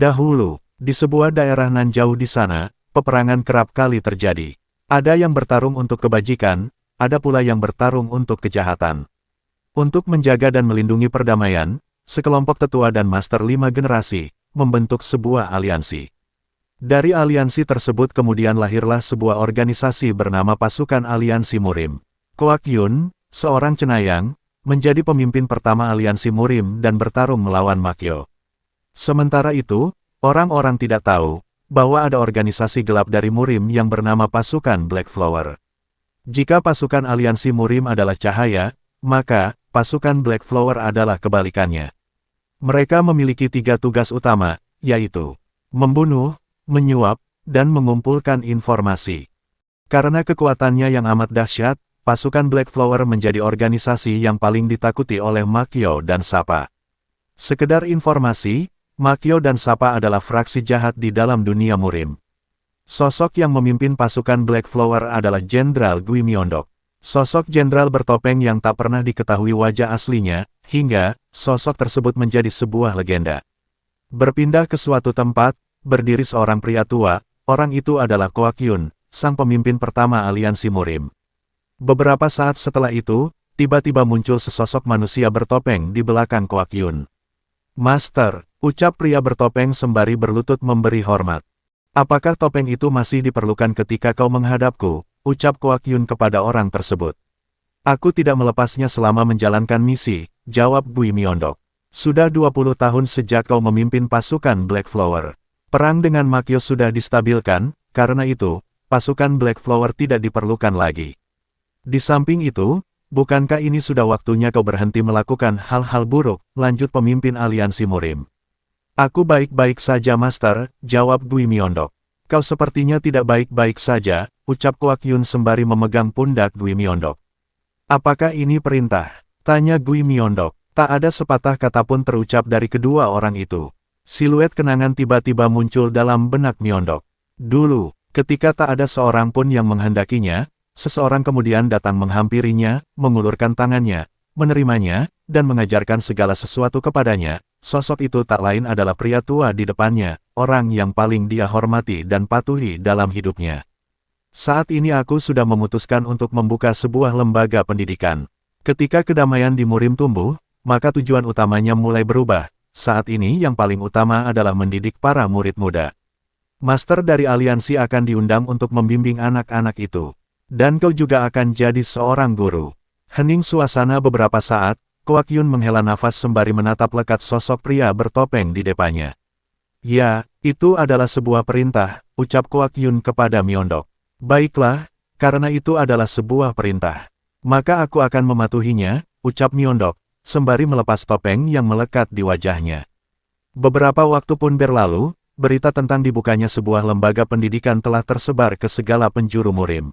Dahulu, di sebuah daerah nan jauh di sana, peperangan kerap kali terjadi. Ada yang bertarung untuk kebajikan, ada pula yang bertarung untuk kejahatan. Untuk menjaga dan melindungi perdamaian, sekelompok tetua dan master 5 generasi, membentuk sebuah aliansi. Dari aliansi tersebut kemudian lahirlah sebuah organisasi bernama Pasukan Aliansi Murim. Koak Yun, seorang cenayang, menjadi pemimpin pertama aliansi Murim dan bertarung melawan Makyo. Sementara itu, orang-orang tidak tahu bahwa ada organisasi gelap dari Murim yang bernama Pasukan Black Flower. Jika pasukan aliansi Murim adalah cahaya, maka pasukan Black Flower adalah kebalikannya. Mereka memiliki 3 tugas utama, yaitu membunuh, menyuap, dan mengumpulkan informasi. Karena kekuatannya yang amat dahsyat, pasukan Black Flower menjadi organisasi yang paling ditakuti oleh Makyo dan Sapa. Sekedar informasi, Makyo dan Sapa adalah fraksi jahat di dalam dunia Murim. Sosok yang memimpin pasukan Black Flower adalah Jenderal Gui Myeondok. Sosok jenderal bertopeng yang tak pernah diketahui wajah aslinya, hingga sosok tersebut menjadi sebuah legenda. Berpindah ke suatu tempat, berdiri seorang pria tua, orang itu adalah Koak Yun, sang pemimpin pertama aliansi Murim. Beberapa saat setelah itu, tiba-tiba muncul sesosok manusia bertopeng di belakang Koak Yun. "Master," ucap pria bertopeng sembari berlutut memberi hormat. "Apakah topeng itu masih diperlukan ketika kau menghadapku?" ucap Koak Yun kepada orang tersebut. "Aku tidak melepasnya selama menjalankan misi," jawab Gui Myeondok. "Sudah 20 tahun sejak kau memimpin pasukan Black Flower. Perang dengan Makyo sudah distabilkan, karena itu, pasukan Black Flower tidak diperlukan lagi. Di samping itu, bukankah ini sudah waktunya kau berhenti melakukan hal-hal buruk?" lanjut pemimpin aliansi Murim. "Aku baik-baik saja Master," jawab Gui Myeondok. "Kau sepertinya tidak baik-baik saja," ucap Koak Yun sembari memegang pundak Gui Myeondok. "Apakah ini perintah?" tanya Gui Myeondok. Tak ada sepatah kata pun terucap dari kedua orang itu. Siluet kenangan tiba-tiba muncul dalam benak Myeondok. Dulu, ketika tak ada seorang pun yang menghendakinya, seseorang kemudian datang menghampirinya, mengulurkan tangannya, menerimanya, dan mengajarkan segala sesuatu kepadanya. Sosok itu tak lain adalah pria tua di depannya, orang yang paling dia hormati dan patuhi dalam hidupnya. "Saat ini aku sudah memutuskan untuk membuka sebuah lembaga pendidikan. Ketika kedamaian di Murim tumbuh, maka tujuan utamanya mulai berubah. Saat ini yang paling utama adalah mendidik para murid muda. Master dari aliansi akan diundang untuk membimbing anak-anak itu. Dan kau juga akan jadi seorang guru." Hening suasana beberapa saat, Koak Yun menghela nafas sembari menatap lekat sosok pria bertopeng di depannya. "Ya, itu adalah sebuah perintah," ucap Koak Yun kepada Myeondok. "Baiklah, karena itu adalah sebuah perintah. Maka aku akan mematuhinya," ucap Myeondok, sembari melepas topeng yang melekat di wajahnya. Beberapa waktu pun berlalu, berita tentang dibukanya sebuah lembaga pendidikan telah tersebar ke segala penjuru Murim.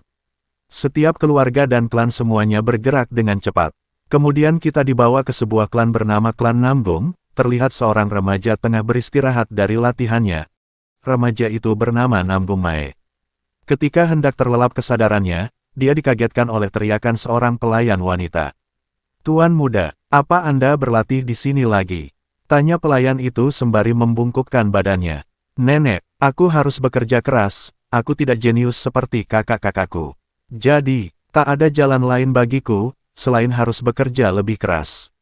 Setiap keluarga dan klan semuanya bergerak dengan cepat. Kemudian kita dibawa ke sebuah klan bernama Klan Namgung, terlihat seorang remaja tengah beristirahat dari latihannya. Remaja itu bernama Namgung Mae. Ketika hendak terlelap kesadarannya, dia dikagetkan oleh teriakan seorang pelayan wanita. "Tuan muda, apa Anda berlatih di sini lagi?" tanya pelayan itu sembari membungkukkan badannya. "Nenek, aku harus bekerja keras, aku tidak jenius seperti kakak-kakakku. Jadi, tak ada jalan lain bagiku, selain harus bekerja lebih keras."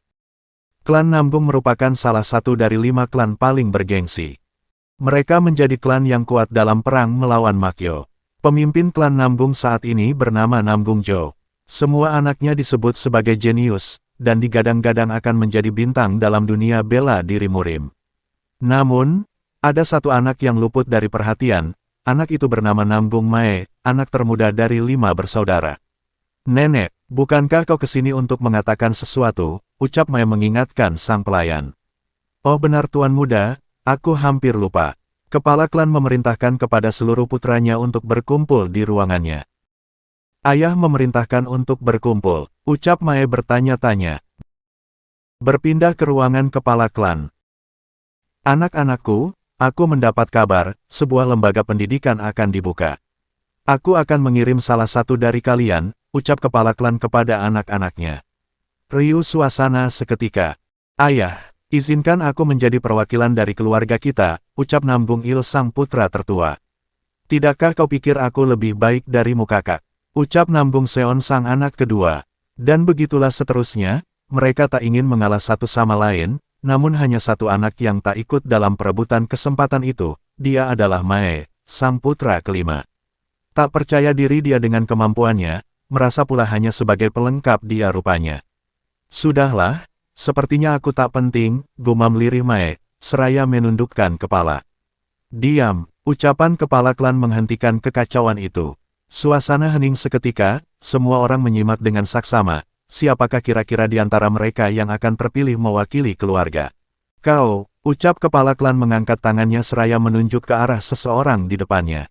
Klan Namgung merupakan salah satu dari 5 klan paling bergengsi. Mereka menjadi klan yang kuat dalam perang melawan Makyo. Pemimpin klan Namgung saat ini bernama Namgung Jo. Semua anaknya disebut sebagai jenius, dan digadang-gadang akan menjadi bintang dalam dunia bela diri Murim. Namun, ada satu anak yang luput dari perhatian. Anak itu bernama Namgung Mae, anak termuda dari 5 bersaudara. "Nenek, bukankah kau kesini untuk mengatakan sesuatu?" ucap Mae mengingatkan sang pelayan. "Oh benar tuan muda, aku hampir lupa." Kepala klan memerintahkan kepada seluruh putranya untuk berkumpul di ruangannya. "Ayah memerintahkan untuk berkumpul," ucap Mae bertanya-tanya. Berpindah ke ruangan kepala klan. "Anak-anakku, aku mendapat kabar, sebuah lembaga pendidikan akan dibuka. Aku akan mengirim salah satu dari kalian," ucap kepala klan kepada anak-anaknya. Riuh suasana seketika. "Ayah, izinkan aku menjadi perwakilan dari keluarga kita," ucap Nam Gung Il sang putra tertua. Tidakkah kau pikir aku lebih baik darimu kakak? Ucap Nam Gung Seon sang anak kedua. Dan begitulah seterusnya, mereka tak ingin mengalah satu sama lain, namun hanya satu anak yang tak ikut dalam perebutan kesempatan itu, dia adalah Mae, sang putra kelima. Tak percaya diri dia dengan kemampuannya, merasa pula hanya sebagai pelengkap dia rupanya. Sudahlah, sepertinya aku tak penting, gumam lirih Mae, seraya menundukkan kepala. Diam, ucapan kepala klan menghentikan kekacauan itu. Suasana hening seketika, semua orang menyimak dengan saksama, siapakah kira-kira di antara mereka yang akan terpilih mewakili keluarga. Kau, ucap kepala klan mengangkat tangannya seraya menunjuk ke arah seseorang di depannya.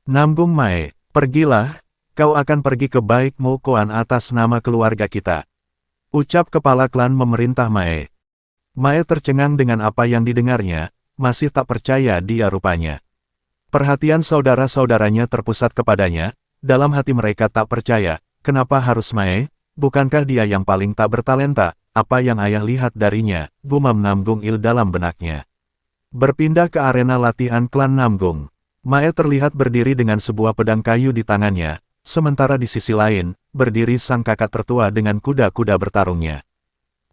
Nam Gung Mae, pergilah, kau akan pergi ke Baik Mo Koan atas nama keluarga kita. Ucap kepala klan memerintah Mae. Mae tercengang dengan apa yang didengarnya, masih tak percaya dia rupanya. Perhatian saudara-saudaranya terpusat kepadanya, dalam hati mereka tak percaya, kenapa harus Mae, bukankah dia yang paling tak bertalenta, apa yang ayah lihat darinya, gumam Nam Gung Il dalam benaknya. Berpindah ke arena latihan klan Nam Gung. Mae terlihat berdiri dengan sebuah pedang kayu di tangannya, sementara di sisi lain, berdiri sang kakak tertua dengan kuda-kuda bertarungnya.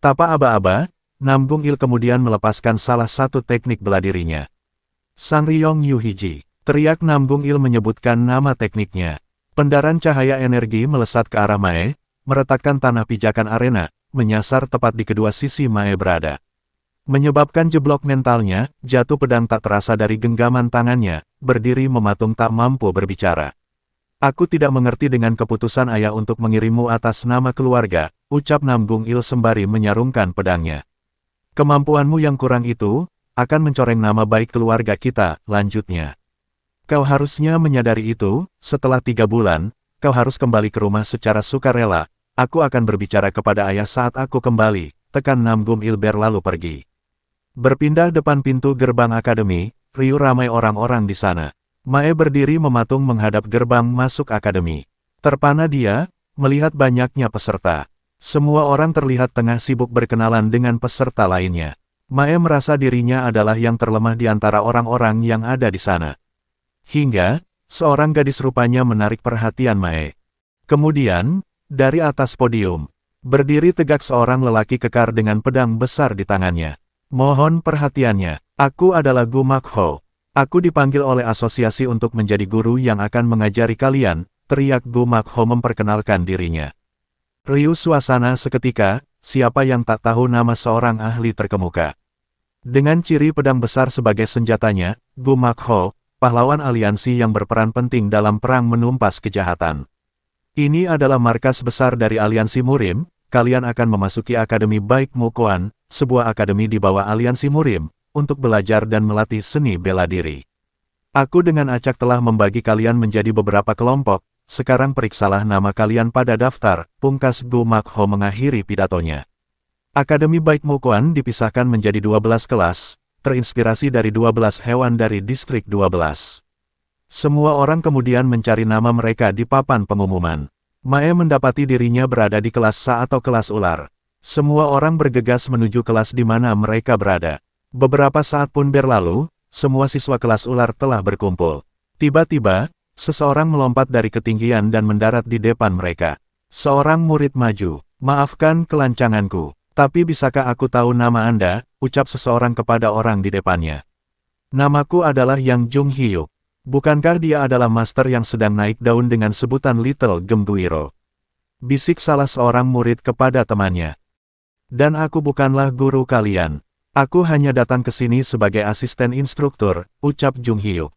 Tanpa aba-aba, Nam Gung Il kemudian melepaskan salah satu teknik bela dirinya. Sang Ryong Yu Hiji, teriak Nam Gung Il menyebutkan nama tekniknya. Pendaran cahaya energi melesat ke arah Mae, meretakkan tanah pijakan arena, menyasar tepat di kedua sisi Mae berada. Menyebabkan jeblok mentalnya, jatuh pedang tak terasa dari genggaman tangannya, berdiri mematung tak mampu berbicara. Aku tidak mengerti dengan keputusan ayah untuk mengirimmu atas nama keluarga, ucap Nam Gung Il sembari menyarungkan pedangnya. Kemampuanmu yang kurang itu, akan mencoreng nama baik keluarga kita, lanjutnya. Kau harusnya menyadari itu, setelah 3 bulan, kau harus kembali ke rumah secara sukarela, aku akan berbicara kepada ayah saat aku kembali, tekan Nam Gung Il berlalu pergi. Berpindah depan pintu gerbang akademi, riuh ramai orang-orang di sana. Mae berdiri mematung menghadap gerbang masuk akademi. Terpana dia, melihat banyaknya peserta. Semua orang terlihat tengah sibuk berkenalan dengan peserta lainnya. Mae merasa dirinya adalah yang terlemah di antara orang-orang yang ada di sana. Hingga, seorang gadis rupanya menarik perhatian Mae. Kemudian, dari atas podium, berdiri tegak seorang lelaki kekar dengan pedang besar di tangannya. Mohon perhatiannya, aku adalah Gu Mak Ho. Aku dipanggil oleh asosiasi untuk menjadi guru yang akan mengajari kalian, teriak Gu Mak Ho memperkenalkan dirinya. Riuh suasana seketika, siapa yang tak tahu nama seorang ahli terkemuka. Dengan ciri pedang besar sebagai senjatanya, Gu Mak Ho, pahlawan aliansi yang berperan penting dalam perang menumpas kejahatan. Ini adalah markas besar dari aliansi Murim, kalian akan memasuki Akademi Baik Mo Koan, sebuah akademi di bawah aliansi Murim, untuk belajar dan melatih seni bela diri. Aku dengan acak telah membagi kalian menjadi beberapa kelompok, sekarang periksalah nama kalian pada daftar, pungkas Gu Mak Ho mengakhiri pidatonya. Akademi Baik Mo Koan dipisahkan menjadi 12 kelas, terinspirasi dari 12 hewan dari distrik 12. Semua orang kemudian mencari nama mereka di papan pengumuman. Mae mendapati dirinya berada di kelas Sa atau kelas ular. Semua orang bergegas menuju kelas di mana mereka berada. Beberapa saat pun berlalu, semua siswa kelas ular telah berkumpul. Tiba-tiba, seseorang melompat dari ketinggian dan mendarat di depan mereka. Seorang murid maju. Maafkan kelancanganku, tapi bisakah aku tahu nama Anda, ucap seseorang kepada orang di depannya. Namaku adalah Yang Jung Hyuk. Bukankah dia adalah master yang sedang naik daun dengan sebutan Little Gembuiro? Bisik salah seorang murid kepada temannya. Dan aku bukanlah guru kalian. Aku hanya datang ke sini sebagai asisten instruktur, ucap Jung Hyuk.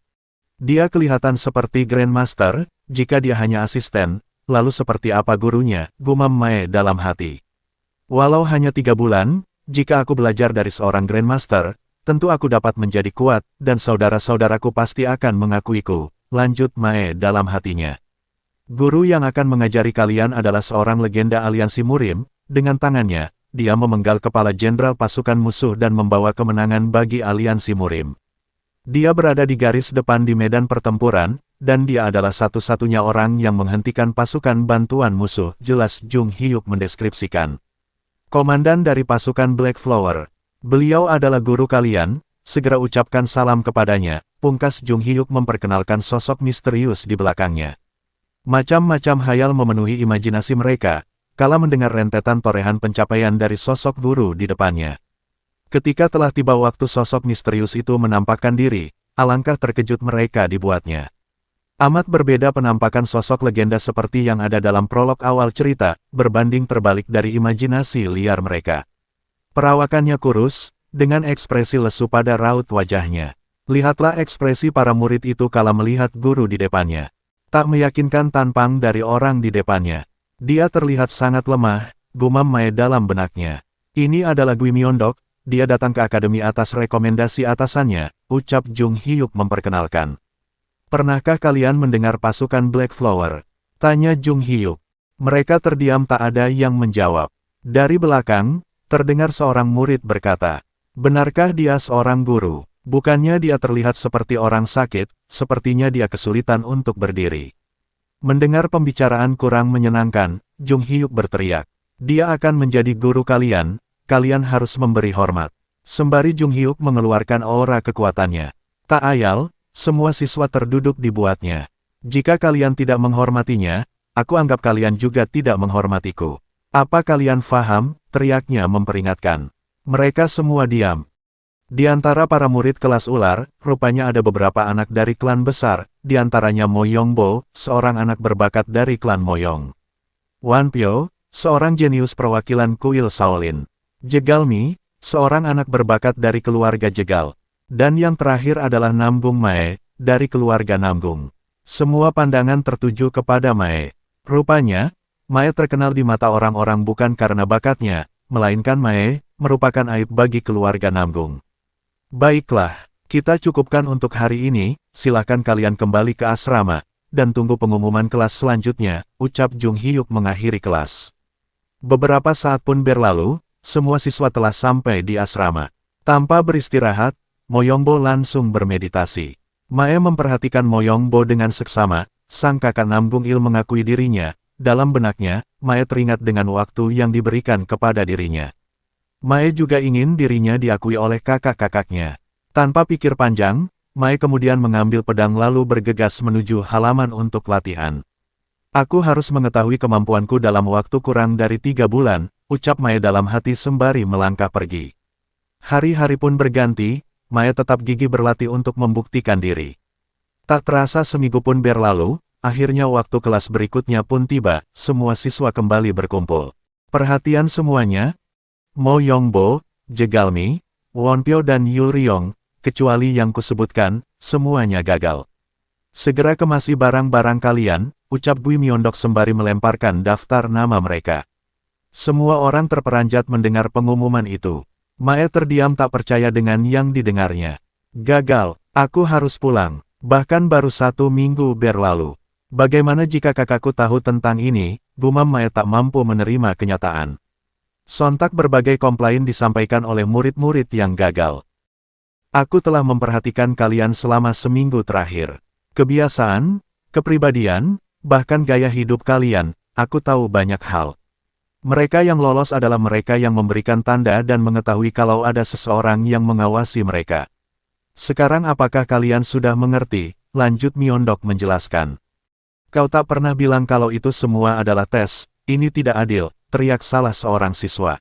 Dia kelihatan seperti Grandmaster, jika dia hanya asisten, lalu seperti apa gurunya, gumam Mae dalam hati. Walau hanya 3 bulan, jika aku belajar dari seorang Grandmaster, tentu aku dapat menjadi kuat, dan saudara-saudaraku pasti akan mengakuiku, lanjut Mae dalam hatinya. Guru yang akan mengajari kalian adalah seorang legenda aliansi Murim, dengan tangannya, dia memenggal kepala jenderal pasukan musuh dan membawa kemenangan bagi aliansi Murim. Dia berada di garis depan di medan pertempuran, dan dia adalah satu-satunya orang yang menghentikan pasukan bantuan musuh, jelas Jung Hyuk mendeskripsikan. Komandan dari pasukan Black Flower. Beliau adalah guru kalian, segera ucapkan salam kepadanya. Pungkas Jung Hyuk memperkenalkan sosok misterius di belakangnya. Macam-macam hayal memenuhi imajinasi mereka, kala mendengar rentetan torehan pencapaian dari sosok guru di depannya. Ketika telah tiba waktu sosok misterius itu menampakkan diri, alangkah terkejut mereka dibuatnya. Amat berbeda penampakan sosok legenda seperti yang ada dalam prolog awal cerita, berbanding terbalik dari imajinasi liar mereka. Perawakannya kurus, dengan ekspresi lesu pada raut wajahnya. Lihatlah ekspresi para murid itu kala melihat guru di depannya. Tak meyakinkan tampang dari orang di depannya. Dia terlihat sangat lemah, gumam Mae dalam benaknya. Ini adalah Gui Myeondok, dia datang ke akademi atas rekomendasi atasannya, ucap Jung Hyuk memperkenalkan. Pernahkah kalian mendengar pasukan Black Flower? Tanya Jung Hyuk. Mereka terdiam tak ada yang menjawab. Dari belakang, terdengar seorang murid berkata, benarkah dia seorang guru? Bukannya dia terlihat seperti orang sakit, sepertinya dia kesulitan untuk berdiri. Mendengar pembicaraan kurang menyenangkan, Jung Hyuk berteriak. Dia akan menjadi guru kalian, kalian harus memberi hormat. Sembari Jung Hyuk mengeluarkan aura kekuatannya. Tak ayal, semua siswa terduduk dibuatnya. Jika kalian tidak menghormatinya, aku anggap kalian juga tidak menghormatiku. Apa kalian faham? Teriaknya memperingatkan. Mereka semua diam. Di antara para murid kelas ular, rupanya ada beberapa anak dari klan besar, di antaranya Mo Yongbo, seorang anak berbakat dari klan Moyong. Wan Pyo, seorang jenius perwakilan kuil Shaolin. Jegal Mi, seorang anak berbakat dari keluarga Jegal. Dan yang terakhir adalah Namgung Mae, dari keluarga Namgung. Semua pandangan tertuju kepada Mae. Rupanya, Mae terkenal di mata orang-orang bukan karena bakatnya, melainkan Mae merupakan aib bagi keluarga Namgung. Baiklah, kita cukupkan untuk hari ini, silakan kalian kembali ke asrama, dan tunggu pengumuman kelas selanjutnya, ucap Jung Hyuk mengakhiri kelas. Beberapa saat pun berlalu, semua siswa telah sampai di asrama. Tanpa beristirahat, Mo Yongbo langsung bermeditasi. Mae memperhatikan Mo Yongbo dengan seksama, sang kakak Namgung Il mengakui dirinya, dalam benaknya, Mae teringat dengan waktu yang diberikan kepada dirinya. Mae juga ingin dirinya diakui oleh kakak-kakaknya. Tanpa pikir panjang, Mae kemudian mengambil pedang lalu bergegas menuju halaman untuk latihan. Aku harus mengetahui kemampuanku dalam waktu kurang dari 3 bulan, ucap Mae dalam hati sembari melangkah pergi. Hari-hari pun berganti, Mae tetap gigih berlatih untuk membuktikan diri. Tak terasa seminggu pun berlalu, akhirnya waktu kelas berikutnya pun tiba, semua siswa kembali berkumpul. Perhatian semuanya, Mo Yongbo, Jegal Mi, Won Pyo dan Yul Ryong, kecuali yang kusebutkan, semuanya gagal. Segera kemasi barang-barang kalian, ucap Gui Myeondok sembari melemparkan daftar nama mereka. Semua orang terperanjat mendengar pengumuman itu. Mae terdiam tak percaya dengan yang didengarnya. Gagal, aku harus pulang. Bahkan baru 1 minggu berlalu. Bagaimana jika kakakku tahu tentang ini? Gumam Mae tak mampu menerima kenyataan. Sontak berbagai komplain disampaikan oleh murid-murid yang gagal. Aku telah memperhatikan kalian selama seminggu terakhir. Kebiasaan, kepribadian, bahkan gaya hidup kalian, aku tahu banyak hal. Mereka yang lolos adalah mereka yang memberikan tanda dan mengetahui kalau ada seseorang yang mengawasi mereka. Sekarang apakah kalian sudah mengerti? Lanjut Myeondok menjelaskan. Kau tak pernah bilang kalau itu semua adalah tes, ini tidak adil, teriak salah seorang siswa.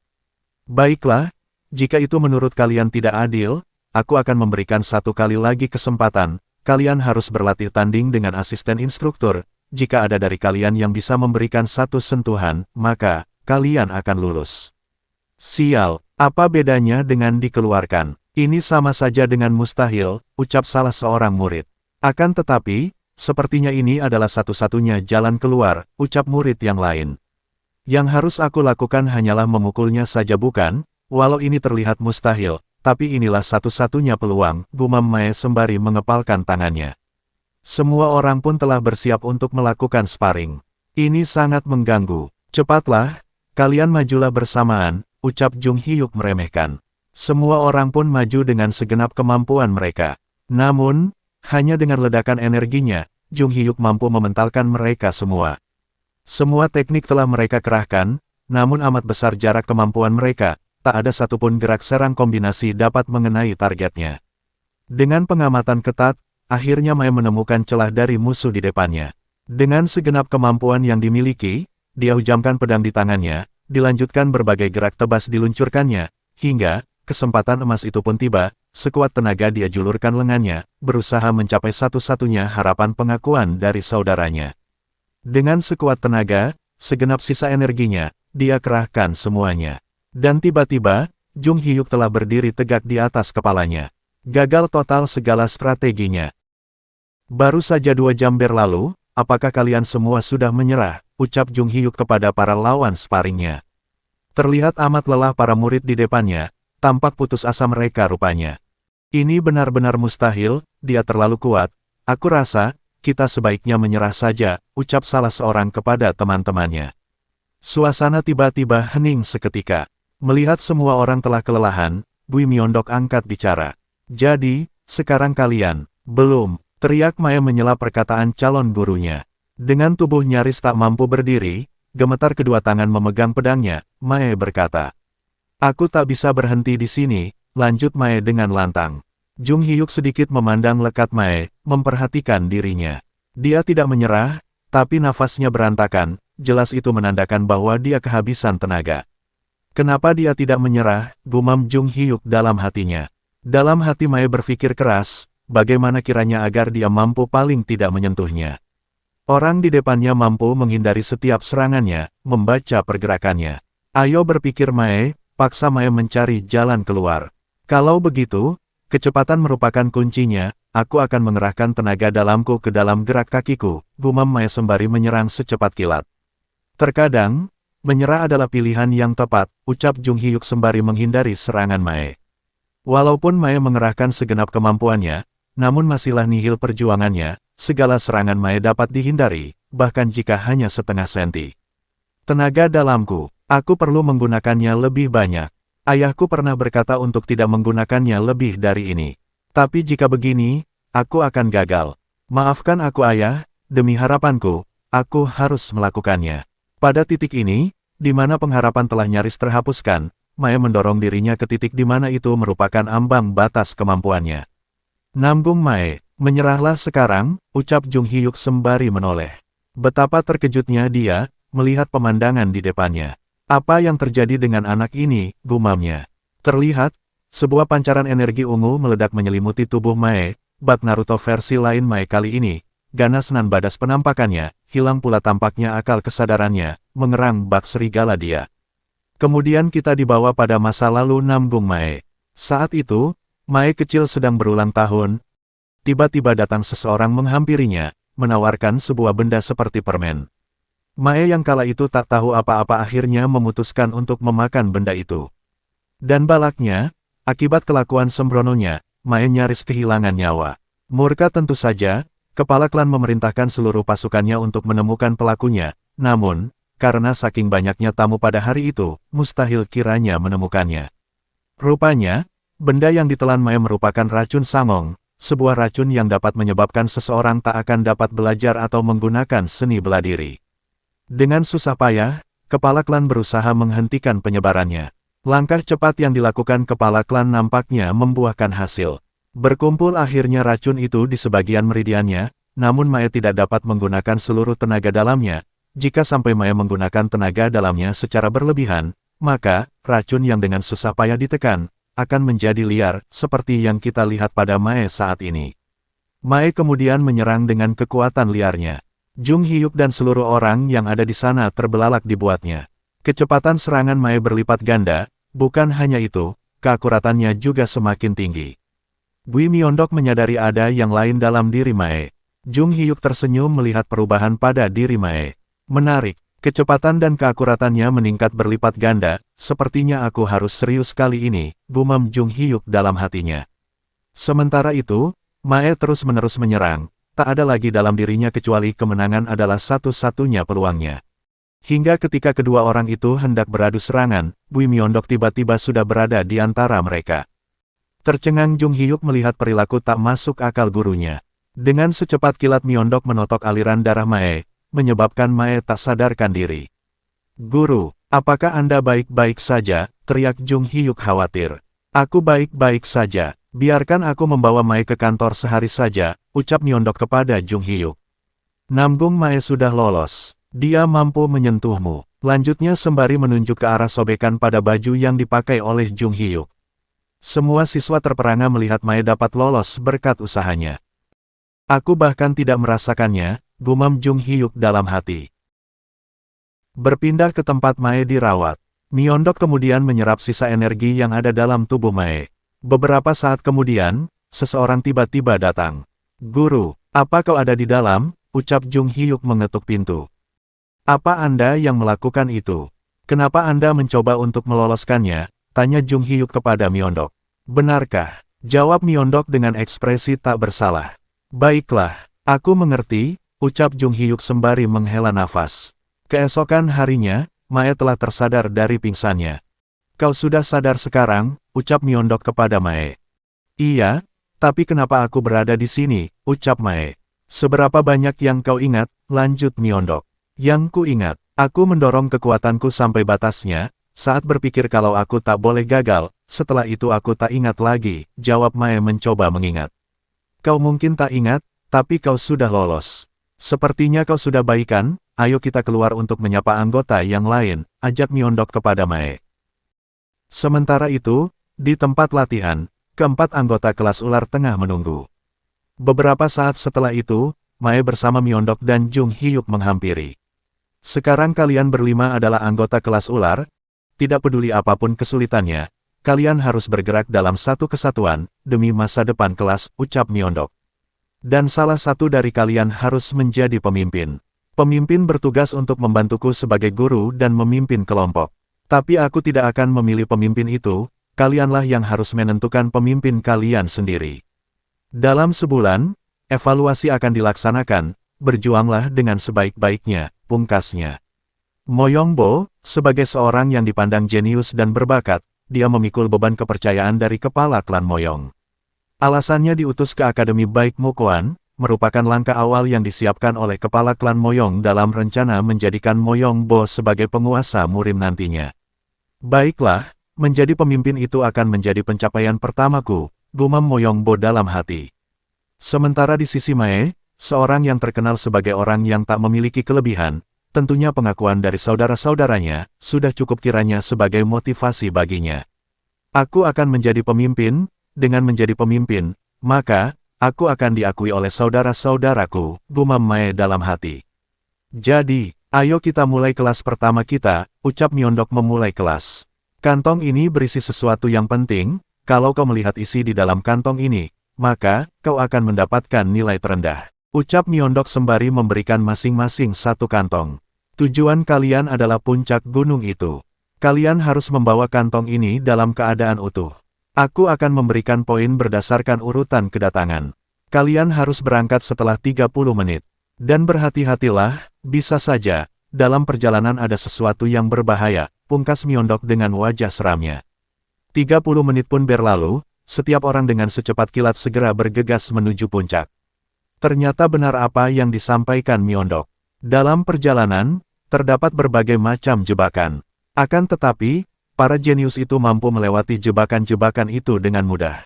Baiklah, jika itu menurut kalian tidak adil, aku akan memberikan 1 kali lagi kesempatan, kalian harus berlatih tanding dengan asisten instruktur, jika ada dari kalian yang bisa memberikan 1 sentuhan, maka, kalian akan lulus. Sial, apa bedanya dengan dikeluarkan? Ini sama saja dengan mustahil, ucap salah seorang murid. Akan tetapi, sepertinya ini adalah satu-satunya jalan keluar, ucap murid yang lain. Yang harus aku lakukan hanyalah memukulnya saja bukan, walau ini terlihat mustahil, tapi inilah satu-satunya peluang, gumam Mae sembari mengepalkan tangannya. Semua orang pun telah bersiap untuk melakukan sparring. Ini sangat mengganggu. Cepatlah, kalian majulah bersamaan, ucap Jung Hyuk meremehkan. Semua orang pun maju dengan segenap kemampuan mereka. Namun, hanya dengan ledakan energinya, Jung Hyuk mampu mementalkan mereka semua. Semua teknik telah mereka kerahkan, namun amat besar jarak kemampuan mereka, tak ada satupun gerak serang kombinasi dapat mengenai targetnya. Dengan pengamatan ketat, akhirnya Mae menemukan celah dari musuh di depannya. Dengan segenap kemampuan yang dimiliki, dia hujamkan pedang di tangannya, dilanjutkan berbagai gerak tebas diluncurkannya, hingga, kesempatan emas itu pun tiba, sekuat tenaga dia julurkan lengannya, berusaha mencapai satu-satunya harapan pengakuan dari saudaranya. Dengan sekuat tenaga, segenap sisa energinya, dia kerahkan semuanya. Dan tiba-tiba, Jung Hyuk telah berdiri tegak di atas kepalanya. Gagal total segala strateginya. Baru saja 2 jam berlalu, apakah kalian semua sudah menyerah? Ucap Jung Hyuk kepada para lawan sparringnya. Terlihat amat lelah para murid di depannya, tampak putus asa mereka rupanya. Ini benar-benar mustahil, dia terlalu kuat. Aku rasa, kita sebaiknya menyerah saja, ucap salah seorang kepada teman-temannya. Suasana tiba-tiba hening seketika. Melihat semua orang telah kelelahan, Bui Myeondok angkat bicara. Jadi, sekarang kalian, belum, teriak Mae menyela perkataan calon gurunya. Dengan tubuh nyaris tak mampu berdiri, gemetar kedua tangan memegang pedangnya, Mae berkata. Aku tak bisa berhenti di sini, lanjut Mae dengan lantang. Jung Hyuk sedikit memandang lekat Mae, memperhatikan dirinya. Dia tidak menyerah, tapi nafasnya berantakan, jelas itu menandakan bahwa dia kehabisan tenaga. Kenapa dia tidak menyerah, gumam Jung Hyuk dalam hatinya. Dalam hati Mae berpikir keras, bagaimana kiranya agar dia mampu paling tidak menyentuhnya. Orang di depannya mampu menghindari setiap serangannya, membaca pergerakannya. Ayo berpikir Mae, paksa Mae mencari jalan keluar. Kalau begitu, kecepatan merupakan kuncinya, aku akan mengerahkan tenaga dalamku ke dalam gerak kakiku, gumam Mae sembari menyerang secepat kilat. Terkadang, menyerah adalah pilihan yang tepat, ucap Jung Hyuk sembari menghindari serangan Mae. Walaupun Mae mengerahkan segenap kemampuannya, namun masihlah nihil perjuangannya, segala serangan Mae dapat dihindari, bahkan jika hanya setengah senti. Tenaga dalamku, aku perlu menggunakannya lebih banyak. Ayahku pernah berkata untuk tidak menggunakannya lebih dari ini. Tapi jika begini, aku akan gagal. Maafkan aku ayah, demi harapanku, aku harus melakukannya. Pada titik ini, di mana pengharapan telah nyaris terhapuskan, Mae mendorong dirinya ke titik di mana itu merupakan ambang batas kemampuannya. Nanggung Mae, menyerahlah sekarang, ucap Jung Hyuk sembari menoleh. Betapa terkejutnya dia, melihat pemandangan di depannya. Apa yang terjadi dengan anak ini, gumamnya. Terlihat, sebuah pancaran energi ungu meledak menyelimuti tubuh Mae, bak Naruto versi lain Mae kali ini. Ganas nan badas penampakannya, hilang pula tampaknya akal kesadarannya, mengerang bak serigala dia. Kemudian kita dibawa pada masa lalu nanggung Mae. Saat itu, Mae kecil sedang berulang tahun. Tiba-tiba datang seseorang menghampirinya, menawarkan sebuah benda seperti permen. Mae yang kala itu tak tahu apa-apa akhirnya memutuskan untuk memakan benda itu. Dan balaknya, akibat kelakuan sembrononya, Mae nyaris kehilangan nyawa. Murka tentu saja, kepala klan memerintahkan seluruh pasukannya untuk menemukan pelakunya, namun, karena saking banyaknya tamu pada hari itu, mustahil kiranya menemukannya. Rupanya, benda yang ditelan Mae merupakan racun Samong, sebuah racun yang dapat menyebabkan seseorang tak akan dapat belajar atau menggunakan seni bela diri. Dengan susah payah, kepala klan berusaha menghentikan penyebarannya. Langkah cepat yang dilakukan kepala klan nampaknya membuahkan hasil. Berkumpul akhirnya racun itu di sebagian meridiannya, namun Mae tidak dapat menggunakan seluruh tenaga dalamnya. Jika sampai Mae menggunakan tenaga dalamnya secara berlebihan, maka, racun yang dengan susah payah ditekan, akan menjadi liar, seperti yang kita lihat pada Mae saat ini. Mae kemudian menyerang dengan kekuatan liarnya. Jung Hyuk dan seluruh orang yang ada di sana terbelalak dibuatnya. Kecepatan serangan Mae berlipat ganda, bukan hanya itu, keakuratannya juga semakin tinggi. Bui Myeondok menyadari ada yang lain dalam diri Mae. Jung Hyuk tersenyum melihat perubahan pada diri Mae. Menarik, kecepatan dan keakuratannya meningkat berlipat ganda, sepertinya aku harus serius kali ini, gumam Jung Hyuk dalam hatinya. Sementara itu, Mae terus-menerus menyerang, tak ada lagi dalam dirinya kecuali kemenangan adalah satu-satunya peluangnya. Hingga ketika kedua orang itu hendak beradu serangan, Bui Myeondok tiba-tiba sudah berada di antara mereka. Tercengang Jung Hyuk melihat perilaku tak masuk akal gurunya. Dengan secepat kilat Myeondok menotok aliran darah Mae, menyebabkan Mae tak sadarkan diri. Guru, apakah Anda baik-baik saja? Teriak Jung Hyuk khawatir. Aku baik-baik saja, Biarkan aku membawa Mae ke kantor sehari saja, ucap Myeondok kepada Jung Hyuk. Namgung Mae sudah lolos. Dia mampu menyentuhmu. Lanjutnya sembari menunjuk ke arah sobekan pada baju yang dipakai oleh Jung Hyuk. Semua siswa terperangah melihat Mae dapat lolos berkat usahanya. Aku bahkan tidak merasakannya, gumam Jung Hyuk dalam hati. Berpindah ke tempat Mae dirawat. Myeondok kemudian menyerap sisa energi yang ada dalam tubuh Mae. Beberapa saat kemudian, seseorang tiba-tiba datang. Guru, apa kau ada di dalam? Ucap Jung Hyuk mengetuk pintu. Apa Anda yang melakukan itu? Kenapa Anda mencoba untuk meloloskannya? Tanya Jung Hyuk kepada Myeondok. Benarkah? Jawab Myeondok dengan ekspresi tak bersalah. Baiklah, aku mengerti, ucap Jung Hyuk sembari menghela nafas. Keesokan harinya, Mae telah tersadar dari pingsannya. Kau sudah sadar sekarang, ucap Myeondok kepada Mae. Iya, tapi kenapa aku berada di sini, ucap Mae. Seberapa banyak yang kau ingat, lanjut Myeondok. Yang ku ingat, aku mendorong kekuatanku sampai batasnya, saat berpikir kalau aku tak boleh gagal, setelah itu aku tak ingat lagi, jawab Mae mencoba mengingat. Kau mungkin tak ingat, tapi kau sudah lolos. Sepertinya kau sudah baikan, ayo kita keluar untuk menyapa anggota yang lain, ajak Myeondok kepada Mae. Sementara itu, di tempat latihan, keempat anggota kelas ular tengah menunggu. Beberapa saat setelah itu, Mae bersama Myeondok dan Jung Hyuk menghampiri. Sekarang kalian berlima adalah anggota kelas ular, tidak peduli apapun kesulitannya, kalian harus bergerak dalam satu kesatuan, demi masa depan kelas, ucap Myeondok. Dan salah satu dari kalian harus menjadi pemimpin. Pemimpin bertugas untuk membantuku sebagai guru dan memimpin kelompok. Tapi aku tidak akan memilih pemimpin itu, kalianlah yang harus menentukan pemimpin kalian sendiri. Dalam sebulan, evaluasi akan dilaksanakan, berjuanglah dengan sebaik-baiknya, pungkasnya. Moyongbo, sebagai seorang yang dipandang jenius dan berbakat, dia memikul beban kepercayaan dari kepala klan Moyong. Alasannya diutus ke Akademi Baik Mukoan, merupakan langkah awal yang disiapkan oleh kepala klan Moyong dalam rencana menjadikan Moyongbo sebagai penguasa murim nantinya. Baiklah, menjadi pemimpin itu akan menjadi pencapaian pertamaku, gumam Moyongbo dalam hati. Sementara di sisi Mae, seorang yang terkenal sebagai orang yang tak memiliki kelebihan, tentunya pengakuan dari saudara-saudaranya, sudah cukup kiranya sebagai motivasi baginya. Aku akan menjadi pemimpin, dengan menjadi pemimpin, maka, aku akan diakui oleh saudara-saudaraku, gumam Mae dalam hati. Jadi, ayo kita mulai kelas pertama kita, ucap Myeondok memulai kelas. Kantong ini berisi sesuatu yang penting, kalau kau melihat isi di dalam kantong ini, maka, kau akan mendapatkan nilai terendah. Ucap Myeondok sembari memberikan masing-masing satu kantong. Tujuan kalian adalah puncak gunung itu. Kalian harus membawa kantong ini dalam keadaan utuh. Aku akan memberikan poin berdasarkan urutan kedatangan. Kalian harus berangkat setelah 30 menit. Dan berhati-hatilah, bisa saja, dalam perjalanan ada sesuatu yang berbahaya, pungkas Myeondok dengan wajah seramnya. 30 menit pun berlalu, setiap orang dengan secepat kilat segera bergegas menuju puncak. Ternyata benar apa yang disampaikan Myeondok. Dalam perjalanan, terdapat berbagai macam jebakan. Akan tetapi, para jenius itu mampu melewati jebakan-jebakan itu dengan mudah.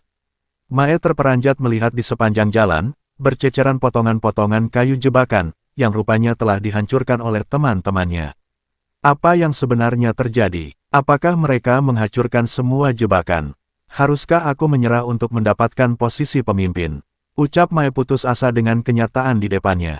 Mae terperanjat melihat di sepanjang jalan, berceceran potongan-potongan kayu jebakan, yang rupanya telah dihancurkan oleh teman-temannya. Apa yang sebenarnya terjadi? Apakah mereka menghancurkan semua jebakan? Haruskah aku menyerah untuk mendapatkan posisi pemimpin? Ucap Mae putus asa dengan kenyataan di depannya.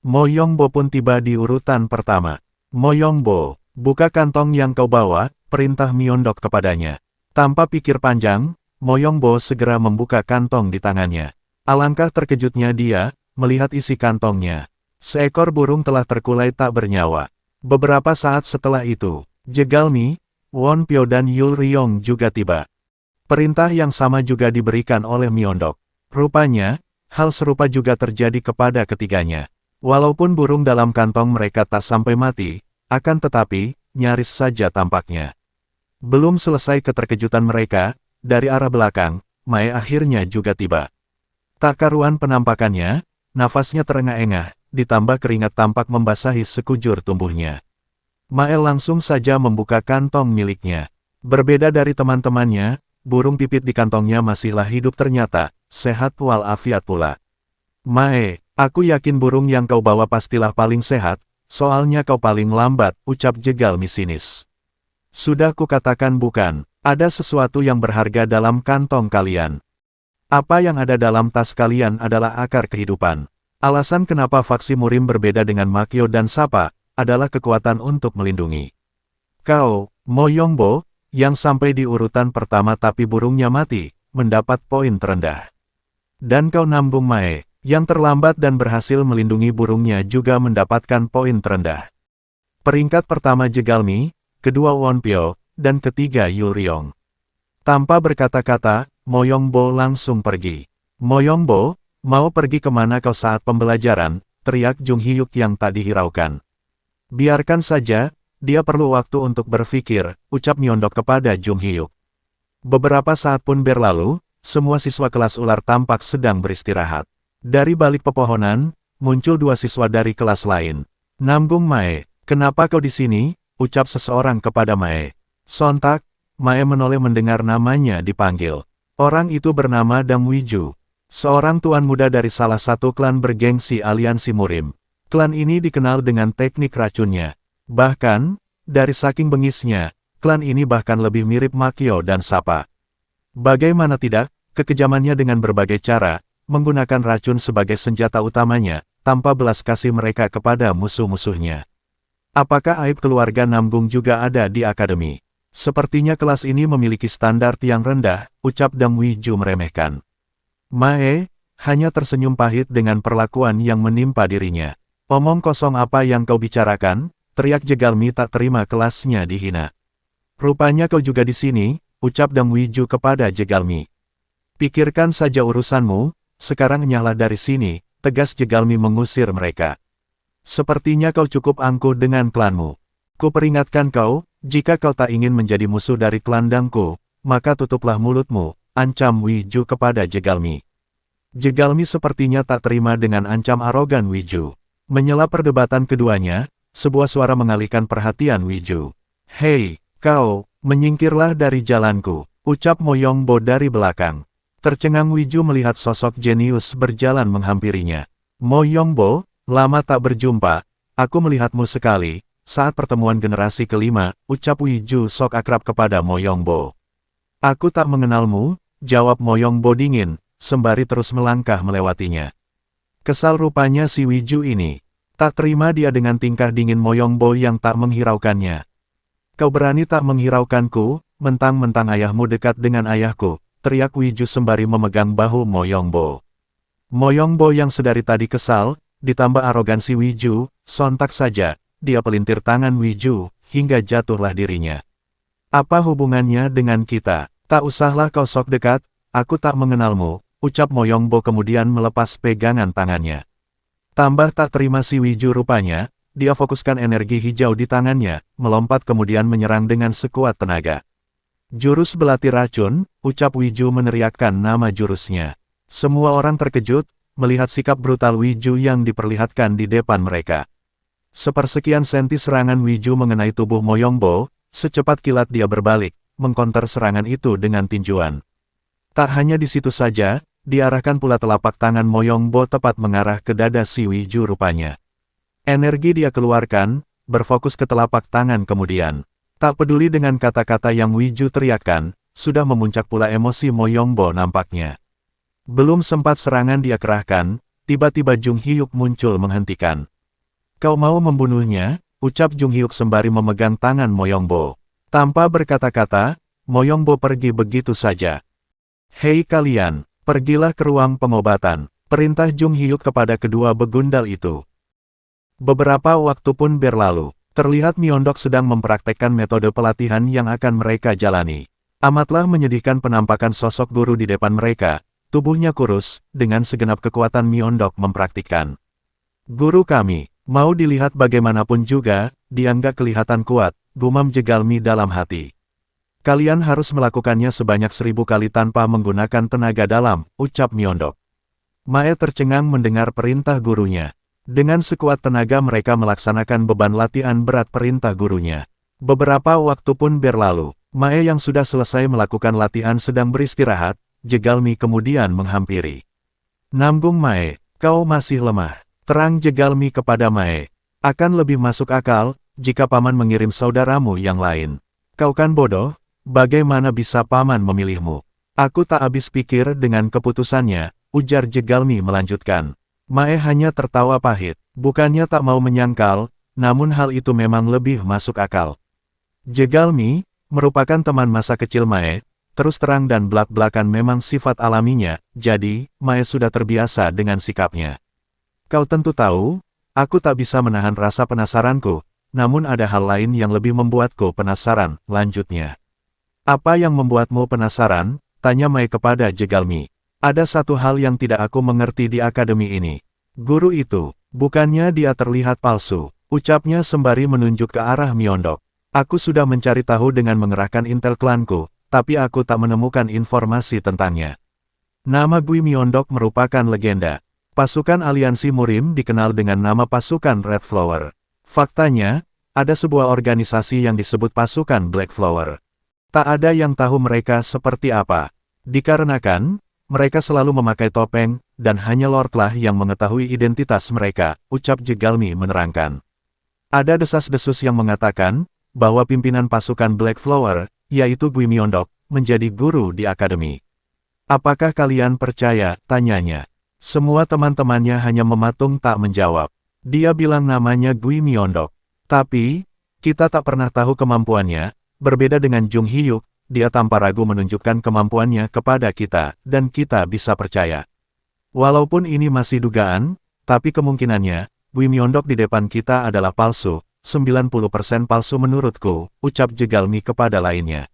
Moyongbo pun tiba di urutan pertama. Moyongbo, buka kantong yang kau bawa, perintah Myeondok kepadanya. Tanpa pikir panjang, Moyongbo segera membuka kantong di tangannya. Alangkah terkejutnya dia, melihat isi kantongnya. Seekor burung telah terkulai tak bernyawa. Beberapa saat setelah itu, Jegalmi, Won Pyo dan Yul Ryong juga tiba. Perintah yang sama juga diberikan oleh Myeondok. Rupanya, hal serupa juga terjadi kepada ketiganya. Walaupun burung dalam kantong mereka tak sampai mati, akan tetapi, nyaris saja tampaknya. Belum selesai keterkejutan mereka, dari arah belakang, Mae akhirnya juga tiba. Tak karuan penampakannya, nafasnya terengah-engah, ditambah keringat tampak membasahi sekujur tubuhnya. Mae langsung saja membuka kantong miliknya. Berbeda dari teman-temannya, burung pipit di kantongnya masihlah hidup ternyata, sehat walafiat pula. Mae, aku yakin burung yang kau bawa pastilah paling sehat, soalnya kau paling lambat, ucap Jegalmi sinis. Sudah kukatakan bukan, ada sesuatu yang berharga dalam kantong kalian. Apa yang ada dalam tas kalian adalah akar kehidupan. Alasan kenapa faksi Murim berbeda dengan Makyo dan Sapa, adalah kekuatan untuk melindungi. Kau, Moyongbo, yang sampai di urutan pertama tapi burungnya mati, mendapat poin terendah. Dan kau Nambung Mae, yang terlambat dan berhasil melindungi burungnya juga mendapatkan poin terendah. Peringkat pertama Jegalmi, kedua Wonpyo, dan ketiga Yulryong. Tanpa berkata-kata, Moyongbo langsung pergi. Moyongbo, mau pergi kemana kau saat pembelajaran, teriak Jung Hyuk yang tak dihiraukan. Biarkan saja, dia perlu waktu untuk berpikir, ucap Myeondok kepada Jung Hyuk. Beberapa saat pun berlalu, semua siswa kelas ular tampak sedang beristirahat. Dari balik pepohonan, muncul dua siswa dari kelas lain. Nambung Mae, kenapa kau di sini? Ucap seseorang kepada Mae. Sontak, Mae menoleh mendengar namanya dipanggil. Orang itu bernama Dam Wiju. Seorang tuan muda dari salah satu klan bergengsi aliansi Murim. Klan ini dikenal dengan teknik racunnya. Bahkan, dari saking bengisnya, klan ini bahkan lebih mirip Makyo dan Sapa. Bagaimana tidak, kekejamannya dengan berbagai cara, menggunakan racun sebagai senjata utamanya, tanpa belas kasih mereka kepada musuh-musuhnya. Apakah aib keluarga Namgung juga ada di akademi? Sepertinya kelas ini memiliki standar yang rendah, ucap Dam Wiju meremehkan. Mae, hanya tersenyum pahit dengan perlakuan yang menimpa dirinya. Omong kosong apa yang kau bicarakan, teriak Jegalmi tak terima kelasnya dihina. Rupanya kau juga di sini, ucap Dam Wiju kepada Jegalmi. Pikirkan saja urusanmu, sekarang nyahlah dari sini, tegas Jegalmi mengusir mereka. Sepertinya kau cukup angkuh dengan klanmu. Kuperingatkan kau, jika kau tak ingin menjadi musuh dari klan Dangku, maka tutuplah mulutmu, ancam Wiju kepada Jegalmi. Jegalmi sepertinya tak terima dengan ancam arogan Wiju. Menyela perdebatan keduanya, sebuah suara mengalihkan perhatian Wiju. Hei, kau, menyingkirlah dari jalanku, ucap Moyongbo dari belakang. Tercengang Wiju melihat sosok jenius berjalan menghampirinya. Moyongbo, lama tak berjumpa, aku melihatmu sekali, saat pertemuan generasi kelima, ucap Wiju sok akrab kepada Moyongbo. Aku tak mengenalmu, jawab Moyongbo dingin, sembari terus melangkah melewatinya. Kesal rupanya si Wiju ini. Tak terima dia dengan tingkah dingin Moyongbo yang tak menghiraukannya. Kau berani tak menghiraukanku, mentang-mentang ayahmu dekat dengan ayahku, teriak Wiju sembari memegang bahu Moyongbo. Moyongbo yang sedari tadi kesal, ditambah arogansi Wiju, sontak saja, dia pelintir tangan Wiju, hingga jatuhlah dirinya. Apa hubungannya dengan kita? Tak usahlah kau sok dekat, aku tak mengenalmu, ucap Moyongbo kemudian melepas pegangan tangannya. Tambah tak terima si Wiju rupanya, dia fokuskan energi hijau di tangannya, melompat kemudian menyerang dengan sekuat tenaga. Jurus belati racun, ucap Wiju meneriakkan nama jurusnya. Semua orang terkejut, melihat sikap brutal Wiju yang diperlihatkan di depan mereka. Sepersekian senti serangan Wiju mengenai tubuh Moyongbo, secepat kilat dia berbalik, mengkonter serangan itu dengan tinjuan. Tak hanya di situ saja, diarahkan pula telapak tangan Moyongbo tepat mengarah ke dada si Wiju rupanya. Energi dia keluarkan, berfokus ke telapak tangan kemudian. Tak peduli dengan kata-kata yang Wiju teriakkan, sudah memuncak pula emosi Moyongbo nampaknya. Belum sempat serangan dia kerahkan, tiba-tiba Jung Hyuk muncul menghentikan. Kau mau membunuhnya? Ucap Jung Hyuk sembari memegang tangan Moyongbo. Tanpa berkata-kata, Moyongbo pergi begitu saja. Hei kalian, pergilah ke ruang pengobatan, perintah Jung Hyuk kepada kedua begundal itu. Beberapa waktu pun berlalu, terlihat Myeondok sedang mempraktekkan metode pelatihan yang akan mereka jalani. Amatlah menyedihkan penampakan sosok guru di depan mereka, tubuhnya kurus, dengan segenap kekuatan Myeondok mempraktikkan. Guru kami, mau dilihat bagaimanapun juga, dia nggak kelihatan kuat, gumam Jegalmi dalam hati. Kalian harus melakukannya sebanyak 1000 kali tanpa menggunakan tenaga dalam, ucap Myeondok. Mae tercengang mendengar perintah gurunya. Dengan sekuat tenaga mereka melaksanakan beban latihan berat perintah gurunya. Beberapa waktu pun berlalu, Mae yang sudah selesai melakukan latihan sedang beristirahat, Jegalmi kemudian menghampiri. Namgung Mae, kau masih lemah. Terang Jegalmi kepada Mae. Akan lebih masuk akal, jika paman mengirim saudaramu yang lain. Kau kan bodoh, bagaimana bisa paman memilihmu? Aku tak habis pikir dengan keputusannya, ujar Jegalmi melanjutkan. Mae hanya tertawa pahit, bukannya tak mau menyangkal, namun hal itu memang lebih masuk akal. Jegalmi, merupakan teman masa kecil Mae, terus terang dan belak-belakan memang sifat alaminya, jadi, Mae sudah terbiasa dengan sikapnya. Kau tentu tahu, aku tak bisa menahan rasa penasaranku, namun ada hal lain yang lebih membuatku penasaran, lanjutnya. Apa yang membuatmu penasaran? Tanya Mae kepada Jegalmi. Ada satu hal yang tidak aku mengerti di akademi ini. Guru itu, bukannya dia terlihat palsu, ucapnya sembari menunjuk ke arah Myeondok. Aku sudah mencari tahu dengan mengerahkan intel klanku, tapi aku tak menemukan informasi tentangnya. Nama Gui Myeondok merupakan legenda. Pasukan aliansi Murim dikenal dengan nama pasukan Red Flower. Faktanya, ada sebuah organisasi yang disebut pasukan Black Flower. Tak ada yang tahu mereka seperti apa. Dikarenakan, mereka selalu memakai topeng, dan hanya Lordlah yang mengetahui identitas mereka, ucap Jegalmi menerangkan. Ada desas-desus yang mengatakan, bahwa pimpinan pasukan Black Flower, yaitu Gui Myeondok, menjadi guru di akademi. Apakah kalian percaya? Tanyanya. Semua teman-temannya hanya mematung tak menjawab. Dia bilang namanya Gui Myeondok. Tapi, kita tak pernah tahu kemampuannya. Berbeda dengan Jung Hyuk, dia tanpa ragu menunjukkan kemampuannya kepada kita, dan kita bisa percaya. Walaupun ini masih dugaan, tapi kemungkinannya, Gui Myeondok di depan kita adalah palsu, 90% palsu menurutku, ucap Jegalmi kepada lainnya.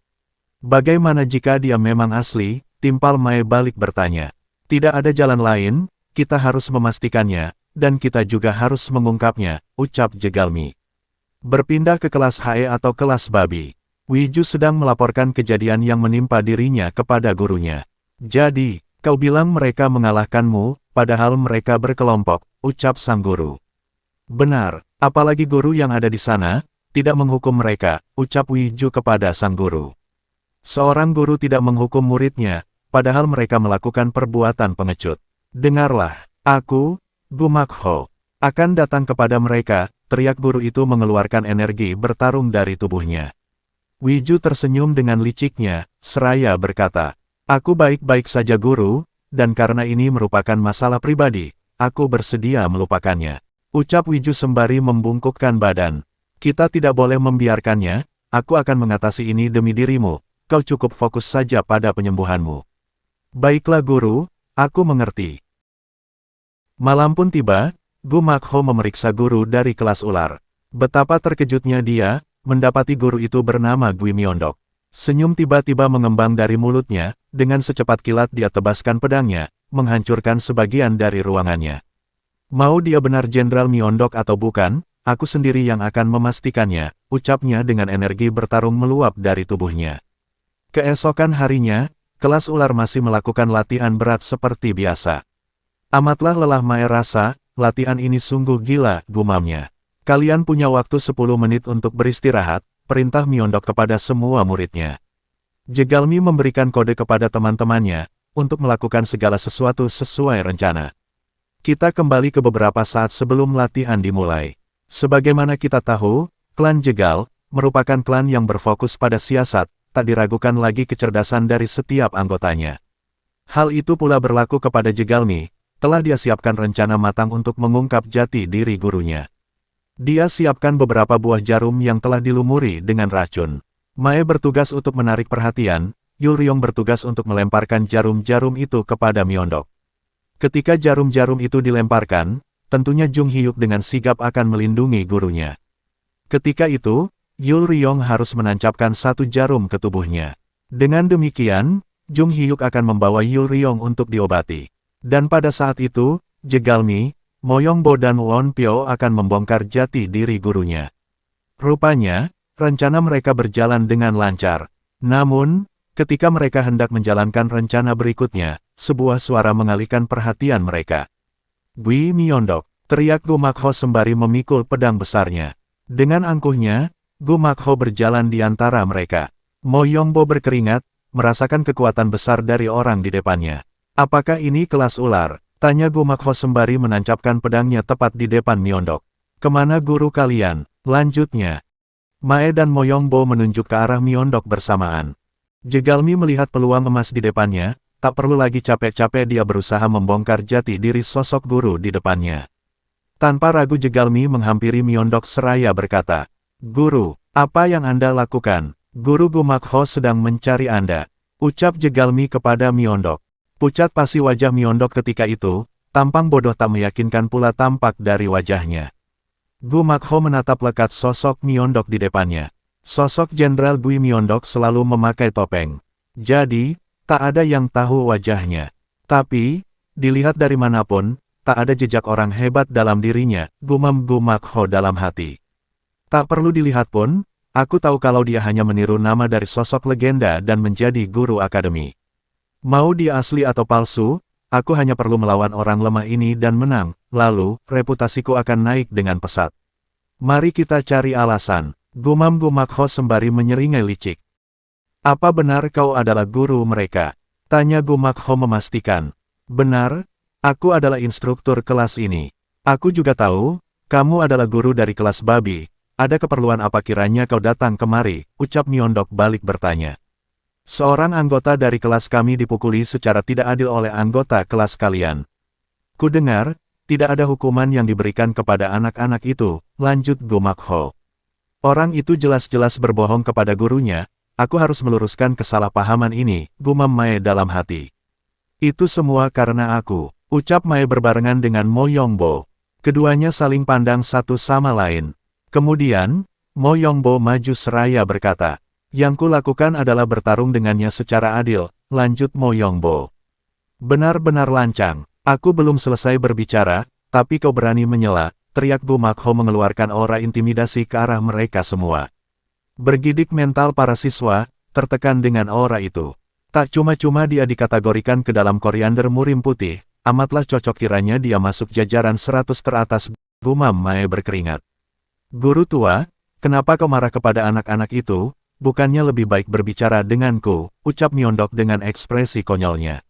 Bagaimana jika dia memang asli? Timpal Mae balik bertanya. Tidak ada jalan lain, kita harus memastikannya, dan kita juga harus mengungkapnya, ucap Jegalmi. Berpindah ke kelas HE atau kelas babi. Wiju sedang melaporkan kejadian yang menimpa dirinya kepada gurunya. Jadi, kau bilang mereka mengalahkanmu, padahal mereka berkelompok, ucap sang guru. Benar, apalagi guru yang ada di sana, tidak menghukum mereka, ucap Wiju kepada sang guru. Seorang guru tidak menghukum muridnya, padahal mereka melakukan perbuatan pengecut. Dengarlah, aku, Gu Makho, akan datang kepada mereka, teriak guru itu mengeluarkan energi bertarung dari tubuhnya. Wiju tersenyum dengan liciknya, seraya berkata, aku baik-baik saja guru, dan karena ini merupakan masalah pribadi, aku bersedia melupakannya. Ucap Wiju sembari membungkukkan badan. Kita tidak boleh membiarkannya, aku akan mengatasi ini demi dirimu, kau cukup fokus saja pada penyembuhanmu. Baiklah guru, aku mengerti. Malam pun tiba, Gu Makho memeriksa guru dari kelas ular. Betapa terkejutnya dia, mendapati guru itu bernama Gui Myeondok. Senyum tiba-tiba mengembang dari mulutnya, dengan secepat kilat dia tebaskan pedangnya, menghancurkan sebagian dari ruangannya. Mau dia benar Jenderal Myeondok atau bukan, aku sendiri yang akan memastikannya, ucapnya dengan energi bertarung meluap dari tubuhnya. Keesokan harinya, kelas ular masih melakukan latihan berat seperti biasa. Amatlah lelah Mae rasa, latihan ini sungguh gila, gumamnya. Kalian punya waktu 10 menit untuk beristirahat, perintah Myeondok kepada semua muridnya. Jegalmi memberikan kode kepada teman-temannya, untuk melakukan segala sesuatu sesuai rencana. Kita kembali ke beberapa saat sebelum latihan dimulai. Sebagaimana kita tahu, klan Jegal, merupakan klan yang berfokus pada siasat, tak diragukan lagi kecerdasan dari setiap anggotanya. Hal itu pula berlaku kepada Jegalmi, telah dia siapkan rencana matang untuk mengungkap jati diri gurunya. Dia siapkan beberapa buah jarum yang telah dilumuri dengan racun. Mae bertugas untuk menarik perhatian, Yul Ryong bertugas untuk melemparkan jarum-jarum itu kepada Myeondok. Ketika jarum-jarum itu dilemparkan, tentunya Jung Hyuk dengan sigap akan melindungi gurunya. Ketika itu, Yul Ryong harus menancapkan satu jarum ke tubuhnya. Dengan demikian, Jung Hyuk akan membawa Yul Ryong untuk diobati. Dan pada saat itu, Jegalmi, Moyongbo dan Won Pyo akan membongkar jati diri gurunya. Rupanya, rencana mereka berjalan dengan lancar. Namun, ketika mereka hendak menjalankan rencana berikutnya, sebuah suara mengalihkan perhatian mereka. Gui Myeondok, teriak Gu Makho sembari memikul pedang besarnya. Dengan angkuhnya, Gu Makho berjalan di antara mereka. Mo Yongbo berkeringat, merasakan kekuatan besar dari orang di depannya. Apakah ini kelas ular? Tanya Gumakho sembari menancapkan pedangnya tepat di depan Myeondok. Kemana guru kalian? Lanjutnya. Mae dan Mo Yongbo menunjuk ke arah Myeondok bersamaan. Jegalmi melihat peluang emas di depannya, tak perlu lagi capek-capek dia berusaha membongkar jati diri sosok guru di depannya. Tanpa ragu Jegalmi menghampiri Myeondok seraya berkata, "Guru, apa yang Anda lakukan? Guru Gumakho sedang mencari Anda," ucap Jegalmi kepada Myeondok. Pucat pasi wajah Myeondok ketika itu, tampang bodoh tak meyakinkan pula tampak dari wajahnya. Gumakho menatap lekat sosok Myeondok di depannya. Sosok Jenderal Gui Myeondok selalu memakai topeng. Jadi, tak ada yang tahu wajahnya. Tapi, dilihat dari manapun, tak ada jejak orang hebat dalam dirinya, gumam Gumakho dalam hati. Tak perlu dilihat pun, aku tahu kalau dia hanya meniru nama dari sosok legenda dan menjadi guru akademi. Mau dia asli atau palsu, aku hanya perlu melawan orang lemah ini dan menang, lalu, reputasiku akan naik dengan pesat. Mari kita cari alasan, gumam Gumakho sembari menyeringai licik. Apa benar kau adalah guru mereka? Tanya Gumakho memastikan. Benar, aku adalah instruktur kelas ini. Aku juga tahu, kamu adalah guru dari kelas babi. Ada keperluan apa kiranya kau datang kemari? Ucap Myeondok balik bertanya. Seorang anggota dari kelas kami dipukuli secara tidak adil oleh anggota kelas kalian. Ku dengar, tidak ada hukuman yang diberikan kepada anak-anak itu, lanjut Gumakho. Orang itu jelas-jelas berbohong kepada gurunya, aku harus meluruskan kesalahpahaman ini, gumam Mae dalam hati. Itu semua karena aku, ucap Mae berbarengan dengan Mo Yongbo. Keduanya saling pandang satu sama lain. Kemudian, Mo Yongbo maju seraya berkata, "Yang kulakukan adalah bertarung dengannya secara adil," lanjut Mo Yongbo. "Benar-benar lancang, aku belum selesai berbicara, tapi kau berani menyela," teriak Gumakho mengeluarkan aura intimidasi ke arah mereka semua. Bergidik mental para siswa, tertekan dengan aura itu. Tak cuma-cuma dia dikategorikan ke dalam koriander murim putih, amatlah cocok kiranya dia masuk jajaran 100 teratas, gumam Mae berkeringat. "Guru tua, kenapa kau marah kepada anak-anak itu? Bukannya lebih baik berbicara denganku," ucap Myeondok dengan ekspresi konyolnya.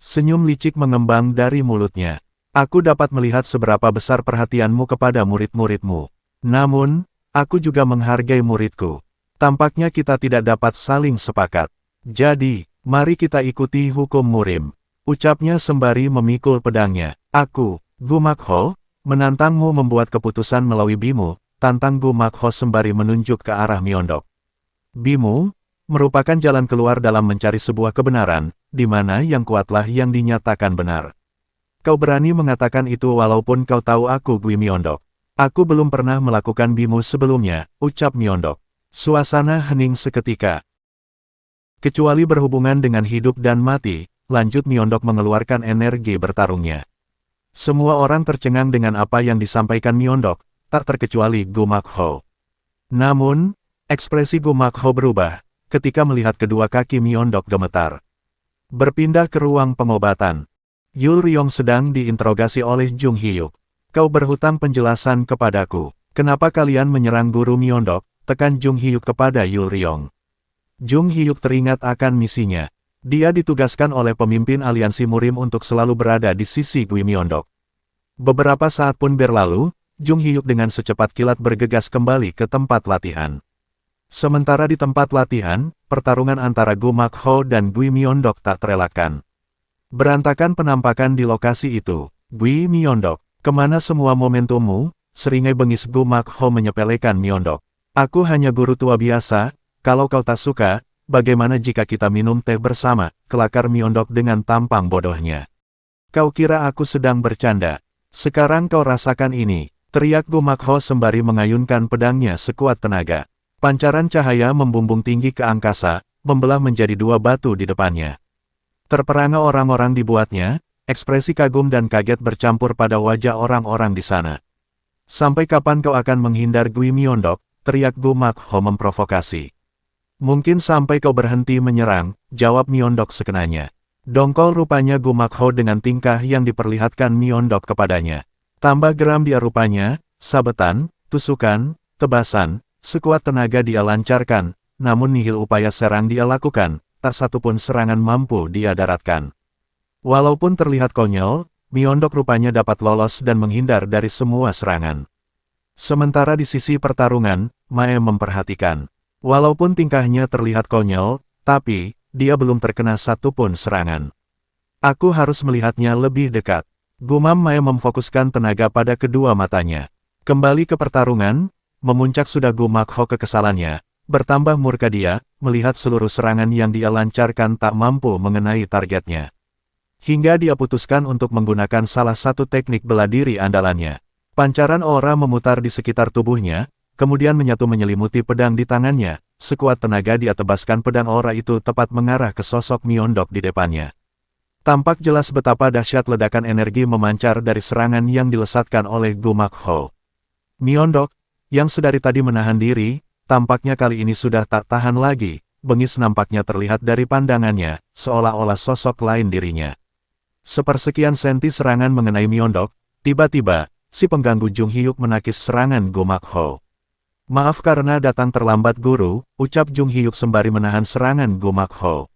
Senyum licik mengembang dari mulutnya. "Aku dapat melihat seberapa besar perhatianmu kepada murid-muridmu. Namun, aku juga menghargai muridku. Tampaknya kita tidak dapat saling sepakat. Jadi, mari kita ikuti hukum murim," ucapnya sembari memikul pedangnya. "Aku, Gumakho, menantangmu membuat keputusan melalui Bimu," tantang Gumakho sembari menunjuk ke arah Myeondok. Bimu merupakan jalan keluar dalam mencari sebuah kebenaran, di mana yang kuatlah yang dinyatakan benar. Kau berani mengatakan itu walaupun kau tahu aku Gui Myeondok. Aku belum pernah melakukan Bimu sebelumnya, ucap Myeondok. Suasana hening seketika. Kecuali berhubungan dengan hidup dan mati, lanjut Myeondok mengeluarkan energi bertarungnya. Semua orang tercengang dengan apa yang disampaikan Myeondok, tak terkecuali Gumakho. Namun, ekspresi Gumakho berubah, ketika melihat kedua kaki Myeondok gemetar. Berpindah ke ruang pengobatan. Yul Ryong sedang diinterogasi oleh Jung Hyuk. "Kau berhutang penjelasan kepadaku. Kenapa kalian menyerang guru Myeondok?" tekan Jung Hyuk kepada Yul Ryong. Jung Hyuk teringat akan misinya. Dia ditugaskan oleh pemimpin aliansi murim untuk selalu berada di sisi Gui Myeondok. Beberapa saat pun berlalu, Jung Hyuk dengan secepat kilat bergegas kembali ke tempat latihan. Sementara di tempat latihan, pertarungan antara Gumakho dan Gui Myeondok tak terelakkan. Berantakan penampakan di lokasi itu. "Gui Myeondok, kemana semua momentummu?" seringai bengis Gumakho menyepelekan Myeondok. "Aku hanya guru tua biasa, kalau kau tak suka, bagaimana jika kita minum teh bersama?" kelakar Myeondok dengan tampang bodohnya. "Kau kira aku sedang bercanda? Sekarang kau rasakan ini," teriak Gumakho sembari mengayunkan pedangnya sekuat tenaga. Pancaran cahaya membumbung tinggi ke angkasa, membelah menjadi dua batu di depannya. Terperangah orang-orang dibuatnya, ekspresi kagum dan kaget bercampur pada wajah orang-orang di sana. "Sampai kapan kau akan menghindar Gui Myeondok?" teriak Gumakho memprovokasi. "Mungkin sampai kau berhenti menyerang," jawab Myeondok sekenanya. Dongkol rupanya Gumakho dengan tingkah yang diperlihatkan Myeondok kepadanya. Tambah geram dia rupanya, sabetan, tusukan, tebasan, sekuat tenaga dia lancarkan, namun nihil upaya serang dia lakukan, tak satupun serangan mampu dia daratkan. Walaupun terlihat konyol, Myeondok rupanya dapat lolos dan menghindar dari semua serangan. Sementara di sisi pertarungan, Mae memperhatikan. Walaupun tingkahnya terlihat konyol, tapi, dia belum terkena satupun serangan. Aku harus melihatnya lebih dekat. Gumam Mae memfokuskan tenaga pada kedua matanya. Kembali ke pertarungan, memuncak sudah Gumakho kekesalannya. Bertambah murka dia, melihat seluruh serangan yang dia lancarkan tak mampu mengenai targetnya. Hingga dia putuskan untuk menggunakan salah satu teknik bela diri andalannya. Pancaran aura memutar di sekitar tubuhnya, kemudian menyatu menyelimuti pedang di tangannya. Sekuat tenaga dia tebaskan pedang aura itu tepat mengarah ke sosok Myeondok di depannya. Tampak jelas betapa dahsyat ledakan energi memancar dari serangan yang dilesatkan oleh Gumakho. Myeondok, yang sedari tadi menahan diri, tampaknya kali ini sudah tak tahan lagi. Bengis nampaknya terlihat dari pandangannya, seolah-olah sosok lain dirinya. Sepersekian senti serangan mengenai Myeondok, tiba-tiba, si pengganggu Jung Hyuk menakis serangan Gumakho. Maaf karena datang terlambat guru, ucap Jung Hyuk sembari menahan serangan Gumakho.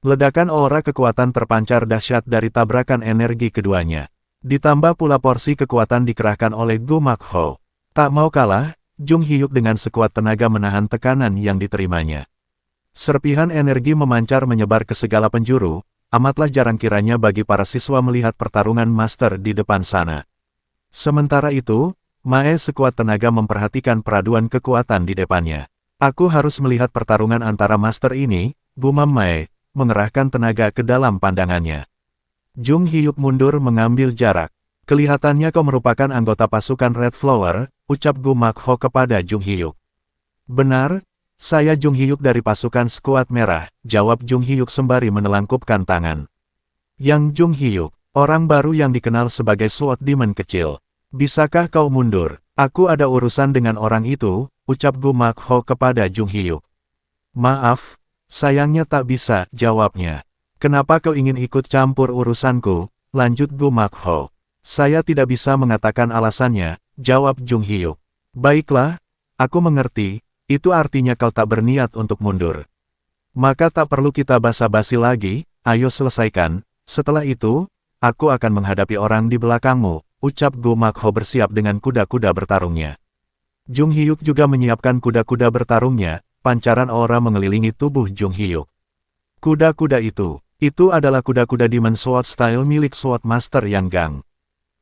Ledakan aura kekuatan terpancar dahsyat dari tabrakan energi keduanya. Ditambah pula porsi kekuatan dikerahkan oleh Gumakho. Tak mau kalah, Jung Hyuk dengan sekuat tenaga menahan tekanan yang diterimanya. Serpihan energi memancar menyebar ke segala penjuru, amatlah jarang kiranya bagi para siswa melihat pertarungan master di depan sana. Sementara itu, Mae sekuat tenaga memperhatikan peraduan kekuatan di depannya. Aku harus melihat pertarungan antara master ini, gumam Mae, mengerahkan tenaga ke dalam pandangannya. Jung Hyuk mundur mengambil jarak. Kelihatannya kau merupakan anggota pasukan Red Flower, ucap Gumakho kepada Jung Hyuk. Benar, saya Jung Hyuk dari pasukan Skuad Merah, jawab Jung Hyuk sembari menelangkupkan tangan. Yang Jung Hyuk, orang baru yang dikenal sebagai Sword Demon kecil. Bisakah kau mundur? Aku ada urusan dengan orang itu, ucap Gumakho kepada Jung Hyuk. Maaf, sayangnya tak bisa, jawabnya. Kenapa kau ingin ikut campur urusanku? Lanjut Gumakho. Saya tidak bisa mengatakan alasannya, jawab Jung Hyuk. Baiklah, aku mengerti, itu artinya kau tak berniat untuk mundur. Maka tak perlu kita basa-basi lagi, ayo selesaikan, setelah itu, aku akan menghadapi orang di belakangmu, ucap Gumakho bersiap dengan kuda-kuda bertarungnya. Jung Hyuk juga menyiapkan kuda-kuda bertarungnya, pancaran aura mengelilingi tubuh Jung Hyuk. Kuda-kuda itu adalah kuda-kuda Demon Sword Style milik Sword Master Yang Gang.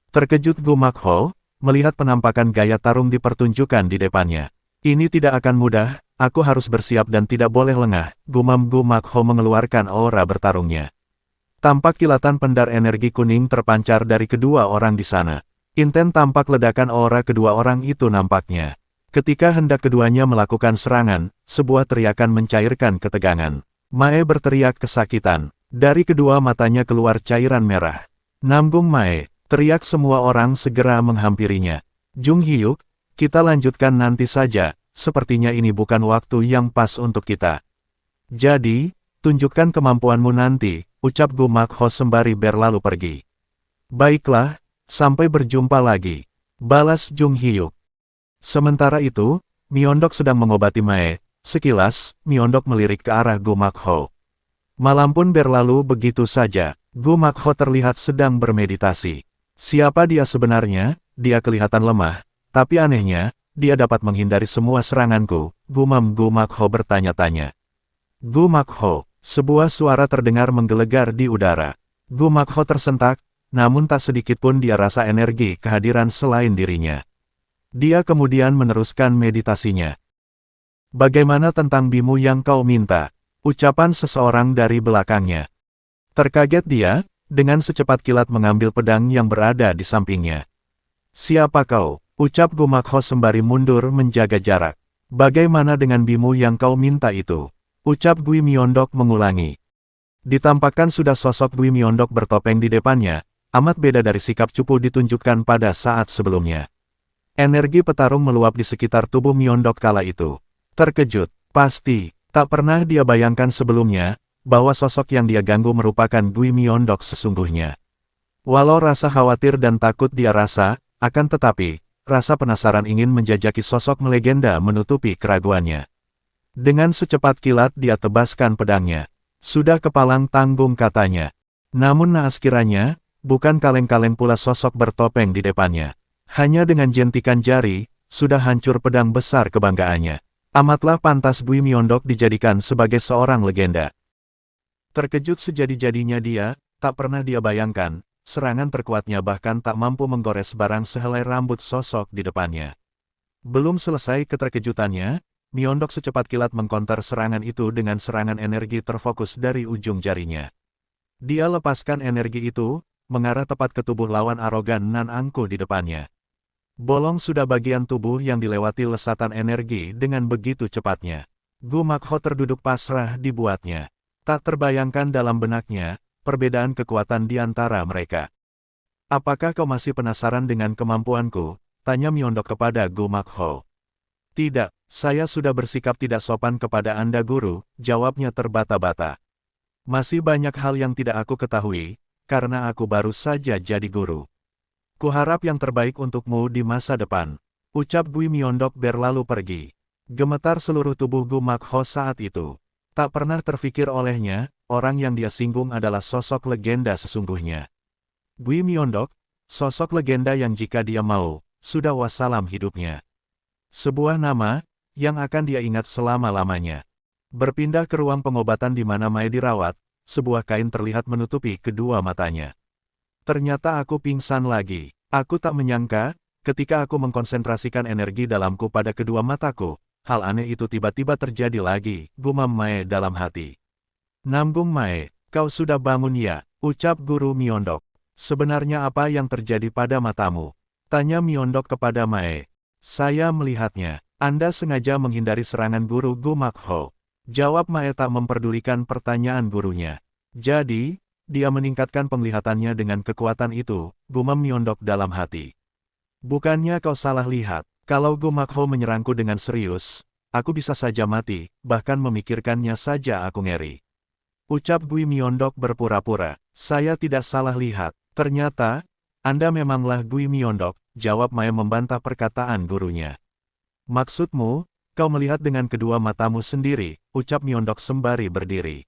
Terkejut Gumakho, melihat penampakan gaya tarung dipertunjukkan di depannya. Ini tidak akan mudah, aku harus bersiap dan tidak boleh lengah, gumam Gumakho mengeluarkan aura bertarungnya. Tampak kilatan pendar energi kuning terpancar dari kedua orang di sana. Inten tampak ledakan aura kedua orang itu nampaknya. Ketika hendak keduanya melakukan serangan, sebuah teriakan mencairkan ketegangan. Mae berteriak kesakitan. Dari kedua matanya keluar cairan merah. Nanggung Mae, teriak semua orang segera menghampirinya. Jung Hyuk, kita lanjutkan nanti saja, sepertinya ini bukan waktu yang pas untuk kita. Jadi, tunjukkan kemampuanmu nanti, ucap Gumakho sembari berlalu pergi. Baiklah, sampai berjumpa lagi, balas Jung Hyuk. Sementara itu, Myeondok sedang mengobati Mae. Sekilas, Myeondok melirik ke arah Gumakho. Malam pun berlalu begitu saja. Gumakho terlihat sedang bermeditasi. Siapa dia sebenarnya? Dia kelihatan lemah. Tapi anehnya, dia dapat menghindari semua seranganku, gumam Gumakho bertanya-tanya. Gumakho, sebuah suara terdengar menggelegar di udara. Gumakho tersentak, namun tak sedikit pun dia rasa energi kehadiran selain dirinya. Dia kemudian meneruskan meditasinya. Bagaimana tentang bimu yang kau minta? Ucapan seseorang dari belakangnya. Terkaget dia, dengan secepat kilat mengambil pedang yang berada di sampingnya. Siapa kau? Ucap Gumakho sembari mundur menjaga jarak. Bagaimana dengan bimu yang kau minta itu? Ucap Gui Myeondok mengulangi. Ditampakkan sudah sosok Gui Myeondok bertopeng di depannya, amat beda dari sikap cupu ditunjukkan pada saat sebelumnya. Energi petarung meluap di sekitar tubuh Myeondok kala itu. Terkejut, pasti, tak pernah dia bayangkan sebelumnya, bahwa sosok yang dia ganggu merupakan Gui Myeondok sesungguhnya. Walau rasa khawatir dan takut dia rasa, akan tetapi, rasa penasaran ingin menjajaki sosok melegenda menutupi keraguannya. Dengan secepat kilat dia tebaskan pedangnya. Sudah kepalang tanggung katanya. Namun naas kiranya, bukan kaleng-kaleng pula sosok bertopeng di depannya. Hanya dengan jentikan jari, sudah hancur pedang besar kebanggaannya. Amatlah pantas Bui Myeondok dijadikan sebagai seorang legenda. Terkejut sejadi-jadinya dia, tak pernah dia bayangkan, serangan terkuatnya bahkan tak mampu menggores barang sehelai rambut sosok di depannya. Belum selesai keterkejutannya, Myeondok secepat kilat mengkonter serangan itu dengan serangan energi terfokus dari ujung jarinya. Dia lepaskan energi itu, mengarah tepat ke tubuh lawan arogan nan angkuh di depannya. Bolong sudah bagian tubuh yang dilewati lesatan energi dengan begitu cepatnya. Gu Makho terduduk pasrah dibuatnya. Tak terbayangkan dalam benaknya, perbedaan kekuatan di antara mereka. Apakah kau masih penasaran dengan kemampuanku? Tanya Myeondok kepada Gu Makho. Tidak, saya sudah bersikap tidak sopan kepada Anda guru, jawabnya terbata-bata. Masih banyak hal yang tidak aku ketahui, karena aku baru saja jadi guru. Kuharap yang terbaik untukmu di masa depan. Ucap Bui Myeondok berlalu pergi. Gemetar seluruh tubuh Gu Makho saat itu. Tak pernah terfikir olehnya, orang yang dia singgung adalah sosok legenda sesungguhnya. Bui Myeondok, sosok legenda yang jika dia mau, sudah wassalam hidupnya. Sebuah nama, yang akan dia ingat selama-lamanya. Berpindah ke ruang pengobatan di mana Mae dirawat, sebuah kain terlihat menutupi kedua matanya. Ternyata aku pingsan lagi. Aku tak menyangka, ketika aku mengkonsentrasikan energi dalamku pada kedua mataku, hal aneh itu tiba-tiba terjadi lagi, gumam Mae dalam hati. Nanggung Mae, kau sudah bangun ya, ucap Guru Myeondok. Sebenarnya apa yang terjadi pada matamu? Tanya Myeondok kepada Mae. Saya melihatnya. Anda sengaja menghindari serangan guru Gu Makho. Jawab Mae tak memperdulikan pertanyaan gurunya. Jadi, dia meningkatkan penglihatannya dengan kekuatan itu, gumam Myeondok dalam hati. Bukannya kau salah lihat, kalau Gu Makho menyerangku dengan serius, aku bisa saja mati, bahkan memikirkannya saja aku ngeri. Ucap Bui Myeondok berpura-pura, saya tidak salah lihat, ternyata, Anda memanglah Bui Myeondok, jawab Mae membantah perkataan gurunya. Maksudmu, kau melihat dengan kedua matamu sendiri, ucap Myeondok sembari berdiri.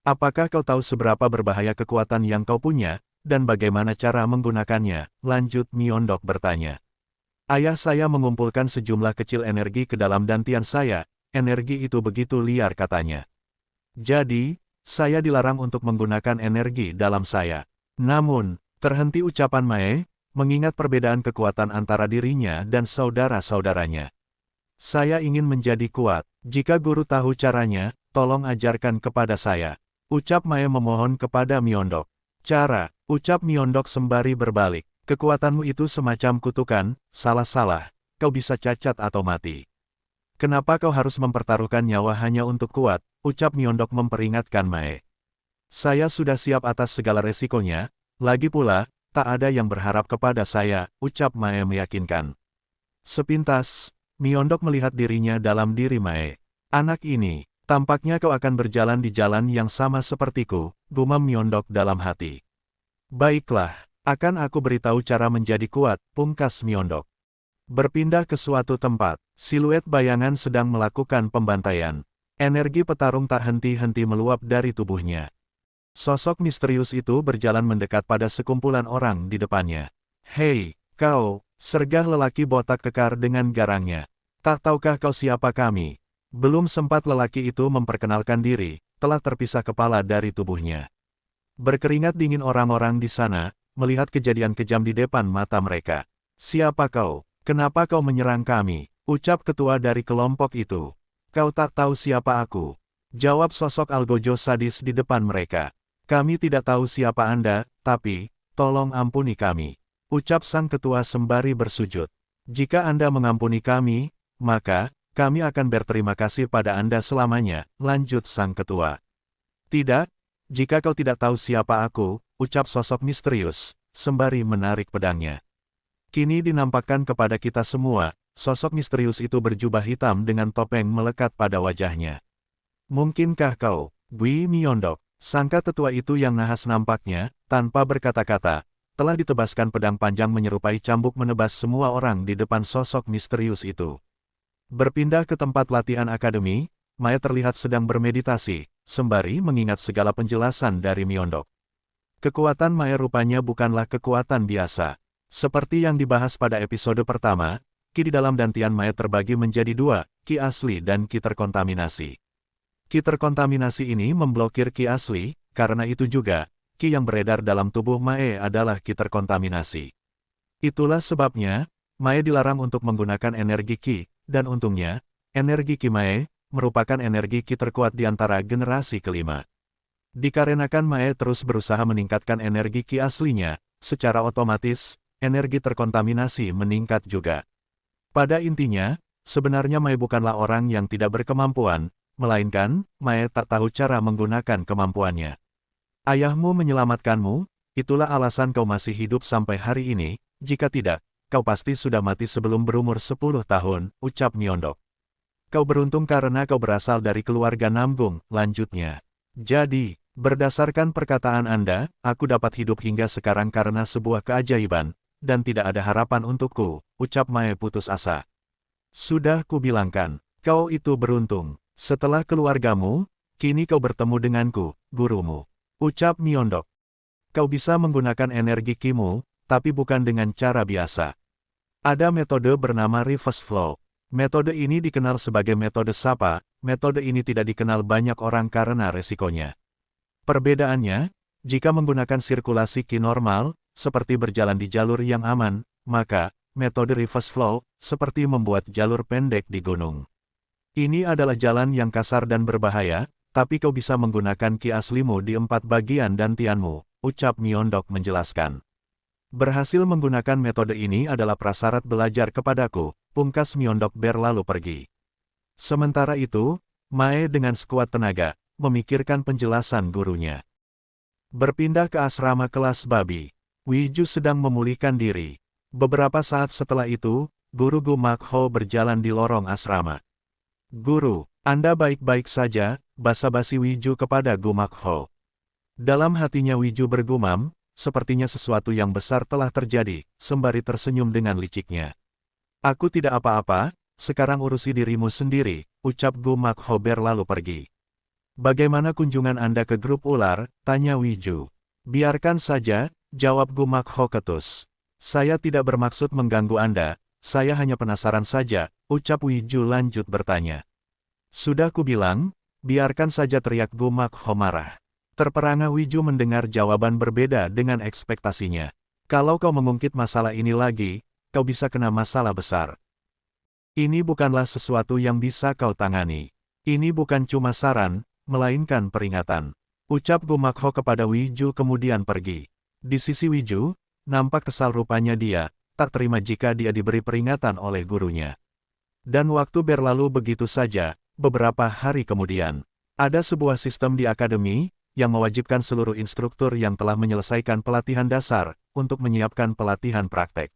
Apakah kau tahu seberapa berbahaya kekuatan yang kau punya, dan bagaimana cara menggunakannya? Lanjut Myeondok bertanya. Ayah saya mengumpulkan sejumlah kecil energi ke dalam dantian saya, energi itu begitu liar katanya. Jadi, saya dilarang untuk menggunakan energi dalam saya. Namun, terhenti ucapan Mae, mengingat perbedaan kekuatan antara dirinya dan saudara-saudaranya. Saya ingin menjadi kuat, jika guru tahu caranya, tolong ajarkan kepada saya. Ucap Mae memohon kepada Myeondok. Cara, ucap Myeondok sembari berbalik. Kekuatanmu itu semacam kutukan, salah-salah, kau bisa cacat atau mati. Kenapa kau harus mempertaruhkan nyawa hanya untuk kuat, ucap Myeondok memperingatkan Mae. Saya sudah siap atas segala resikonya, lagi pula, tak ada yang berharap kepada saya, ucap Mae meyakinkan. Sepintas, Myeondok melihat dirinya dalam diri Mae. Anak ini, tampaknya kau akan berjalan di jalan yang sama sepertiku, gumam Myeondok dalam hati. Baiklah, akan aku beritahu cara menjadi kuat, pungkas Myeondok. Berpindah ke suatu tempat, siluet bayangan sedang melakukan pembantaian. Energi petarung tak henti-henti meluap dari tubuhnya. Sosok misterius itu berjalan mendekat pada sekumpulan orang di depannya. Hei, kau, sergah lelaki botak kekar dengan garangnya. Tak tahukah kau siapa kami? Belum sempat lelaki itu memperkenalkan diri, telah terpisah kepala dari tubuhnya. Berkeringat dingin orang-orang di sana, melihat kejadian kejam di depan mata mereka. Siapa kau? Kenapa kau menyerang kami? Ucap ketua dari kelompok itu. Kau tak tahu siapa aku. Jawab sosok algojo sadis di depan mereka. Kami tidak tahu siapa Anda, tapi, tolong ampuni kami. Ucap sang ketua sembari bersujud. Jika Anda mengampuni kami, maka, kami akan berterima kasih pada Anda selamanya, lanjut sang ketua. Tidak, jika kau tidak tahu siapa aku, ucap sosok misterius, sembari menarik pedangnya. Kini dinampakkan kepada kita semua, sosok misterius itu berjubah hitam dengan topeng melekat pada wajahnya. Mungkinkah kau, Bui Myeondok? Sangka tetua itu yang nahas nampaknya, tanpa berkata-kata, telah ditebaskan pedang panjang menyerupai cambuk menebas semua orang di depan sosok misterius itu. Berpindah ke tempat latihan akademi, Mae terlihat sedang bermeditasi, sembari mengingat segala penjelasan dari Myeondok. Kekuatan Mae rupanya bukanlah kekuatan biasa. Seperti yang dibahas pada episode pertama, ki di dalam dantian Mae terbagi menjadi dua, ki asli dan ki terkontaminasi. Ki terkontaminasi ini memblokir ki asli, karena itu juga, ki yang beredar dalam tubuh Mae adalah ki terkontaminasi. Itulah sebabnya, Mae dilarang untuk menggunakan energi ki, dan untungnya, energi ki Mae merupakan energi ki terkuat di antara generasi kelima. Dikarenakan Mae terus berusaha meningkatkan energi ki aslinya, secara otomatis, energi terkontaminasi meningkat juga. Pada intinya, sebenarnya Mae bukanlah orang yang tidak berkemampuan, melainkan, Mae tak tahu cara menggunakan kemampuannya. Ayahmu menyelamatkanmu, itulah alasan kau masih hidup sampai hari ini, jika tidak, kau pasti sudah mati sebelum berumur 10 tahun, ucap Myeondok. Kau beruntung karena kau berasal dari keluarga Namgung, lanjutnya. Jadi, berdasarkan perkataan Anda, aku dapat hidup hingga sekarang karena sebuah keajaiban, dan tidak ada harapan untukku, ucap Mae putus asa. Sudah kubilangkan, kau itu beruntung. Setelah keluargamu, kini kau bertemu denganku, gurumu, ucap Myeondok. Kau bisa menggunakan energi kimu, tapi bukan dengan cara biasa. Ada metode bernama reverse flow. Metode ini dikenal sebagai metode Sapa, metode ini tidak dikenal banyak orang karena resikonya. Perbedaannya, jika menggunakan sirkulasi ki normal, seperti berjalan di jalur yang aman, maka, metode reverse flow, seperti membuat jalur pendek di gunung. Ini adalah jalan yang kasar dan berbahaya, tapi kau bisa menggunakan ki aslimu di 4 bagian dantianmu, ucap Myeondok menjelaskan. Berhasil menggunakan metode ini adalah prasyarat belajar kepadaku, pungkas Myeondok berlalu pergi. Sementara itu, Mae dengan sekuat tenaga, memikirkan penjelasan gurunya. Berpindah ke asrama kelas babi. Wiju sedang memulihkan diri. Beberapa saat setelah itu, Guru Gu Makho berjalan di lorong asrama. Guru, Anda baik-baik saja, basa-basi Wiju kepada Gu Makho. Dalam hatinya Wiju bergumam, sepertinya sesuatu yang besar telah terjadi, sembari tersenyum dengan liciknya. Aku tidak apa-apa, sekarang urusi dirimu sendiri, ucap Gu Makho berlalu pergi. Bagaimana kunjungan Anda ke grup ular? Tanya Wiju. Biarkan saja, jawab Gu Makho ketus. Saya tidak bermaksud mengganggu Anda, saya hanya penasaran saja, ucap Wiju lanjut bertanya. Sudah kubilang, biarkan saja, teriak Gu Makho marah. Terperangah Wiju mendengar jawaban berbeda dengan ekspektasinya. Kalau kau mengungkit masalah ini lagi, kau bisa kena masalah besar. Ini bukanlah sesuatu yang bisa kau tangani. Ini bukan cuma saran, melainkan peringatan. Ucap Gu Makho kepada Wiju kemudian pergi. Di sisi Wiju, nampak kesal rupanya dia, tak terima jika dia diberi peringatan oleh gurunya. Dan waktu berlalu begitu saja, beberapa hari kemudian. Ada sebuah sistem di akademi, yang mewajibkan seluruh instruktur yang telah menyelesaikan pelatihan dasar, untuk menyiapkan pelatihan praktek.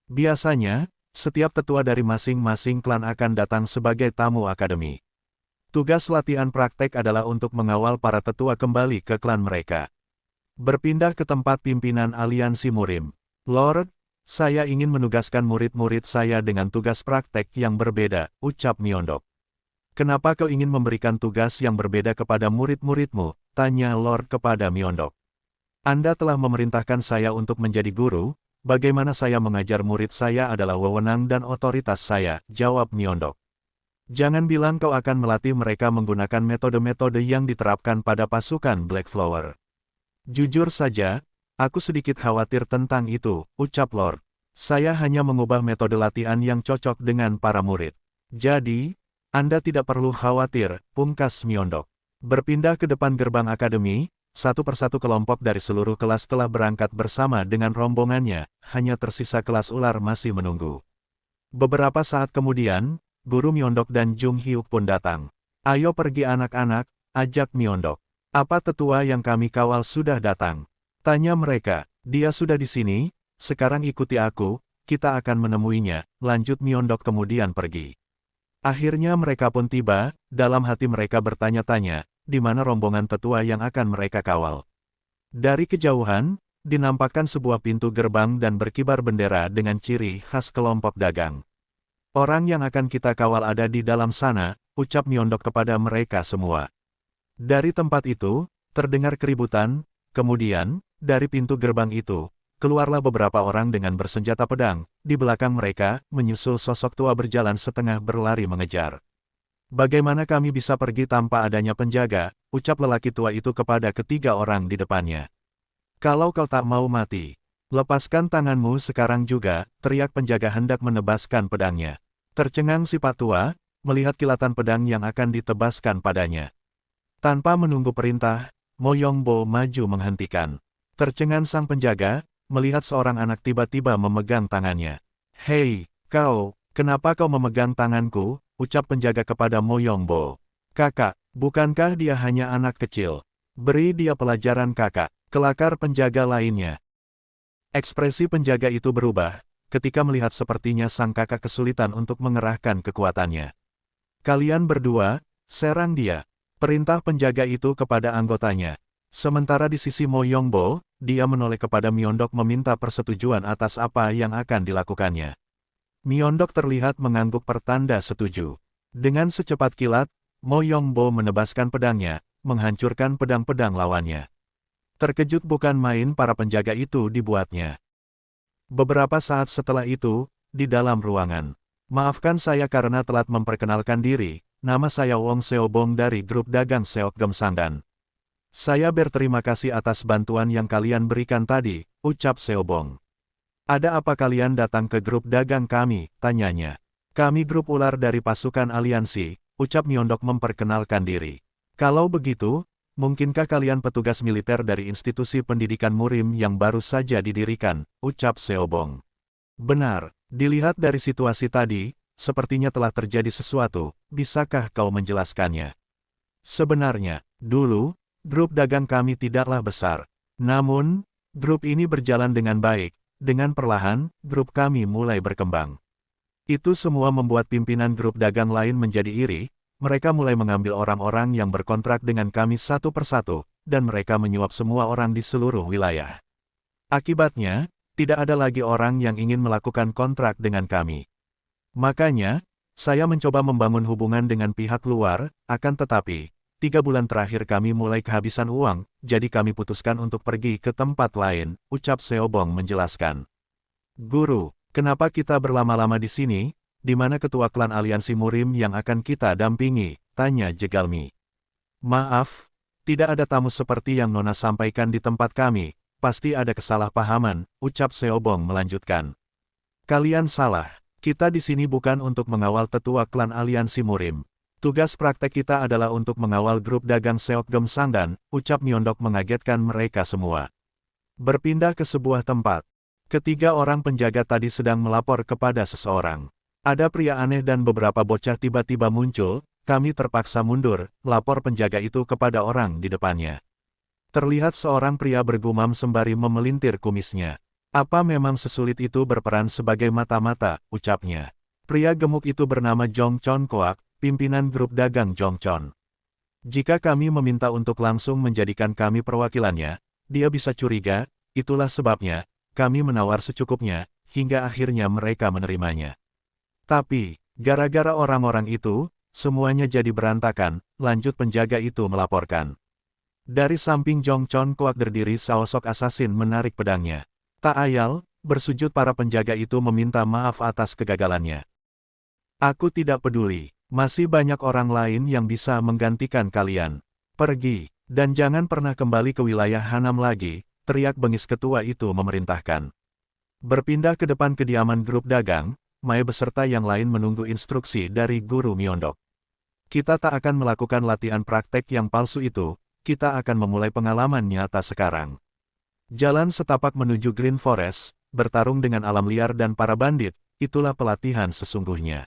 Biasanya, setiap tetua dari masing-masing klan akan datang sebagai tamu akademi. Tugas latihan praktek adalah untuk mengawal para tetua kembali ke klan mereka. Berpindah ke tempat pimpinan aliansi Murim. Lord, saya ingin menugaskan murid-murid saya dengan tugas praktek yang berbeda, ucap Myeondok. Kenapa kau ingin memberikan tugas yang berbeda kepada murid-muridmu? Tanya Lord kepada Myeondok. Anda telah memerintahkan saya untuk menjadi guru, bagaimana saya mengajar murid saya adalah wewenang dan otoritas saya, jawab Myeondok. Jangan bilang kau akan melatih mereka menggunakan metode-metode yang diterapkan pada pasukan Black Flower. Jujur saja, aku sedikit khawatir tentang itu, ucap Lord. Saya hanya mengubah metode latihan yang cocok dengan para murid. Jadi, Anda tidak perlu khawatir, pungkas Myeondok. Berpindah ke depan gerbang akademi, satu persatu kelompok dari seluruh kelas telah berangkat bersama dengan rombongannya, hanya tersisa kelas ular masih menunggu. Beberapa saat kemudian, Guru Myeondok dan Jung Hyuk pun datang. Ayo pergi anak-anak, ajak Myeondok. Apa tetua yang kami kawal sudah datang? Tanya mereka. Dia sudah di sini, sekarang ikuti aku, kita akan menemuinya, lanjut Myeondok kemudian pergi. Akhirnya mereka pun tiba, dalam hati mereka bertanya-tanya, di mana rombongan tetua yang akan mereka kawal. Dari kejauhan, dinampakkan sebuah pintu gerbang dan berkibar bendera dengan ciri khas kelompok dagang. Orang yang akan kita kawal ada di dalam sana, ucap Myeondok kepada mereka semua. Dari tempat itu, terdengar keributan, kemudian, dari pintu gerbang itu, keluarlah beberapa orang dengan bersenjata pedang, di belakang mereka, menyusul sosok tua berjalan setengah berlari mengejar. Bagaimana kami bisa pergi tanpa adanya penjaga, ucap lelaki tua itu kepada ketiga orang di depannya. Kalau kau tak mau mati, lepaskan tanganmu sekarang juga, teriak penjaga hendak menebaskan pedangnya. Tercengang si Pak Tua, melihat kilatan pedang yang akan ditebaskan padanya. Tanpa menunggu perintah, Mo Yongbo maju menghentikan. Tercengang sang penjaga, melihat seorang anak tiba-tiba memegang tangannya. Hei, kau, kenapa kau memegang tanganku? Ucap penjaga kepada Mo Yongbo. Kakak, bukankah dia hanya anak kecil? Beri dia pelajaran kakak, kelakar penjaga lainnya. Ekspresi penjaga itu berubah, ketika melihat sepertinya sang kakak kesulitan untuk mengerahkan kekuatannya. Kalian berdua, serang dia. Perintah penjaga itu kepada anggotanya. Sementara di sisi Mo Yongbo, dia menoleh kepada Myeondok meminta persetujuan atas apa yang akan dilakukannya. Myeondok terlihat mengangguk pertanda setuju. Dengan secepat kilat, Mo Yongbo menebaskan pedangnya, menghancurkan pedang-pedang lawannya. Terkejut bukan main para penjaga itu dibuatnya. Beberapa saat setelah itu, di dalam ruangan. Maafkan saya karena telat memperkenalkan diri, nama saya Wong Seobong dari grup dagang Seok Gemsangdan. Saya berterima kasih atas bantuan yang kalian berikan tadi, ucap Seobong. Ada apa kalian datang ke grup dagang kami, tanyanya. Kami grup ular dari pasukan aliansi, ucap Myeondok memperkenalkan diri. Kalau begitu, mungkinkah kalian petugas militer dari institusi pendidikan Murim yang baru saja didirikan, ucap Seobong. Benar, dilihat dari situasi tadi, sepertinya telah terjadi sesuatu, bisakah kau menjelaskannya? Sebenarnya, dulu, grup dagang kami tidaklah besar. Namun, grup ini berjalan dengan baik, dengan perlahan, grup kami mulai berkembang. Itu semua membuat pimpinan grup dagang lain menjadi iri, mereka mulai mengambil orang-orang yang berkontrak dengan kami satu persatu, dan mereka menyuap semua orang di seluruh wilayah. Akibatnya, tidak ada lagi orang yang ingin melakukan kontrak dengan kami. Makanya, saya mencoba membangun hubungan dengan pihak luar, akan tetapi, 3 bulan terakhir kami mulai kehabisan uang, jadi kami putuskan untuk pergi ke tempat lain, ucap Seobong menjelaskan. Guru, kenapa kita berlama-lama di sini? Di mana ketua klan aliansi Murim yang akan kita dampingi? Tanya Jegalmi. Maaf, tidak ada tamu seperti yang Nona sampaikan di tempat kami, pasti ada kesalahpahaman, ucap Seobong melanjutkan. Kalian salah, kita di sini bukan untuk mengawal tetua klan aliansi Murim. Tugas praktek kita adalah untuk mengawal grup dagang Seok Gemsangdan, ucap Myeondok mengagetkan mereka semua. Berpindah ke sebuah tempat. Ketiga orang penjaga tadi sedang melapor kepada seseorang. Ada pria aneh dan beberapa bocah tiba-tiba muncul, kami terpaksa mundur, lapor penjaga itu kepada orang di depannya. Terlihat seorang pria bergumam sembari memelintir kumisnya. Apa memang sesulit itu berperan sebagai mata-mata, ucapnya. Pria gemuk itu bernama Jong Chon Koak, pimpinan grup dagang Jongchon. Jika kami meminta untuk langsung menjadikan kami perwakilannya, dia bisa curiga, itulah sebabnya, kami menawar secukupnya, hingga akhirnya mereka menerimanya. Tapi, gara-gara orang-orang itu, semuanya jadi berantakan, lanjut penjaga itu melaporkan. Dari samping Jongchon Koak berdiri sosok asasin menarik pedangnya. Tak ayal, bersujud para penjaga itu meminta maaf atas kegagalannya. Aku tidak peduli. Masih banyak orang lain yang bisa menggantikan kalian. Pergi, dan jangan pernah kembali ke wilayah Hanam lagi, teriak bengis ketua itu memerintahkan. Berpindah ke depan kediaman grup dagang, Mae beserta yang lain menunggu instruksi dari guru Myeondok. Kita tak akan melakukan latihan praktek yang palsu itu, kita akan memulai pengalaman nyata sekarang. Jalan setapak menuju Green Forest, bertarung dengan alam liar dan para bandit, itulah pelatihan sesungguhnya.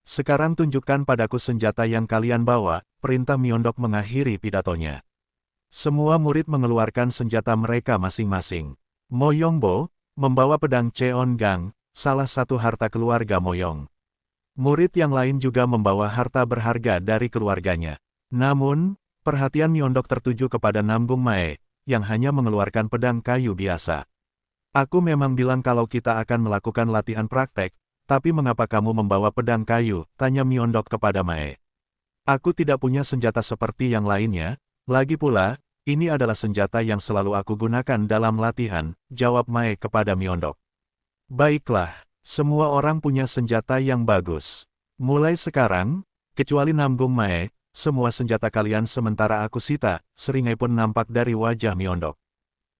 Sekarang tunjukkan padaku senjata yang kalian bawa, perintah Myeondok mengakhiri pidatonya. Semua murid mengeluarkan senjata mereka masing-masing. Mo Yongbo, membawa pedang Cheon Gang, salah satu harta keluarga Moyong. Murid yang lain juga membawa harta berharga dari keluarganya. Namun, perhatian Myeondok tertuju kepada Namgung Mae, yang hanya mengeluarkan pedang kayu biasa. Aku memang bilang kalau kita akan melakukan latihan praktek, tapi mengapa kamu membawa pedang kayu? Tanya Myeondok kepada Mae. Aku tidak punya senjata seperti yang lainnya, lagi pula, ini adalah senjata yang selalu aku gunakan dalam latihan, jawab Mae kepada Myeondok. Baiklah, semua orang punya senjata yang bagus. Mulai sekarang, kecuali Namgung Mae, semua senjata kalian sementara aku sita, seringai pun nampak dari wajah Myeondok.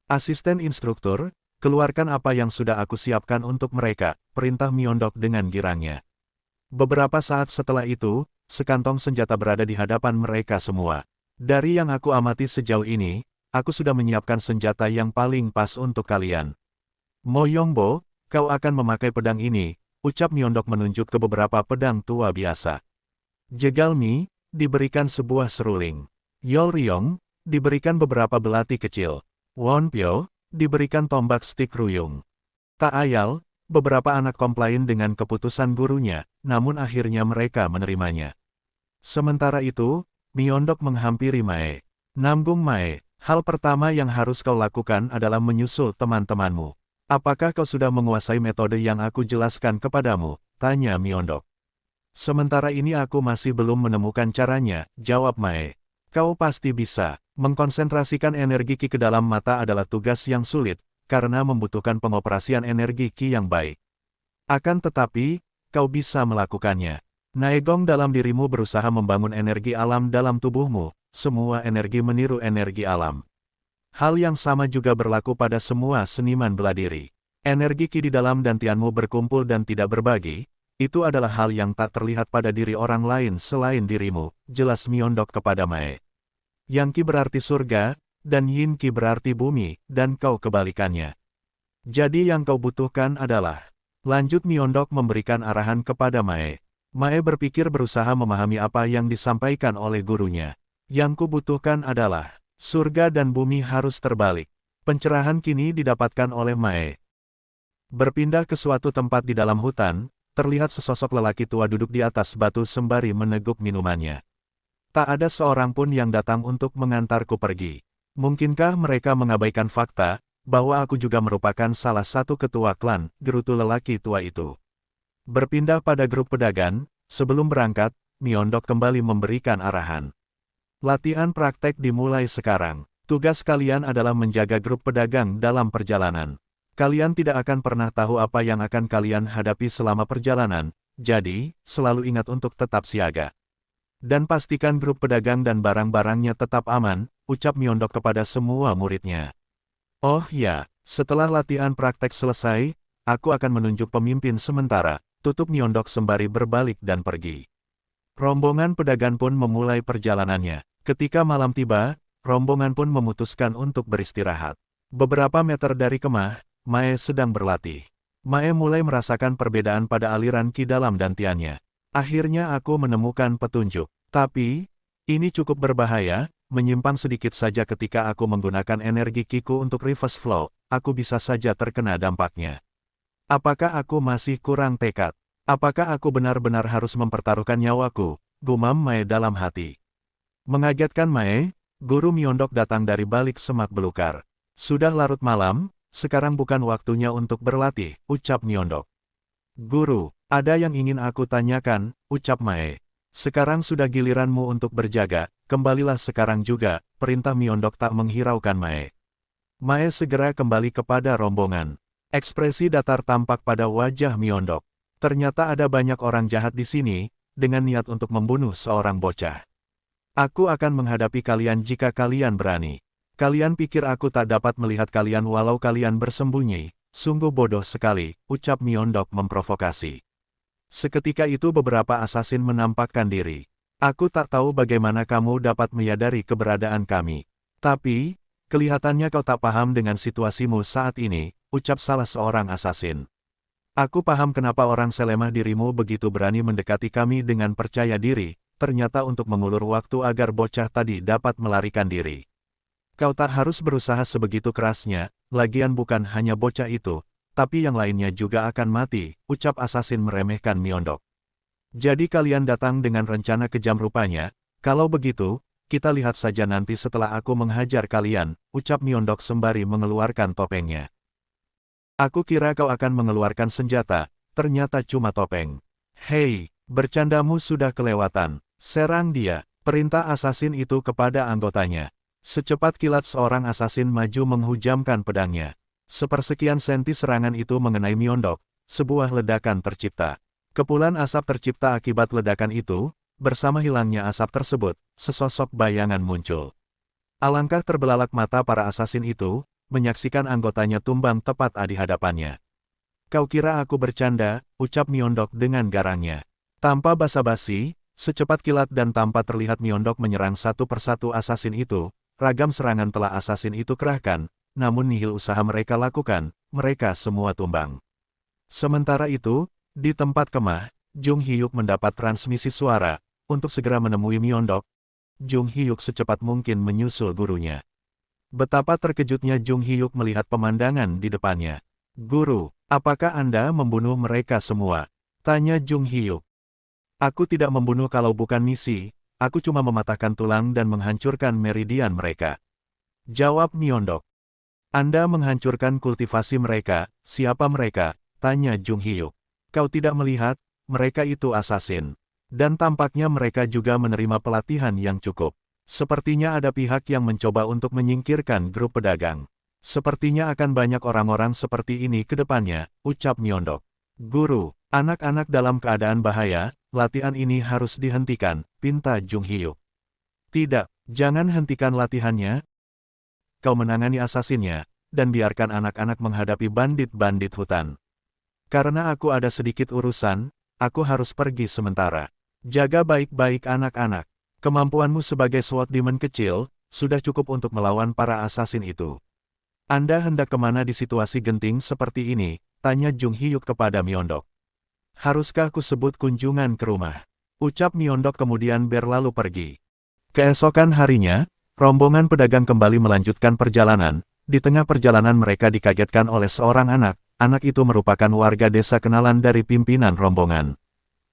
Asisten instruktur, keluarkan apa yang sudah aku siapkan untuk mereka, perintah Myeondok dengan girangnya. Beberapa saat setelah itu, sekantong senjata berada di hadapan mereka semua. Dari yang aku amati sejauh ini, aku sudah menyiapkan senjata yang paling pas untuk kalian. Mo Yongbo, kau akan memakai pedang ini, ucap Myeondok menunjuk ke beberapa pedang tua biasa. Jegalmi, diberikan sebuah seruling. Yol Ryong, diberikan beberapa belati kecil. Wonpyo, diberikan tombak stik ruyung. Tak ayal, beberapa anak komplain dengan keputusan gurunya, namun akhirnya mereka menerimanya. Sementara itu, Myeondok menghampiri Mae. Namgung Mae, hal pertama yang harus kau lakukan adalah menyusul teman-temanmu. Apakah kau sudah menguasai metode yang aku jelaskan kepadamu? Tanya Myeondok. Sementara ini aku masih belum menemukan caranya, jawab Mae. Kau pasti bisa. Mengkonsentrasikan energi Ki ke dalam mata adalah tugas yang sulit, karena membutuhkan pengoperasian energi Ki yang baik. Akan tetapi, kau bisa melakukannya. Naegong dalam dirimu berusaha membangun energi alam dalam tubuhmu, semua energi meniru energi alam. Hal yang sama juga berlaku pada semua seniman bela diri. Energi Ki di dalam dantianmu berkumpul dan tidak berbagi, itu adalah hal yang tak terlihat pada diri orang lain selain dirimu, jelas Myeondok kepada Mae. Yang Ki berarti surga, dan Yin Ki berarti bumi, dan kau kebalikannya. Jadi yang kau butuhkan adalah, lanjut Myeondok memberikan arahan kepada Mae. Mae berpikir berusaha memahami apa yang disampaikan oleh gurunya. Yang kubutuhkan adalah, surga dan bumi harus terbalik. Pencerahan kini didapatkan oleh Mae. Berpindah ke suatu tempat di dalam hutan, terlihat sesosok lelaki tua duduk di atas batu sembari meneguk minumannya. Tak ada seorang pun yang datang untuk mengantarku pergi. Mungkinkah mereka mengabaikan fakta, bahwa aku juga merupakan salah satu ketua klan, gerutu lelaki tua itu. Berpindah pada grup pedagang, sebelum berangkat, Myeondok kembali memberikan arahan. Latihan praktek dimulai sekarang. Tugas kalian adalah menjaga grup pedagang dalam perjalanan. Kalian tidak akan pernah tahu apa yang akan kalian hadapi selama perjalanan, jadi, selalu ingat untuk tetap siaga. Dan pastikan grup pedagang dan barang-barangnya tetap aman, ucap Myeondok kepada semua muridnya. Oh ya, setelah latihan praktek selesai, aku akan menunjuk pemimpin sementara, tutup Myeondok sembari berbalik dan pergi. Rombongan pedagang pun memulai perjalanannya. Ketika malam tiba, rombongan pun memutuskan untuk beristirahat. Beberapa meter dari kemah, Mae sedang berlatih. Mae mulai merasakan perbedaan pada aliran Ki dalam dantiannya. Akhirnya aku menemukan petunjuk. Tapi, ini cukup berbahaya, menyimpan sedikit saja ketika aku menggunakan energi Kiku untuk reverse flow, aku bisa saja terkena dampaknya. Apakah aku masih kurang tekad? Apakah aku benar-benar harus mempertaruhkan nyawaku? Gumam Mae dalam hati. Mengagetkan Mae, guru Myeondok datang dari balik semak belukar. Sudah larut malam, sekarang bukan waktunya untuk berlatih, ucap Myeondok. Guru, ada yang ingin aku tanyakan, ucap Mae. Sekarang sudah giliranmu untuk berjaga, kembalilah sekarang juga, perintah Myeondok tak menghiraukan Mae. Mae segera kembali kepada rombongan. Ekspresi datar tampak pada wajah Myeondok. Ternyata ada banyak orang jahat di sini, dengan niat untuk membunuh seorang bocah. Aku akan menghadapi kalian jika kalian berani. Kalian pikir aku tak dapat melihat kalian walau kalian bersembunyi, sungguh bodoh sekali, ucap Myeondok memprovokasi. Seketika itu beberapa asasin menampakkan diri. Aku tak tahu bagaimana kamu dapat menyadari keberadaan kami. Tapi, kelihatannya kau tak paham dengan situasimu saat ini, ucap salah seorang asasin. Aku paham kenapa orang selemah dirimu begitu berani mendekati kami dengan percaya diri, ternyata untuk mengulur waktu agar bocah tadi dapat melarikan diri. Kau tak harus berusaha sebegitu kerasnya, lagian bukan hanya bocah itu, tapi yang lainnya juga akan mati, ucap asasin meremehkan Myeondok. Jadi kalian datang dengan rencana kejam rupanya, kalau begitu, kita lihat saja nanti setelah aku menghajar kalian, ucap Myeondok sembari mengeluarkan topengnya. Aku kira kau akan mengeluarkan senjata, ternyata cuma topeng. Hei, bercandamu sudah kelewatan. Serang dia, perintah asasin itu kepada anggotanya. Secepat kilat seorang asasin maju menghujamkan pedangnya. Sepersekian senti serangan itu mengenai Myeondok, sebuah ledakan tercipta. Kepulan asap tercipta akibat ledakan itu, bersama hilangnya asap tersebut, sesosok bayangan muncul. Alangkah terbelalak mata para asasin itu, menyaksikan anggotanya tumbang tepat di hadapannya. Kau kira aku bercanda, ucap Myeondok dengan garangnya. Tanpa basa-basi, secepat kilat dan tanpa terlihat Myeondok menyerang satu persatu asasin itu, ragam serangan telah asasin itu kerahkan, namun nihil usaha mereka lakukan, mereka semua tumbang. Sementara itu, di tempat kemah, Jung Hyuk mendapat transmisi suara, untuk segera menemui Myeondok. Jung Hyuk secepat mungkin menyusul gurunya. Betapa terkejutnya Jung Hyuk melihat pemandangan di depannya. Guru, apakah Anda membunuh mereka semua? Tanya Jung Hyuk. Aku tidak membunuh kalau bukan misi, aku cuma mematahkan tulang dan menghancurkan meridian mereka. Jawab Myeondok. Anda menghancurkan kultivasi mereka, siapa mereka? Tanya Jung Hyuk. Kau tidak melihat, mereka itu asasin. Dan tampaknya mereka juga menerima pelatihan yang cukup. Sepertinya ada pihak yang mencoba untuk menyingkirkan grup pedagang. Sepertinya akan banyak orang-orang seperti ini ke depannya, ucap Myeondok. Guru, anak-anak dalam keadaan bahaya, latihan ini harus dihentikan, pinta Jung Hyuk. Tidak, jangan hentikan latihannya. Kau menangani asasinnya, dan biarkan anak-anak menghadapi bandit-bandit hutan. Karena aku ada sedikit urusan, aku harus pergi sementara. Jaga baik-baik anak-anak. Kemampuanmu sebagai SWAT demon kecil, sudah cukup untuk melawan para asasin itu. Anda hendak kemana di situasi genting seperti ini? Tanya Jung Hyuk kepada Myeondok. Haruskah ku sebut kunjungan ke rumah? Ucap Myeondok kemudian berlalu pergi. Keesokan harinya, rombongan pedagang kembali melanjutkan perjalanan. Di tengah perjalanan mereka dikagetkan oleh seorang anak. Anak itu merupakan warga desa kenalan dari pimpinan rombongan.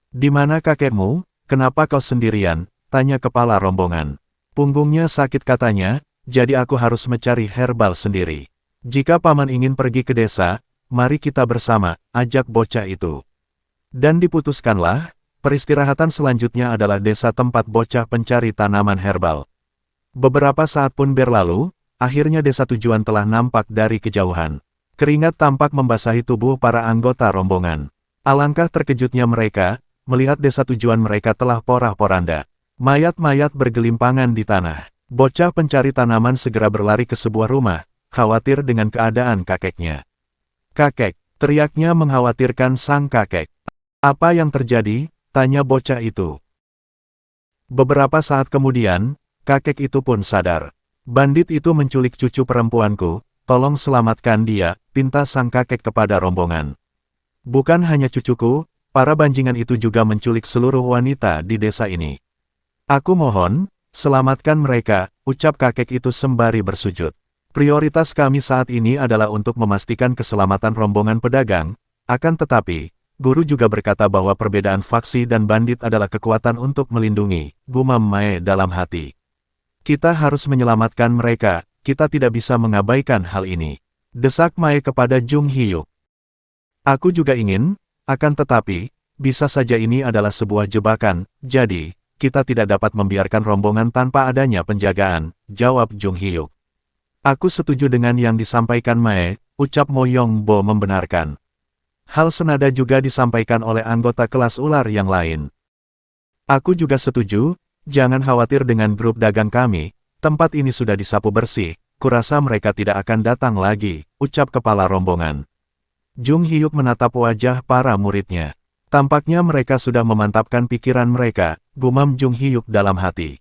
Di mana kakekmu? Kenapa kau sendirian? Tanya kepala rombongan. Punggungnya sakit katanya, jadi aku harus mencari herbal sendiri. Jika paman ingin pergi ke desa, mari kita bersama, ajak bocah itu. Dan diputuskanlah, peristirahatan selanjutnya adalah desa tempat bocah pencari tanaman herbal. Beberapa saat pun berlalu, akhirnya desa tujuan telah nampak dari kejauhan. Keringat tampak membasahi tubuh para anggota rombongan. Alangkah terkejutnya mereka, melihat desa tujuan mereka telah porak-poranda. Mayat-mayat bergelimpangan di tanah. Bocah pencari tanaman segera berlari ke sebuah rumah, khawatir dengan keadaan kakeknya. Kakek, teriaknya mengkhawatirkan sang kakek. Apa yang terjadi? Tanya bocah itu. Beberapa saat kemudian, kakek itu pun sadar. Bandit itu menculik cucu perempuanku, tolong selamatkan dia, pinta sang kakek kepada rombongan. Bukan hanya cucuku, para banjingan itu juga menculik seluruh wanita di desa ini. Aku mohon, selamatkan mereka, ucap kakek itu sembari bersujud. Prioritas kami saat ini adalah untuk memastikan keselamatan rombongan pedagang, akan tetapi, guru juga berkata bahwa perbedaan faksi dan bandit adalah kekuatan untuk melindungi, gumam Mae dalam hati. Kita harus menyelamatkan mereka, kita tidak bisa mengabaikan hal ini. Desak Mae kepada Jung Hyuk. Aku juga ingin, akan tetapi, bisa saja ini adalah sebuah jebakan, jadi, kita tidak dapat membiarkan rombongan tanpa adanya penjagaan, jawab Jung Hyuk. Aku setuju dengan yang disampaikan Mae, ucap Mo Yong Bo membenarkan. Hal senada juga disampaikan oleh anggota kelas ular yang lain. Aku juga setuju, jangan khawatir dengan grup dagang kami, tempat ini sudah disapu bersih, kurasa mereka tidak akan datang lagi, ucap kepala rombongan. Jung Hyuk menatap wajah para muridnya. Tampaknya mereka sudah memantapkan pikiran mereka, gumam Jung Hyuk dalam hati.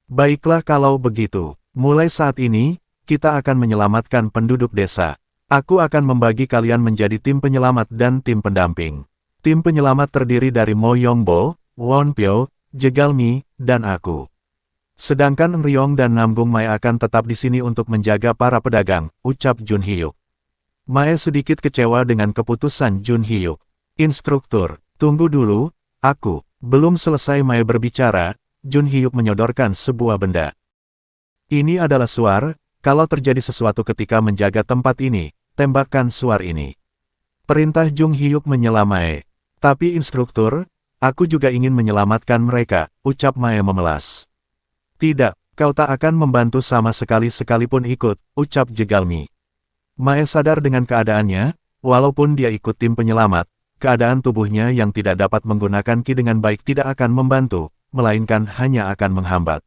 Baiklah kalau begitu, mulai saat ini, kita akan menyelamatkan penduduk desa. Aku akan membagi kalian menjadi tim penyelamat dan tim pendamping. Tim penyelamat terdiri dari Mo Yongbo, Won Pyo, Jegalmi, dan aku. Sedangkan Ryong dan Namgung Mae akan tetap di sini untuk menjaga para pedagang, ucap Jun Hyuk. Mae sedikit kecewa dengan keputusan Jun Hyuk. Instruktur, tunggu dulu, aku. Belum selesai Mae berbicara, Jun Hyuk menyodorkan sebuah benda. Ini adalah suar, kalau terjadi sesuatu ketika menjaga tempat ini, tembakkan suar ini. Perintah Jung Hyuk menyela Mae. Tapi instruktur, Aku juga ingin menyelamatkan mereka, ucap Mae memelas. Tidak, kau tak akan membantu sama sekali sekalipun ikut, ucap Jegalmi. Mae sadar dengan keadaannya, walaupun dia ikut tim penyelamat, keadaan tubuhnya yang tidak dapat menggunakan ki dengan baik tidak akan membantu, melainkan hanya akan menghambat.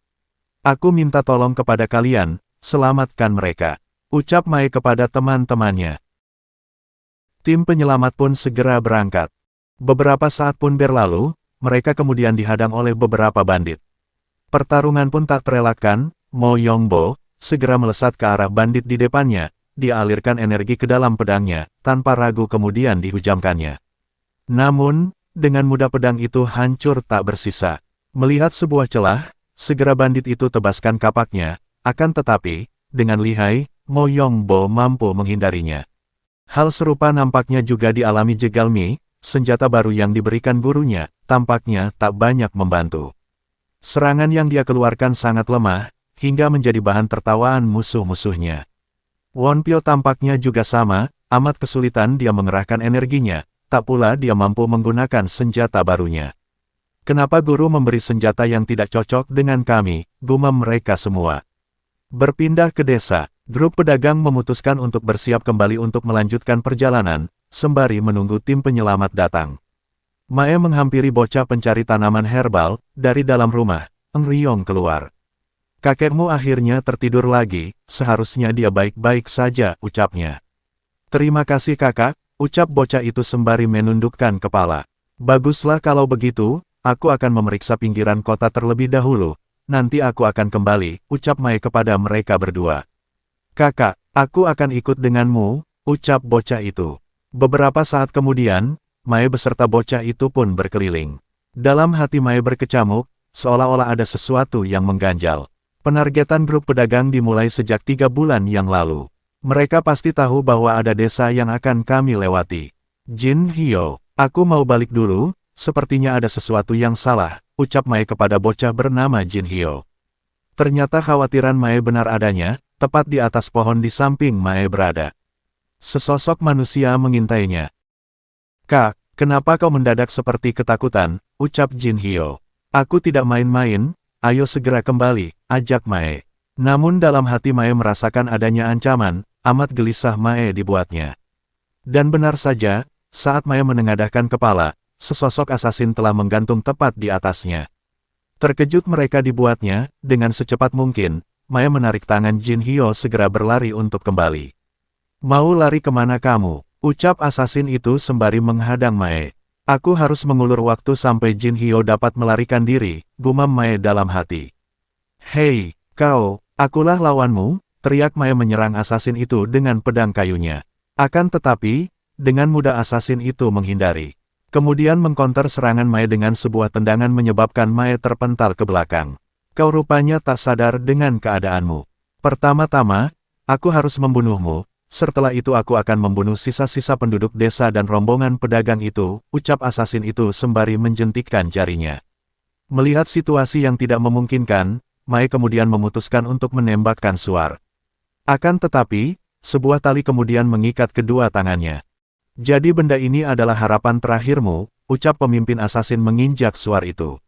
Aku minta tolong kepada kalian, selamatkan mereka, ucap Mae kepada teman-temannya. Tim penyelamat pun segera berangkat. Beberapa saat pun berlalu, mereka kemudian dihadang oleh beberapa bandit. Pertarungan pun tak terelakkan, Mo Yongbo segera melesat ke arah bandit di depannya, dia alirkan energi ke dalam pedangnya, tanpa ragu kemudian dihujamkannya. Namun, dengan mudah pedang itu hancur tak bersisa. Melihat sebuah celah, segera bandit itu tebaskan kapaknya, akan tetapi, dengan lihai, Mo Yongbo mampu menghindarinya. Hal serupa nampaknya juga dialami Jegalmi, senjata baru yang diberikan gurunya, tampaknya tak banyak membantu. Serangan yang dia keluarkan sangat lemah, hingga menjadi bahan tertawaan musuh-musuhnya. Wonpyo tampaknya juga sama, amat kesulitan dia mengerahkan energinya, tak pula dia mampu menggunakan senjata barunya. Kenapa guru memberi senjata yang tidak cocok dengan kami, gumam mereka semua. Berpindah ke desa, grup pedagang memutuskan untuk bersiap kembali untuk melanjutkan perjalanan, sembari menunggu tim penyelamat datang. Mae menghampiri bocah pencari tanaman herbal, dari dalam rumah, Eng Ryong keluar. Kakekmu akhirnya tertidur lagi, seharusnya dia baik-baik saja, ucapnya. Terima kasih kakak, ucap bocah itu sembari menundukkan kepala. Baguslah kalau begitu, aku akan memeriksa pinggiran kota terlebih dahulu, nanti aku akan kembali, ucap Mae kepada mereka berdua. Kakak, aku akan ikut denganmu, ucap bocah itu. Beberapa saat kemudian, Mae beserta bocah itu pun berkeliling. Dalam hati Mae berkecamuk, seolah-olah ada sesuatu yang mengganjal. Penargetan grup pedagang dimulai sejak 3 bulan yang lalu. Mereka pasti tahu bahwa ada desa yang akan kami lewati. Jin Hyo, aku mau balik dulu, sepertinya ada sesuatu yang salah, ucap Mae kepada bocah bernama Jin Hyo. Ternyata khawatiran Mae benar adanya, tepat di atas pohon di samping Mae berada. Sesosok manusia mengintainya. Kak, kenapa kau mendadak seperti ketakutan, ucap Jin Hyo. Aku tidak main-main, ayo segera kembali, ajak Mae. Namun dalam hati Mae merasakan adanya ancaman, amat gelisah Mae dibuatnya. Dan benar saja, saat Mae menengadahkan kepala, sesosok asasin telah menggantung tepat di atasnya. Terkejut mereka dibuatnya, dengan secepat mungkin, Mae menarik tangan Jin Hyo segera berlari untuk kembali. Mau lari kemana kamu? Ucap asasin itu sembari menghadang Mae. Aku harus mengulur waktu sampai Jin Hyo dapat melarikan diri, gumam Mae dalam hati. Hei, kau, akulah lawanmu, teriak Mae menyerang asasin itu dengan pedang kayunya. Akan tetapi, dengan mudah asasin itu menghindari. Kemudian mengkonter serangan Mae dengan sebuah tendangan menyebabkan Mae terpental ke belakang. Kau rupanya tak sadar dengan keadaanmu. Pertama-tama, aku harus membunuhmu. Setelah itu aku akan membunuh sisa-sisa penduduk desa dan rombongan pedagang itu, ucap asasin itu sembari menjentikkan jarinya. Melihat situasi yang tidak memungkinkan, Mae kemudian memutuskan untuk menembakkan suar. Akan tetapi, sebuah tali kemudian mengikat kedua tangannya. Jadi benda ini adalah harapan terakhirmu, ucap pemimpin asasin menginjak suar itu.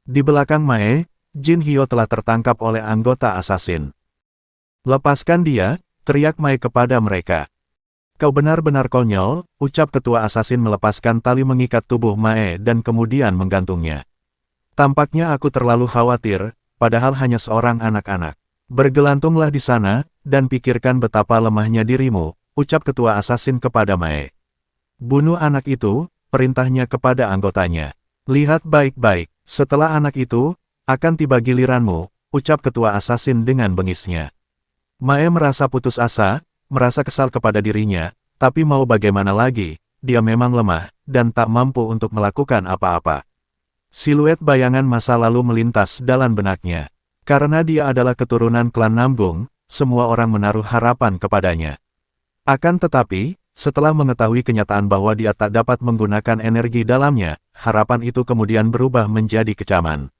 Di belakang Mae, Jin Hyo telah tertangkap oleh anggota asasin. Lepaskan dia, teriak Mae kepada mereka. Kau benar-benar konyol, ucap ketua asasin melepaskan tali mengikat tubuh Mae dan kemudian menggantungnya. Tampaknya aku terlalu khawatir, padahal hanya seorang anak-anak. Bergelantunglah di sana, dan pikirkan betapa lemahnya dirimu, ucap ketua asasin kepada Mae. Bunuh anak itu, perintahnya kepada anggotanya. Lihat baik-baik, setelah anak itu, akan tiba giliranmu, ucap ketua asasin dengan bengisnya. Mae merasa putus asa, merasa kesal kepada dirinya, tapi mau bagaimana lagi, dia memang lemah, dan tak mampu untuk melakukan apa-apa. Siluet bayangan masa lalu melintas dalam benaknya. Karena dia adalah keturunan klan Namgung, semua orang menaruh harapan kepadanya. Akan tetapi, setelah mengetahui kenyataan bahwa dia tak dapat menggunakan energi dalamnya, harapan itu kemudian berubah menjadi kecaman.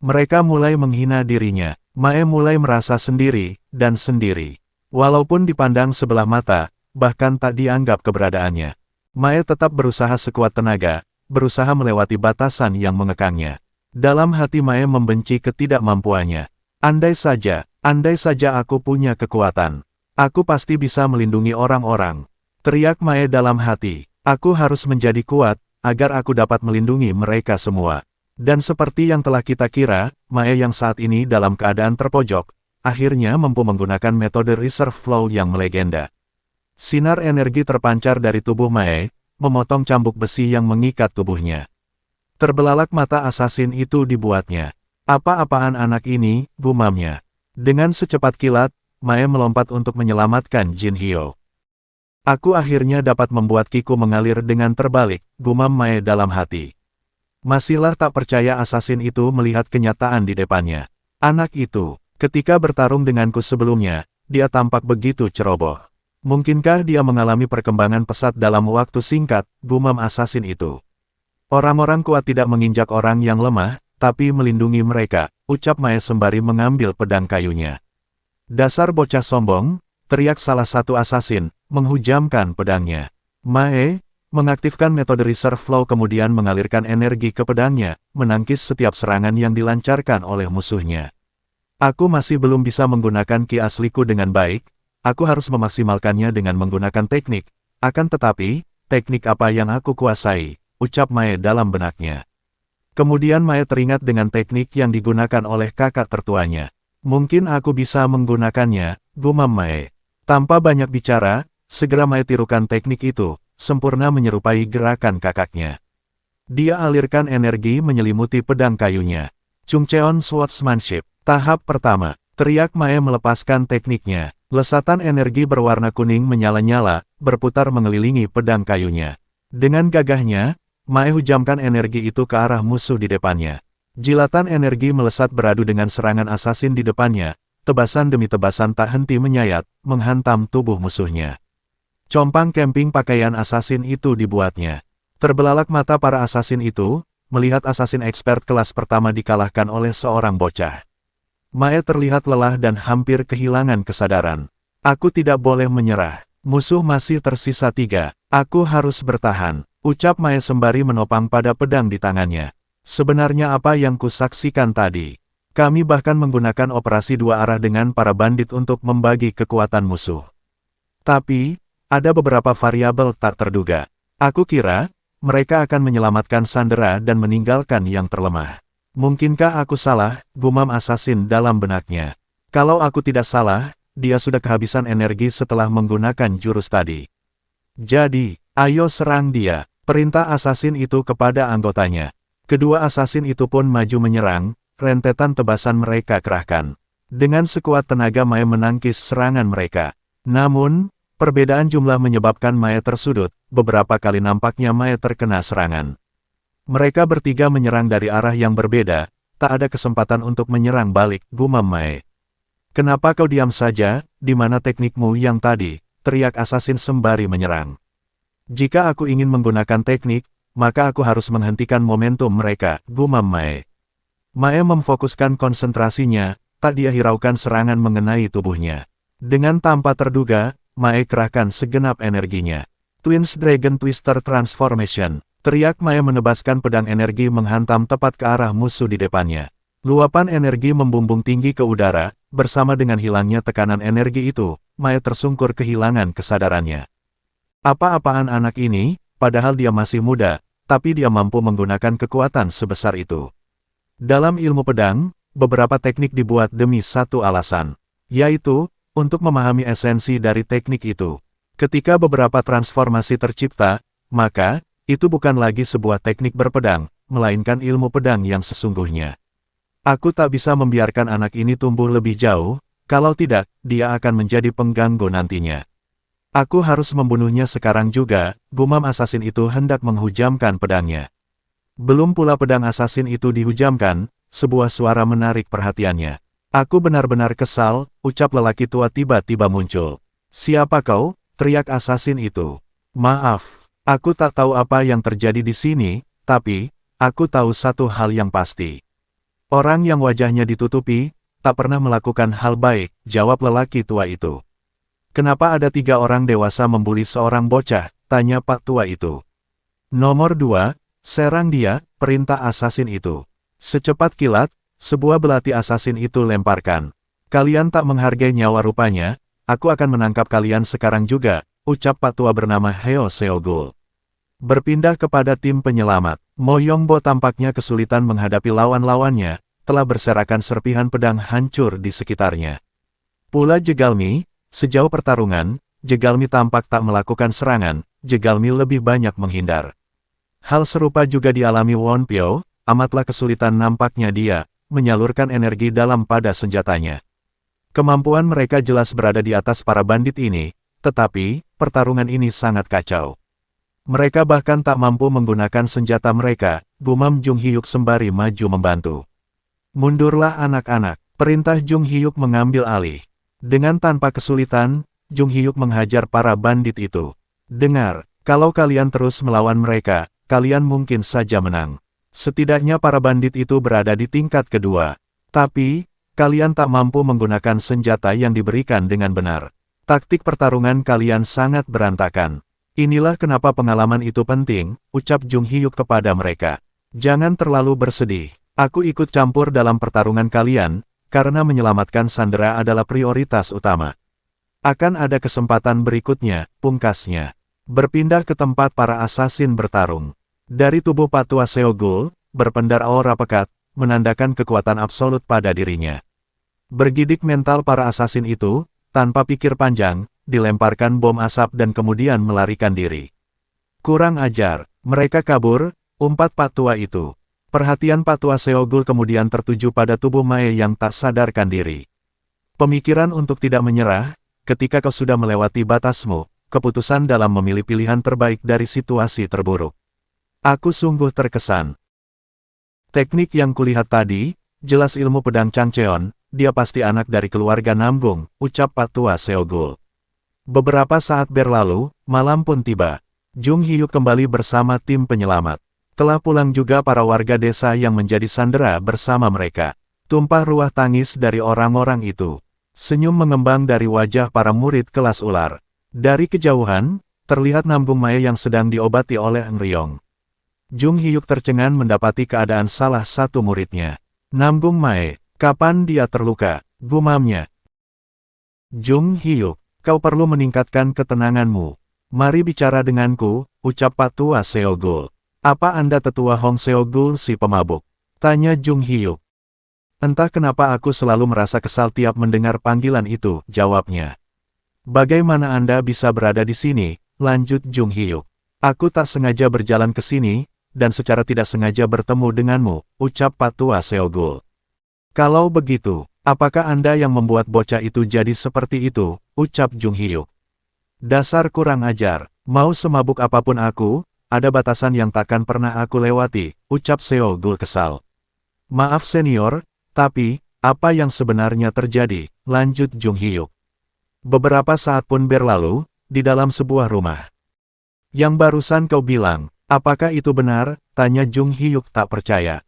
Mereka mulai menghina dirinya. Mae mulai merasa sendiri, dan sendiri. Walaupun dipandang sebelah mata, bahkan tak dianggap keberadaannya. Mae tetap berusaha sekuat tenaga, berusaha melewati batasan yang mengekangnya. Dalam hati Mae membenci ketidakmampuannya. Andai saja aku punya kekuatan. Aku pasti bisa melindungi orang-orang. Teriak Mae dalam hati. Aku harus menjadi kuat, agar aku dapat melindungi mereka semua. Dan seperti yang telah kita kira, Mae yang saat ini dalam keadaan terpojok, akhirnya mampu menggunakan metode reserve flow yang melegenda. Sinar energi terpancar dari tubuh Mae, memotong cambuk besi yang mengikat tubuhnya. Terbelalak mata asasin itu dibuatnya. Apa-apaan anak ini, gumamnya. Dengan secepat kilat, Mae melompat untuk menyelamatkan Jin Hyo. Aku akhirnya dapat membuat kiku mengalir dengan terbalik, gumam Mae dalam hati. Masihlah tak percaya asasin itu melihat kenyataan di depannya. Anak itu, ketika bertarung denganku sebelumnya, dia tampak begitu ceroboh. Mungkinkah dia mengalami perkembangan pesat dalam waktu singkat, gumam asasin itu. Orang-orang kuat tidak menginjak orang yang lemah, tapi melindungi mereka, ucap Mae sembari mengambil pedang kayunya. Dasar bocah sombong, teriak salah satu asasin, menghujamkan pedangnya. Mae mengaktifkan metode reserve flow kemudian mengalirkan energi ke pedangnya, menangkis setiap serangan yang dilancarkan oleh musuhnya. Aku masih belum bisa menggunakan ki asliku dengan baik, aku harus memaksimalkannya dengan menggunakan teknik, akan tetapi, teknik apa yang aku kuasai, ucap Mae dalam benaknya. Kemudian Mae teringat dengan teknik yang digunakan oleh kakak tertuanya. Mungkin aku bisa menggunakannya, gumam Mae. Tanpa banyak bicara, segera Mae tirukan teknik itu, sempurna menyerupai gerakan kakaknya. Dia alirkan energi menyelimuti pedang kayunya. Chungcheon Swordsmanship. Tahap pertama, teriak Mae melepaskan tekniknya. Lesatan energi berwarna kuning menyala-nyala, berputar mengelilingi pedang kayunya. Dengan gagahnya, Mae hujamkan energi itu ke arah musuh di depannya. Jilatan energi melesat beradu dengan serangan asasin di depannya, tebasan demi tebasan tak henti menyayat, menghantam tubuh musuhnya. Compang camping pakaian asasin itu dibuatnya. Terbelalak mata para asasin itu, melihat asasin expert kelas pertama dikalahkan oleh seorang bocah. Mae terlihat lelah dan hampir kehilangan kesadaran. Aku tidak boleh menyerah. Musuh masih tersisa 3. Aku harus bertahan, ucap Mae sembari menopang pada pedang di tangannya. Sebenarnya apa yang kusaksikan tadi? Kami bahkan menggunakan operasi 2 arah dengan para bandit untuk membagi kekuatan musuh. Tapi, ada beberapa variabel tak terduga. Aku kira, mereka akan menyelamatkan sandera dan meninggalkan yang terlemah. Mungkinkah aku salah, gumam asasin dalam benaknya. Kalau aku tidak salah, dia sudah kehabisan energi setelah menggunakan jurus tadi. Jadi, ayo serang dia, perintah asasin itu kepada anggotanya. Kedua asasin itu pun maju menyerang, rentetan tebasan mereka kerahkan. Dengan sekuat tenaga Mae menangkis serangan mereka. Namun, perbedaan jumlah menyebabkan Mae tersudut, beberapa kali nampaknya Mae terkena serangan. Mereka bertiga menyerang dari arah yang berbeda, tak ada kesempatan untuk menyerang balik, gumam Mae. Kenapa kau diam saja, di mana teknikmu yang tadi, teriak asasin sembari menyerang. Jika aku ingin menggunakan teknik, maka aku harus menghentikan momentum mereka, gumam Mae. Mae memfokuskan konsentrasinya, tak dia hiraukan serangan mengenai tubuhnya. Dengan tanpa terduga, Mae kerahkan segenap energinya. Twins Dragon Twister Transformation. Teriak Mae menebaskan pedang energi menghantam tepat ke arah musuh di depannya. Luapan energi membumbung tinggi ke udara, bersama dengan hilangnya tekanan energi itu, Mae tersungkur kehilangan kesadarannya. Apa-apaan anak ini, padahal dia masih muda, tapi dia mampu menggunakan kekuatan sebesar itu. Dalam ilmu pedang, beberapa teknik dibuat demi satu alasan, yaitu, untuk memahami esensi dari teknik itu. Ketika beberapa transformasi tercipta, maka, itu bukan lagi sebuah teknik berpedang, melainkan ilmu pedang yang sesungguhnya. Aku tak bisa membiarkan anak ini tumbuh lebih jauh, kalau tidak, dia akan menjadi pengganggu nantinya. Aku harus membunuhnya sekarang juga, gumam asasin itu hendak menghujamkan pedangnya. Belum pula pedang asasin itu dihujamkan, sebuah suara menarik perhatiannya. Aku benar-benar kesal, ucap lelaki tua tiba-tiba muncul. Siapa kau? Teriak asasin itu. Maaf, aku tak tahu apa yang terjadi di sini, tapi, aku tahu satu hal yang pasti. Orang yang wajahnya ditutupi, tak pernah melakukan hal baik, jawab lelaki tua itu. Kenapa ada 3 orang dewasa membuli seorang bocah? Tanya Pak tua itu. Nomor 2, Serang dia, perintah asasin itu. Secepat kilat, sebuah belati asasin itu lemparkan. Kalian tak menghargai nyawa rupanya, aku akan menangkap kalian sekarang juga, ucap Pak Tua bernama Heo Seogul. Berpindah kepada tim penyelamat, Mo Yongbo tampaknya kesulitan menghadapi lawan-lawannya, telah berserakan serpihan pedang hancur di sekitarnya. Pula Jegalmi, sejauh pertarungan, Jegalmi tampak tak melakukan serangan, Jegalmi lebih banyak menghindar. Hal serupa juga dialami Won Pyo, amatlah kesulitan nampaknya dia, menyalurkan energi dalam pada senjatanya. Kemampuan mereka jelas berada di atas para bandit ini, tetapi, pertarungan ini sangat kacau. Mereka bahkan tak mampu menggunakan senjata mereka, gumam Jung Hyuk sembari maju membantu. Mundurlah anak-anak, perintah Jung Hyuk mengambil alih. Dengan tanpa kesulitan, Jung Hyuk menghajar para bandit itu. Dengar, kalau kalian terus melawan mereka, kalian mungkin saja menang. Setidaknya para bandit itu berada di tingkat kedua. Tapi, kalian tak mampu menggunakan senjata yang diberikan dengan benar. Taktik pertarungan kalian sangat berantakan. Inilah kenapa pengalaman itu penting, ucap Jung Hyuk kepada mereka. Jangan terlalu bersedih. Aku ikut campur dalam pertarungan kalian, karena menyelamatkan Sandera adalah prioritas utama. Akan ada kesempatan berikutnya, pungkasnya. Berpindah ke tempat para asasin bertarung. Dari tubuh Pak Tua Seogul, berpendar aura pekat, menandakan kekuatan absolut pada dirinya. Bergidik mental para asasin itu, tanpa pikir panjang, dilemparkan bom asap dan kemudian melarikan diri. Kurang ajar, mereka kabur, umpat Pak Tua itu. Perhatian Pak Tua Seogul kemudian tertuju pada tubuh Mae yang tak sadarkan diri. Pemikiran untuk tidak menyerah, ketika kau sudah melewati batasmu, keputusan dalam memilih pilihan terbaik dari situasi terburuk. Aku sungguh terkesan. Teknik yang kulihat tadi, jelas ilmu pedang Changcheon, dia pasti anak dari keluarga Namgung, ucap Pak Tua Seogul. Beberapa saat berlalu, malam pun tiba. Jung Hyuk kembali bersama tim penyelamat. Telah pulang juga para warga desa yang menjadi sandera bersama mereka. Tumpah ruah tangis dari orang-orang itu. Senyum mengembang dari wajah para murid kelas ular. Dari kejauhan, terlihat Namgung Mae yang sedang diobati oleh Eng Ryong. Jung Hyuk tercengang mendapati keadaan salah satu muridnya. Namgung Mae, kapan dia terluka? Gumamnya. Jung Hyuk, kau perlu meningkatkan ketenanganmu. Mari bicara denganku, ucap Pak Tua Seogul. Apa Anda tetua Hong Seogul si pemabuk? Tanya Jung Hyuk. Entah kenapa aku selalu merasa kesal tiap mendengar panggilan itu, jawabnya. Bagaimana Anda bisa berada di sini? Lanjut Jung Hyuk. Aku tak sengaja berjalan ke sini, dan secara tidak sengaja bertemu denganmu, ucap Pak Tua Seogul. Kalau begitu, apakah Anda yang membuat bocah itu jadi seperti itu? Ucap Jung Hyuk. Dasar kurang ajar, mau semabuk apapun aku, ada batasan yang takkan pernah aku lewati, ucap Seogul kesal. Maaf senior, tapi, apa yang sebenarnya terjadi? Lanjut Jung Hyuk. Beberapa saat pun berlalu, di dalam sebuah rumah. Yang barusan kau bilang, apakah itu benar? Tanya Jung Hyuk tak percaya.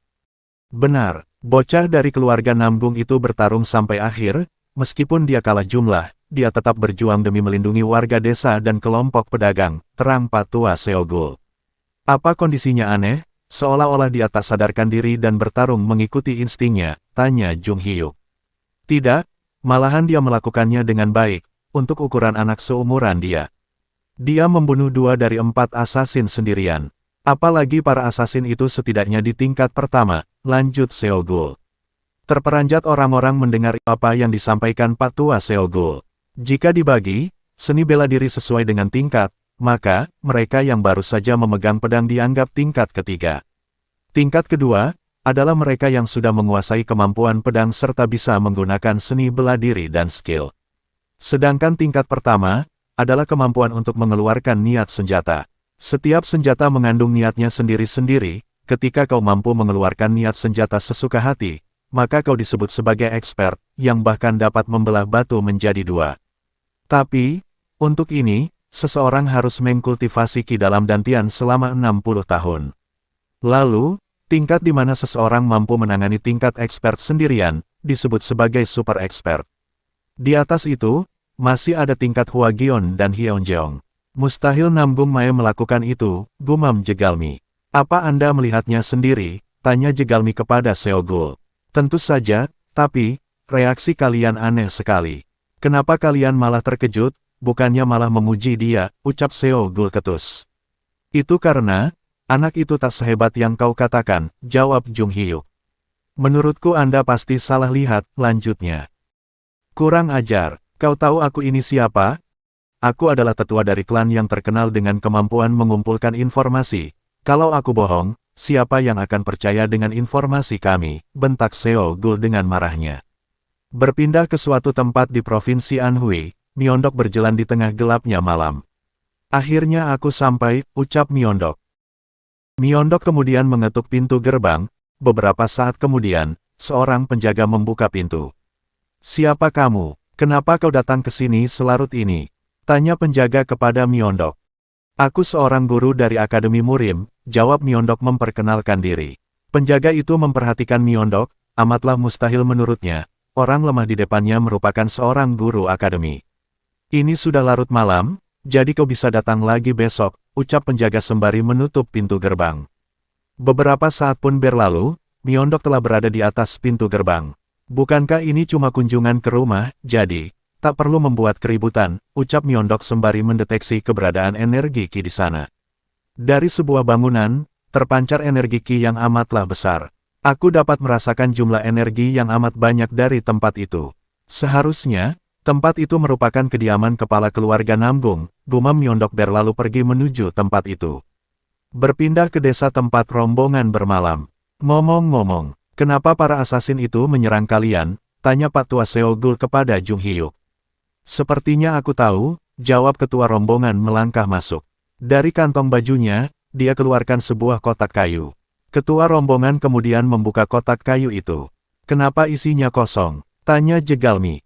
Benar, bocah dari keluarga Namgung itu bertarung sampai akhir, meskipun dia kalah jumlah, dia tetap berjuang demi melindungi warga desa dan kelompok pedagang, terang Pak Tua Seogul. Apa kondisinya aneh? Seolah-olah dia tak sadarkan diri dan bertarung mengikuti instingnya, tanya Jung Hyuk. Tidak, malahan dia melakukannya dengan baik, untuk ukuran anak seumuran dia. Dia membunuh 2 dari 4 asasin sendirian. Apalagi para asasin itu setidaknya di tingkat pertama, lanjut Seogul. Terperanjat orang-orang mendengar apa yang disampaikan Pak Tua Seogul. Jika dibagi, seni bela diri sesuai dengan tingkat, maka, mereka yang baru saja memegang pedang dianggap tingkat ketiga. Tingkat kedua, adalah mereka yang sudah menguasai kemampuan pedang serta bisa menggunakan seni bela diri dan skill. Sedangkan tingkat pertama, adalah kemampuan untuk mengeluarkan niat senjata. Setiap senjata mengandung niatnya sendiri-sendiri, ketika kau mampu mengeluarkan niat senjata sesuka hati, maka kau disebut sebagai expert, yang bahkan dapat membelah batu menjadi 2. Tapi, untuk ini, seseorang harus mengkultivasi ki dalam dantian selama 60 tahun. Lalu, tingkat di mana seseorang mampu menangani tingkat expert sendirian, disebut sebagai super expert. Di atas itu, masih ada tingkat Hwagion dan Hyeonjeong. Mustahil Namgung Mae melakukan itu, gumam Jegalmi. Apa Anda melihatnya sendiri? Tanya Jegalmi kepada Seogul. Tentu saja, tapi, reaksi kalian aneh sekali. Kenapa kalian malah terkejut, bukannya malah memuji dia, ucap Seogul ketus. Itu karena, anak itu tak sehebat yang kau katakan, jawab Jung Hyuk. Menurutku Anda pasti salah lihat, lanjutnya. Kurang ajar, kau tahu aku ini siapa? Aku adalah tetua dari klan yang terkenal dengan kemampuan mengumpulkan informasi. Kalau aku bohong, siapa yang akan percaya dengan informasi kami, bentak Seogul dengan marahnya. Berpindah ke suatu tempat di Provinsi Anhui, Myeondok berjalan di tengah gelapnya malam. Akhirnya aku sampai, ucap Myeondok. Myeondok kemudian mengetuk pintu gerbang. Beberapa saat kemudian, seorang penjaga membuka pintu. Siapa kamu? Kenapa kau datang ke sini selarut ini? Tanya penjaga kepada Myeondok. Aku seorang guru dari Akademi Murim, jawab Myeondok memperkenalkan diri. Penjaga itu memperhatikan Myeondok, amatlah mustahil menurutnya, orang lemah di depannya merupakan seorang guru akademi. Ini sudah larut malam, jadi kau bisa datang lagi besok, ucap penjaga sembari menutup pintu gerbang. Beberapa saat pun berlalu, Myeondok telah berada di atas pintu gerbang. Bukankah ini cuma kunjungan ke rumah, jadi, tak perlu membuat keributan, ucap Myeondok sembari mendeteksi keberadaan energi Ki di sana. Dari sebuah bangunan, terpancar energi Ki yang amatlah besar. Aku dapat merasakan jumlah energi yang amat banyak dari tempat itu. Seharusnya, tempat itu merupakan kediaman kepala keluarga Namgung, gumam Myeondok berlalu pergi menuju tempat itu. Berpindah ke desa tempat rombongan bermalam. Ngomong-ngomong, kenapa para asasin itu menyerang kalian? Tanya Pak Tua Seogul kepada Jung Hyuk. Sepertinya aku tahu, jawab ketua rombongan melangkah masuk. Dari kantong bajunya, dia keluarkan sebuah kotak kayu. Ketua rombongan kemudian membuka kotak kayu itu. Kenapa isinya kosong? Tanya Jegalmi.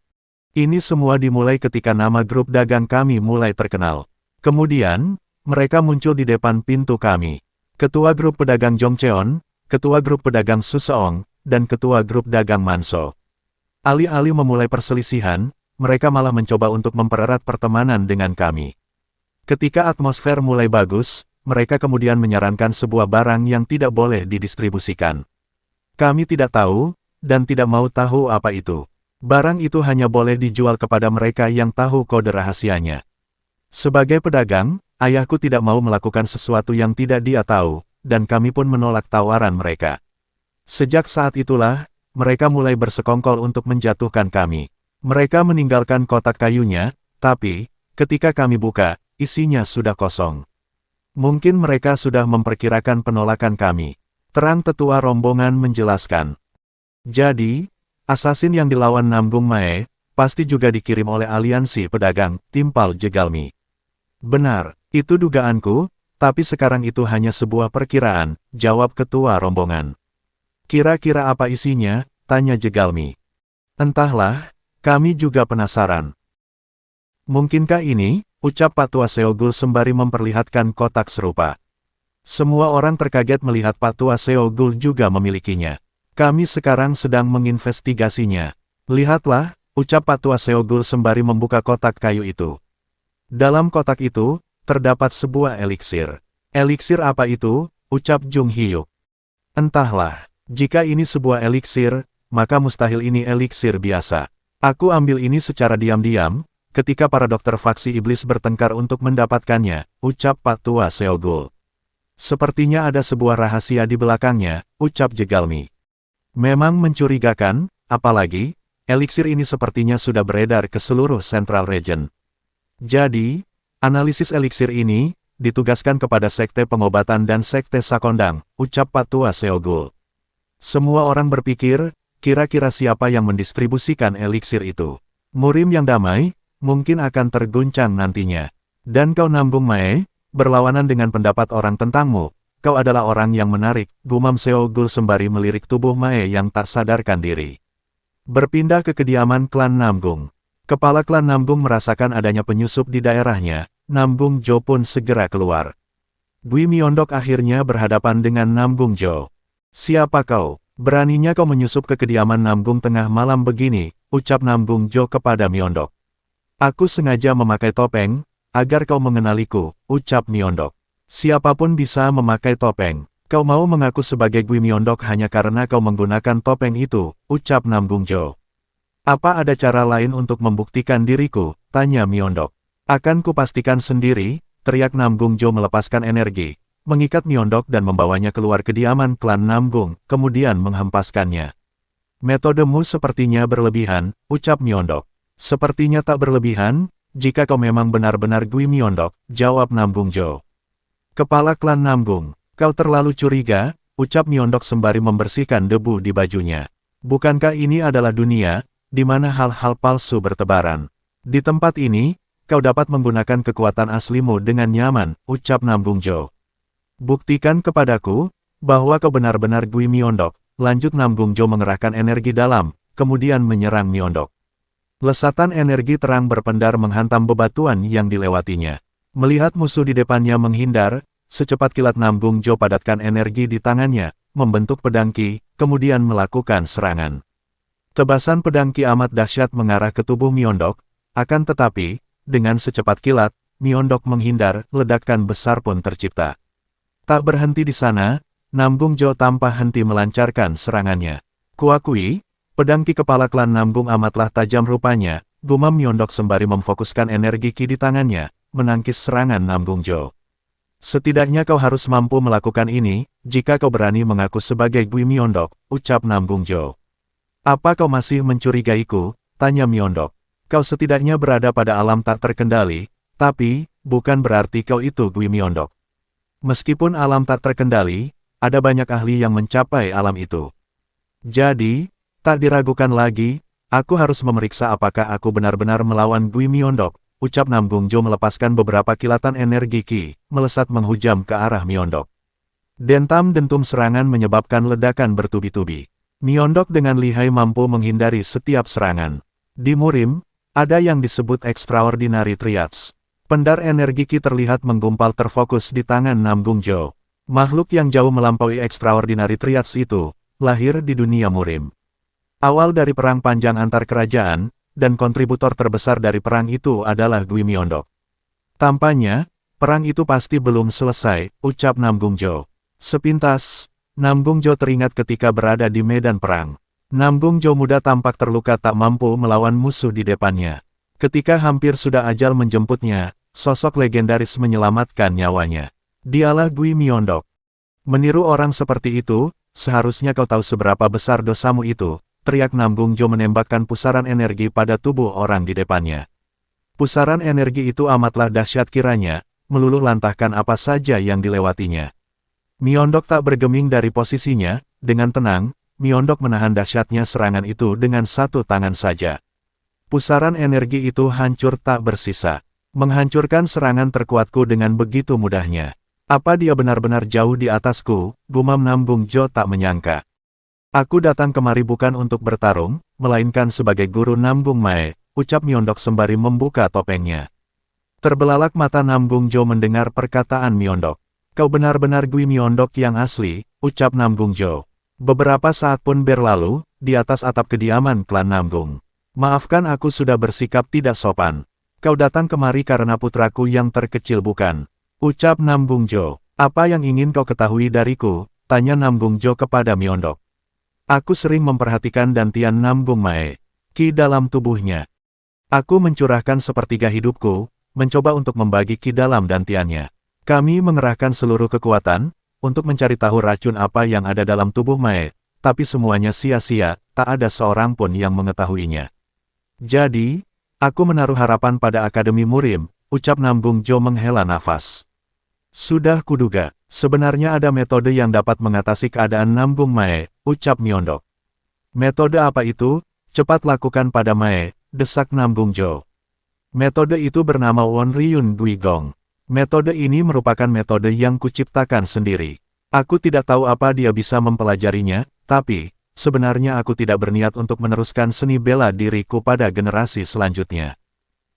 Ini semua dimulai ketika nama grup dagang kami mulai terkenal. Kemudian, mereka muncul di depan pintu kami. Ketua grup pedagang Jongcheon, ketua grup pedagang Suseong, dan ketua grup dagang Manso. Alih-alih memulai perselisihan, mereka malah mencoba untuk mempererat pertemanan dengan kami. Ketika atmosfer mulai bagus, mereka kemudian menyarankan sebuah barang yang tidak boleh didistribusikan. Kami tidak tahu, dan tidak mau tahu apa itu. Barang itu hanya boleh dijual kepada mereka yang tahu kode rahasianya. Sebagai pedagang, ayahku tidak mau melakukan sesuatu yang tidak dia tahu, dan kami pun menolak tawaran mereka. Sejak saat itulah, mereka mulai bersekongkol untuk menjatuhkan kami. Mereka meninggalkan kotak kayunya, tapi, ketika kami buka, isinya sudah kosong. Mungkin mereka sudah memperkirakan penolakan kami. Terang tetua rombongan menjelaskan. Jadi, asasin yang dilawan Namgung Mae, pasti juga dikirim oleh aliansi pedagang, timpal Jegalmi. Benar, itu dugaanku, tapi sekarang itu hanya sebuah perkiraan, jawab ketua rombongan. Kira-kira apa isinya? Tanya Jegalmi. Entahlah, kami juga penasaran. Mungkinkah ini? Ucap Pak Tua Seogul sembari memperlihatkan kotak serupa. Semua orang terkaget melihat Pak Tua Seogul juga memilikinya. Kami sekarang sedang menginvestigasinya. Lihatlah, ucap Pak Tua Seogul sembari membuka kotak kayu itu. Dalam kotak itu, terdapat sebuah eliksir. Eliksir apa itu? Ucap Jung Hyuk. Entahlah, jika ini sebuah eliksir, maka mustahil ini eliksir biasa. Aku ambil ini secara diam-diam, ketika para dokter faksi iblis bertengkar untuk mendapatkannya, ucap Pak Tua Seogul. Sepertinya ada sebuah rahasia di belakangnya, ucap Jegalmi. Memang mencurigakan, apalagi, eliksir ini sepertinya sudah beredar ke seluruh Central Region. Jadi, analisis eliksir ini, ditugaskan kepada Sekte Pengobatan dan Sekte Sakondang, ucap Pak Tua Seogul. Semua orang berpikir, kira-kira siapa yang mendistribusikan eliksir itu. Murim yang damai, mungkin akan terguncang nantinya. Dan kau Namgung Mae, berlawanan dengan pendapat orang tentangmu, kau adalah orang yang menarik, gumam Seogul sembari melirik tubuh Mae yang tak sadarkan diri. Berpindah ke kediaman klan Namgung. Kepala klan Namgung merasakan adanya penyusup di daerahnya, Namgung Jo pun segera keluar. Gui Myeondok akhirnya berhadapan dengan Namgung Jo. Siapa kau? Beraninya kau menyusup ke kediaman Namgung tengah malam begini, ucap Namgung Jo kepada Myeondok. Aku sengaja memakai topeng, agar kau mengenaliku, ucap Myeondok. Siapapun bisa memakai topeng. Kau mau mengaku sebagai Gui Myeondok hanya karena kau menggunakan topeng itu, ucap Nam Gungjo. Apa ada cara lain untuk membuktikan diriku? Tanya Myeondok. Akan kupastikan sendiri, teriak Nam Gungjo melepaskan energi, mengikat Myeondok dan membawanya keluar kediaman klan Namgung, kemudian menghempaskannya. Metodemu sepertinya berlebihan, ucap Myeondok. Sepertinya tak berlebihan, jika kau memang benar-benar Gui Myeondok, jawab Nam Gungjo. Kepala klan Namgung, kau terlalu curiga, ucap Myeondok sembari membersihkan debu di bajunya. Bukankah ini adalah dunia, di mana hal-hal palsu bertebaran? Di tempat ini, kau dapat menggunakan kekuatan aslimu dengan nyaman, ucap Nam Gungjo. Buktikan kepadaku, bahwa kau benar-benar Gui Myeondok, lanjut Nam Gungjo mengerahkan energi dalam, kemudian menyerang Myeondok. Lesatan energi terang berpendar menghantam bebatuan yang dilewatinya. Melihat musuh di depannya menghindar, secepat kilat Nam Gungjo padatkan energi di tangannya, membentuk pedang Ki, kemudian melakukan serangan. Tebasan pedang Ki amat dahsyat mengarah ke tubuh Myeondok, akan tetapi, dengan secepat kilat, Myeondok menghindar, ledakan besar pun tercipta. Tak berhenti di sana, Nam Gungjo tanpa henti melancarkan serangannya. Kuakui, pedang Ki kepala klan Namgung amatlah tajam rupanya, gumam Myeondok sembari memfokuskan energi Ki di tangannya, menangkis serangan Nam Gungjo. Setidaknya kau harus mampu melakukan ini, jika kau berani mengaku sebagai Gui Myeondok, ucap Nam Gungjo. Apa kau masih mencurigaiku? Tanya Myeondok. Kau setidaknya berada pada alam tak terkendali, tapi, bukan berarti kau itu Gui Myeondok. Meskipun alam tak terkendali, ada banyak ahli yang mencapai alam itu. Jadi, tak diragukan lagi, aku harus memeriksa apakah aku benar-benar melawan Gui Myeondok, ucap Nam Gungjo melepaskan beberapa kilatan energi Ki, melesat menghujam ke arah Myeondok. Dentam-dentum serangan menyebabkan ledakan bertubi-tubi. Myeondok dengan lihai mampu menghindari setiap serangan. Di Murim, ada yang disebut Extraordinary Triads. Pendar energi Ki terlihat menggumpal terfokus di tangan Nam Gungjo. Makhluk yang jauh melampaui Extraordinary Triads itu, lahir di dunia Murim. Awal dari perang panjang antar kerajaan, dan kontributor terbesar dari perang itu adalah Gui Myeondok. Tampaknya, perang itu pasti belum selesai, ucap Nam Gungjo. Sepintas, Nam Gungjo teringat ketika berada di medan perang. Nam Gungjo muda tampak terluka tak mampu melawan musuh di depannya. Ketika hampir sudah ajal menjemputnya, sosok legendaris menyelamatkan nyawanya. Dialah Gui Myeondok. Meniru orang seperti itu, seharusnya kau tahu seberapa besar dosamu itu, teriak Nam Gungjo menembakkan pusaran energi pada tubuh orang di depannya. Pusaran energi itu amatlah dahsyat kiranya, meluluh lantahkan apa saja yang dilewatinya. Myeondok tak bergeming dari posisinya, dengan tenang, Myeondok menahan dahsyatnya serangan itu dengan satu tangan saja. Pusaran energi itu hancur tak bersisa, menghancurkan serangan terkuatku dengan begitu mudahnya. Apa dia benar-benar jauh di atasku, gumam Nam Gungjo tak menyangka. Aku datang kemari bukan untuk bertarung, melainkan sebagai guru Namgung Mae, ucap Myeondok sembari membuka topengnya. Terbelalak mata Nam Gungjo mendengar perkataan Myeondok. Kau benar-benar Gui Myeondok yang asli, ucap Nam Gungjo. Beberapa saat pun berlalu, di atas atap kediaman klan Namgung. Maafkan aku sudah bersikap tidak sopan. Kau datang kemari karena putraku yang terkecil bukan? Ucap Nam Gungjo. Apa yang ingin kau ketahui dariku? Tanya Nam Gungjo kepada Myeondok. Aku sering memperhatikan dantian Namgung Mae, Ki dalam tubuhnya. Aku mencurahkan sepertiga hidupku, mencoba untuk membagi Ki dalam dantiannya. Kami mengerahkan seluruh kekuatan, untuk mencari tahu racun apa yang ada dalam tubuh Mae, tapi semuanya sia-sia, tak ada seorang pun yang mengetahuinya. Jadi, aku menaruh harapan pada Akademi Murim, ucap Nam Gungjo menghela nafas. Sudah kuduga, sebenarnya ada metode yang dapat mengatasi keadaan Namgung Mae, ucap Myeondok. Metode apa itu? Cepat lakukan pada Mae, desak Nam Gungjo. Metode itu bernama Won Ryun Gui Gong. Metode ini merupakan metode yang kuciptakan sendiri. Aku tidak tahu apa dia bisa mempelajarinya, tapi, sebenarnya aku tidak berniat untuk meneruskan seni bela diriku pada generasi selanjutnya.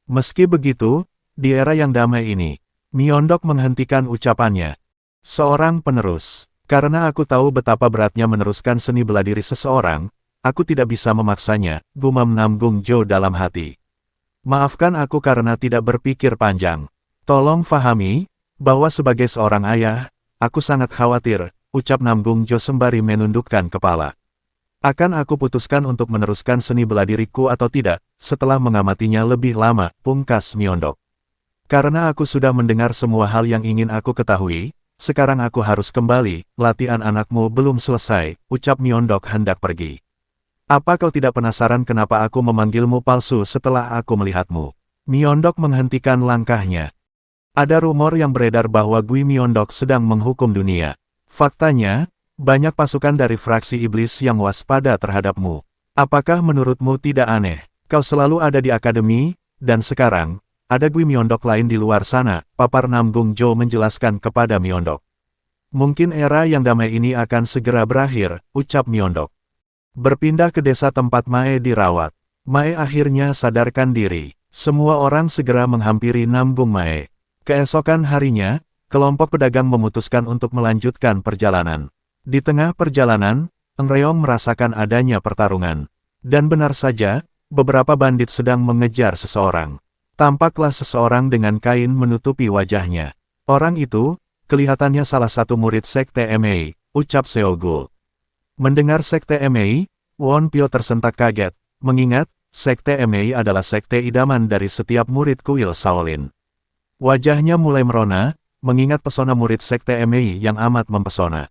Meski begitu, di era yang damai ini, Myeondok menghentikan ucapannya. Seorang penerus. Karena aku tahu betapa beratnya meneruskan seni bela diri seseorang, aku tidak bisa memaksanya, gumam Nam Gungjo dalam hati. Maafkan aku karena tidak berpikir panjang. Tolong fahami, bahwa sebagai seorang ayah, aku sangat khawatir, ucap Namgung Jo sembari menundukkan kepala. Akan aku putuskan untuk meneruskan seni bela diriku atau tidak, setelah mengamatinya lebih lama, pungkas Myeondok. Karena aku sudah mendengar semua hal yang ingin aku ketahui, sekarang aku harus kembali, latihan anakmu belum selesai, ucap Myeondok hendak pergi. Apa kau tidak penasaran kenapa aku memanggilmu palsu setelah aku melihatmu? Myeondok menghentikan langkahnya. Ada rumor yang beredar bahwa Gui Myeondok sedang menghukum dunia. Faktanya, banyak pasukan dari fraksi iblis yang waspada terhadapmu. Apakah menurutmu tidak aneh? Kau selalu ada di akademi, dan sekarang, ada Gui Myeondok lain di luar sana, papar Namgung Jo menjelaskan kepada Myeondok. Mungkin era yang damai ini akan segera berakhir, ucap Myeondok. Berpindah ke desa tempat Mae dirawat. Mae akhirnya sadarkan diri. Semua orang segera menghampiri Namgung Mae. Keesokan harinya, kelompok pedagang memutuskan untuk melanjutkan perjalanan. Di tengah perjalanan, Eng Reong merasakan adanya pertarungan. Dan benar saja, beberapa bandit sedang mengejar seseorang. Tampaklah seseorang dengan kain menutupi wajahnya. Orang itu, kelihatannya salah satu murid Sekte MA, ucap Seogul. Mendengar Sekte MA, Won Pyo tersentak kaget, mengingat, Sekte MA adalah sekte idaman dari setiap murid kuil Shaolin. Wajahnya mulai merona, mengingat pesona murid Sekte MA yang amat mempesona.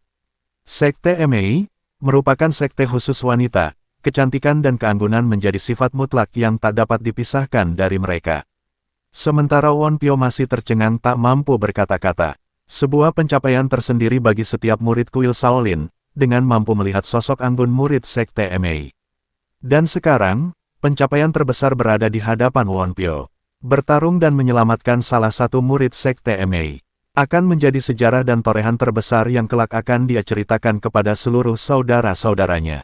Sekte MA merupakan sekte khusus wanita, kecantikan dan keanggunan menjadi sifat mutlak yang tak dapat dipisahkan dari mereka. Sementara Won Pyo masih tercengang tak mampu berkata-kata. Sebuah pencapaian tersendiri bagi setiap murid kuil Shaolin, dengan mampu melihat sosok anggun murid Sekte MA. Dan sekarang, pencapaian terbesar berada di hadapan Won Pyo. Bertarung dan menyelamatkan salah satu murid Sekte MA. Akan menjadi sejarah dan torehan terbesar yang kelak akan dia ceritakan kepada seluruh saudara-saudaranya.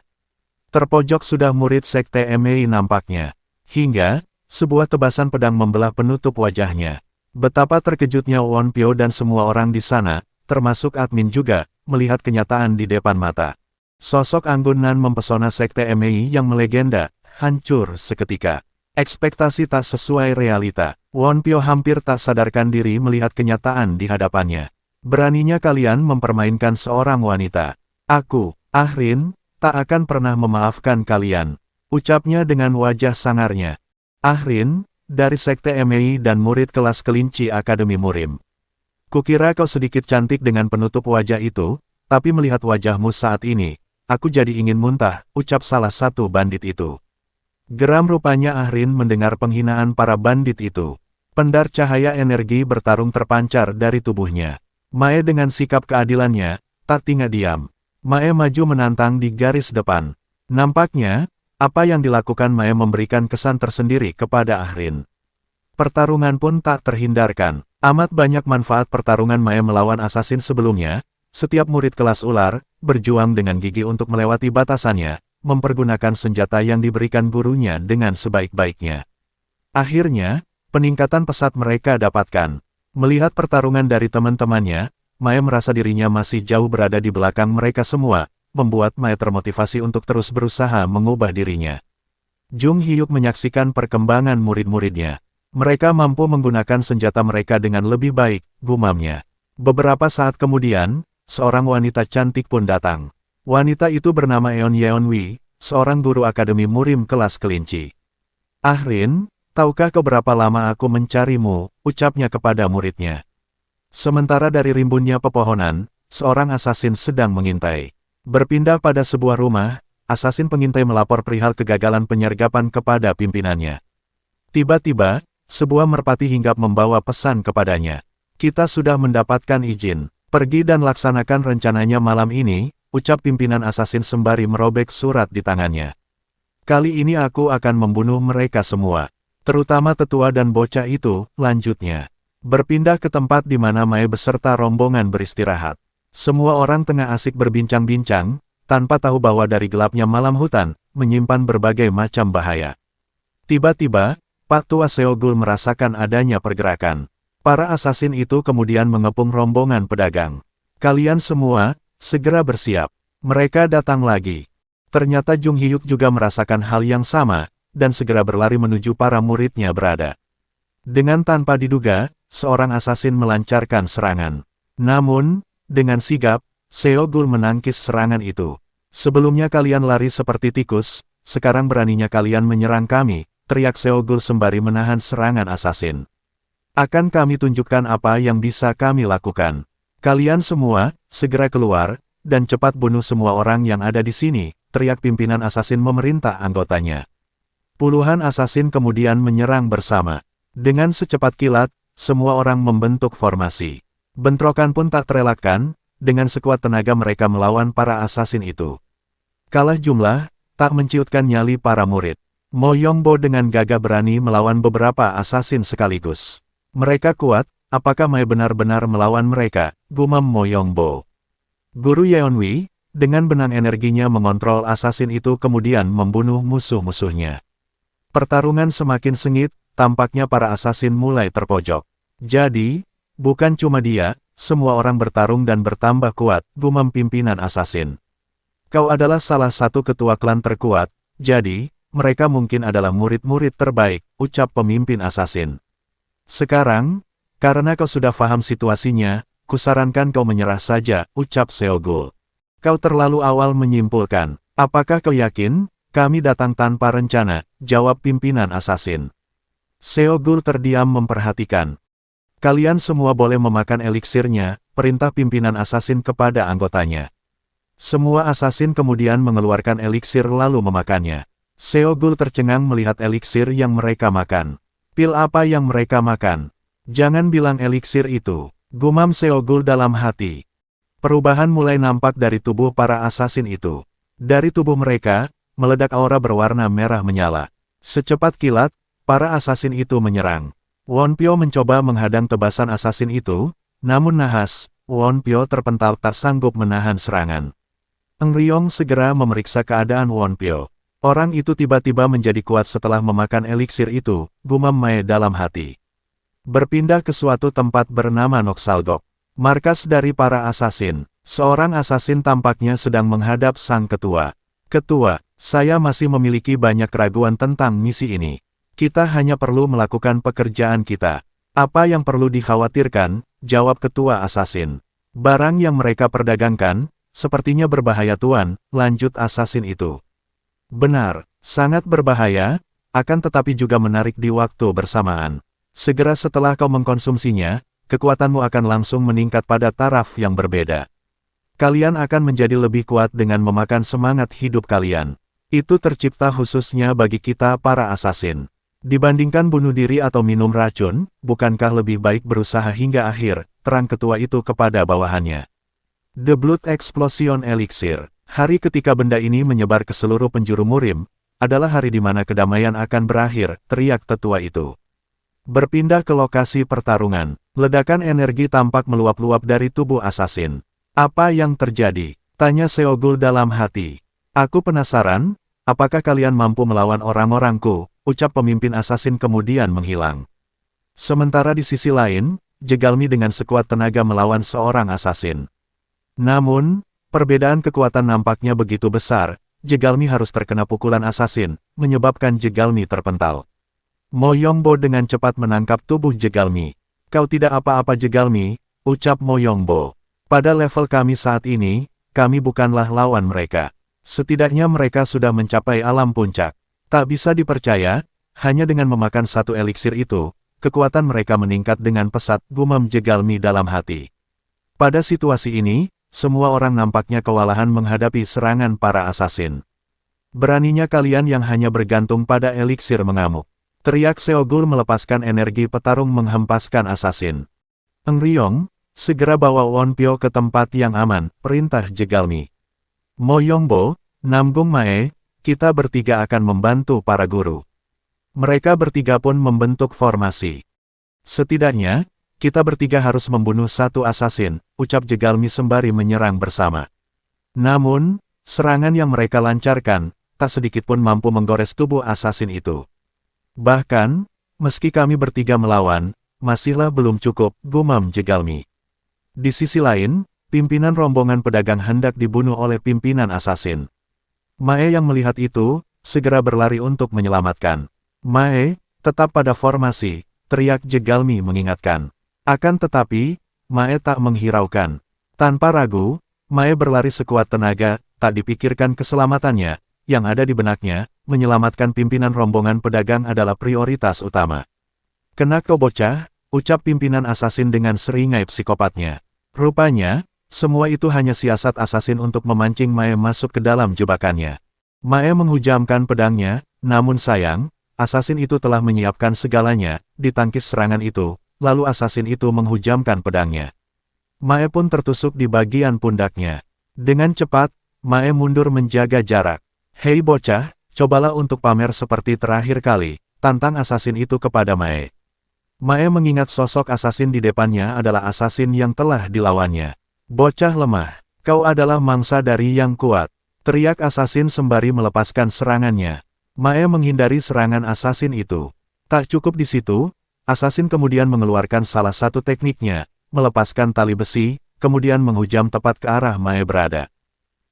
Terpojok sudah murid Sekte MA nampaknya. Hingga, sebuah tebasan pedang membelah penutup wajahnya. Betapa terkejutnya Won Pyo dan semua orang di sana, termasuk admin juga, melihat kenyataan di depan mata. Sosok anggun nan mempesona Sekte MA yang melegenda, hancur seketika. Ekspektasi tak sesuai realita. Won Pyo hampir tak sadarkan diri melihat kenyataan di hadapannya. Beraninya kalian mempermainkan seorang wanita. Aku, Ahrin, tak akan pernah memaafkan kalian. Ucapnya dengan wajah sangarnya. Ahrin, dari Sekte MA dan murid kelas kelinci Akademi Murim. Kukira kau sedikit cantik dengan penutup wajah itu, tapi melihat wajahmu saat ini, aku jadi ingin muntah, ucap salah satu bandit itu. Geram rupanya Ahrin mendengar penghinaan para bandit itu. Pendar cahaya energi bertarung terpancar dari tubuhnya. Mae dengan sikap keadilannya, tak tinggal diam. Mae maju menantang di garis depan. Nampaknya, apa yang dilakukan Mae memberikan kesan tersendiri kepada Ahrin. Pertarungan pun tak terhindarkan. Amat banyak manfaat pertarungan Mae melawan asasin sebelumnya. Setiap murid kelas ular, berjuang dengan gigi untuk melewati batasannya, mempergunakan senjata yang diberikan gurunya dengan sebaik-baiknya. Akhirnya, peningkatan pesat mereka dapatkan. Melihat pertarungan dari teman-temannya, Mae merasa dirinya masih jauh berada di belakang mereka semua, membuat Mae termotivasi untuk terus berusaha mengubah dirinya. Jung Hyuk menyaksikan perkembangan murid-muridnya. Mereka mampu menggunakan senjata mereka dengan lebih baik, gumamnya. Beberapa saat kemudian, seorang wanita cantik pun datang. Wanita itu bernama Eon Yeonwi, seorang guru akademi murim kelas kelinci. Ahrin, tahukah kau berapa lama aku mencarimu, ucapnya kepada muridnya. Sementara dari rimbunnya pepohonan, seorang asasin sedang mengintai. Berpindah pada sebuah rumah, asasin pengintai melapor perihal kegagalan penyergapan kepada pimpinannya. Tiba-tiba, sebuah merpati hinggap membawa pesan kepadanya. Kita sudah mendapatkan izin, pergi dan laksanakan rencananya malam ini, ucap pimpinan asasin sembari merobek surat di tangannya. Kali ini aku akan membunuh mereka semua, terutama tetua dan bocah itu, lanjutnya. Berpindah ke tempat di mana Mae beserta rombongan beristirahat. Semua orang tengah asik berbincang-bincang, tanpa tahu bahwa dari gelapnya malam hutan, menyimpan berbagai macam bahaya. Tiba-tiba, Pak Tua Seogul merasakan adanya pergerakan. Para asasin itu kemudian mengepung rombongan pedagang. Kalian semua, segera bersiap. Mereka datang lagi. Ternyata Jung Hyuk juga merasakan hal yang sama, dan segera berlari menuju para muridnya berada. Dengan tanpa diduga, seorang asasin melancarkan serangan. Namun, dengan sigap, Seogul menangkis serangan itu. Sebelumnya kalian lari seperti tikus, sekarang beraninya kalian menyerang kami, teriak Seogul sembari menahan serangan asasin. Akan kami tunjukkan apa yang bisa kami lakukan. Kalian semua, segera keluar, dan cepat bunuh semua orang yang ada di sini, teriak pimpinan asasin memerintah anggotanya. Puluhan asasin kemudian menyerang bersama. Dengan secepat kilat, semua orang membentuk formasi. Bentrokan pun tak terelakkan, dengan sekuat tenaga mereka melawan para asasin itu. Kalah jumlah, tak menciutkan nyali para murid. Mo Yongbo dengan gagah berani melawan beberapa asasin sekaligus. Mereka kuat, apakah Mae benar-benar melawan mereka, gumam Mo Yongbo. Guru Yeonwi, dengan benang energinya mengontrol asasin itu kemudian membunuh musuh-musuhnya. Pertarungan semakin sengit, tampaknya para asasin mulai terpojok. Jadi, bukan cuma dia, semua orang bertarung dan bertambah kuat, gumam pimpinan asasin. Kau adalah salah satu ketua klan terkuat, jadi, mereka mungkin adalah murid-murid terbaik, ucap pemimpin asasin. Sekarang, karena kau sudah paham situasinya, kusarankan kau menyerah saja, ucap Seogul. Kau terlalu awal menyimpulkan. Apakah kau yakin? Kami datang tanpa rencana, jawab pimpinan asasin. Seogul terdiam memperhatikan. Kalian semua boleh memakan eliksirnya, perintah pimpinan asasin kepada anggotanya. Semua asasin kemudian mengeluarkan eliksir lalu memakannya. Seogul tercengang melihat eliksir yang mereka makan. Pil apa yang mereka makan? Jangan bilang eliksir itu, gumam Seogul dalam hati. Perubahan mulai nampak dari tubuh para asasin itu. Dari tubuh mereka, meledak aura berwarna merah menyala. Secepat kilat, para asasin itu menyerang. Wonpyo mencoba menghadang tebasan asasin itu, namun nahas, Wonpyo terpental tak sanggup menahan serangan. Eng Ryong segera memeriksa keadaan Wonpyo. Orang itu tiba-tiba menjadi kuat setelah memakan eliksir itu, gumam Mae dalam hati. Berpindah ke suatu tempat bernama Noxalgok. Markas dari para asasin. Seorang asasin tampaknya sedang menghadap sang ketua. Ketua, saya masih memiliki banyak keraguan tentang misi ini. Kita hanya perlu melakukan pekerjaan kita. Apa yang perlu dikhawatirkan? Jawab ketua asasin. Barang yang mereka perdagangkan, sepertinya berbahaya tuan, lanjut asasin itu. Benar, sangat berbahaya, akan tetapi juga menarik di waktu bersamaan. Segera setelah kau mengkonsumsinya, kekuatanmu akan langsung meningkat pada taraf yang berbeda. Kalian akan menjadi lebih kuat dengan memakan semangat hidup kalian. Itu tercipta khususnya bagi kita para asasin. Dibandingkan bunuh diri atau minum racun, bukankah lebih baik berusaha hingga akhir, terang ketua itu kepada bawahannya. The Blood Explosion Elixir. Hari ketika benda ini menyebar ke seluruh penjuru Murim, adalah hari di mana kedamaian akan berakhir, teriak tetua itu. Berpindah ke lokasi pertarungan, ledakan energi tampak meluap-luap dari tubuh asasin. Apa yang terjadi? Tanya Seogul dalam hati. Aku penasaran, apakah kalian mampu melawan orang-orangku, ucap pemimpin asasin kemudian menghilang. Sementara di sisi lain, Jegalmi dengan sekuat tenaga melawan seorang asasin. Namun, perbedaan kekuatan nampaknya begitu besar, Jegalmi harus terkena pukulan asasin, menyebabkan Jegalmi terpental. Mo Yongbo dengan cepat menangkap tubuh Jegalmi. Kau tidak apa-apa Jegalmi, ucap Mo Yongbo. Pada level kami saat ini, kami bukanlah lawan mereka. Setidaknya mereka sudah mencapai alam puncak. Tak bisa dipercaya, hanya dengan memakan satu eliksir itu, kekuatan mereka meningkat dengan pesat, gumam Jegalmi dalam hati. Pada situasi ini, semua orang nampaknya kewalahan menghadapi serangan para asasin. Beraninya kalian yang hanya bergantung pada eliksir mengamuk. Teriak Seogul melepaskan energi petarung menghempaskan asasin. Eng Ryong, segera bawa Wonpyo ke tempat yang aman, perintah Jegalmi. Mo Yongbo, Namgung Mae, kita bertiga akan membantu para guru. Mereka bertiga pun membentuk formasi. Setidaknya, kita bertiga harus membunuh satu asasin, ucap Jegalmi sembari menyerang bersama. Namun, serangan yang mereka lancarkan, tak sedikit pun mampu menggores tubuh asasin itu. Bahkan, meski kami bertiga melawan, masihlah belum cukup, gumam Jegalmi. Di sisi lain, pimpinan rombongan pedagang hendak dibunuh oleh pimpinan asasin. Mae yang melihat itu, segera berlari untuk menyelamatkan. Mae, tetap pada formasi, teriak Jegalmi mengingatkan. Akan tetapi, Mae tak menghiraukan. Tanpa ragu, Mae berlari sekuat tenaga, tak dipikirkan keselamatannya, yang ada di benaknya, menyelamatkan pimpinan rombongan pedagang adalah prioritas utama. Kena kau bocah, ucap pimpinan asasin dengan seringai psikopatnya. Rupanya, semua itu hanya siasat asasin untuk memancing Mae masuk ke dalam jebakannya. Mae menghujamkan pedangnya, namun sayang, asasin itu telah menyiapkan segalanya, ditangkis serangan itu, lalu asasin itu menghujamkan pedangnya. Mae pun tertusuk di bagian pundaknya. Dengan cepat, Mae mundur menjaga jarak. Hei bocah, cobalah untuk pamer seperti terakhir kali, tantang asasin itu kepada Mae. Mae mengingat sosok asasin di depannya adalah asasin yang telah dilawannya. Bocah lemah, kau adalah mangsa dari yang kuat, teriak asasin sembari melepaskan serangannya. Mae menghindari serangan asasin itu. Tak cukup di situ, asasin kemudian mengeluarkan salah satu tekniknya, melepaskan tali besi, kemudian menghujam tepat ke arah Mae berada.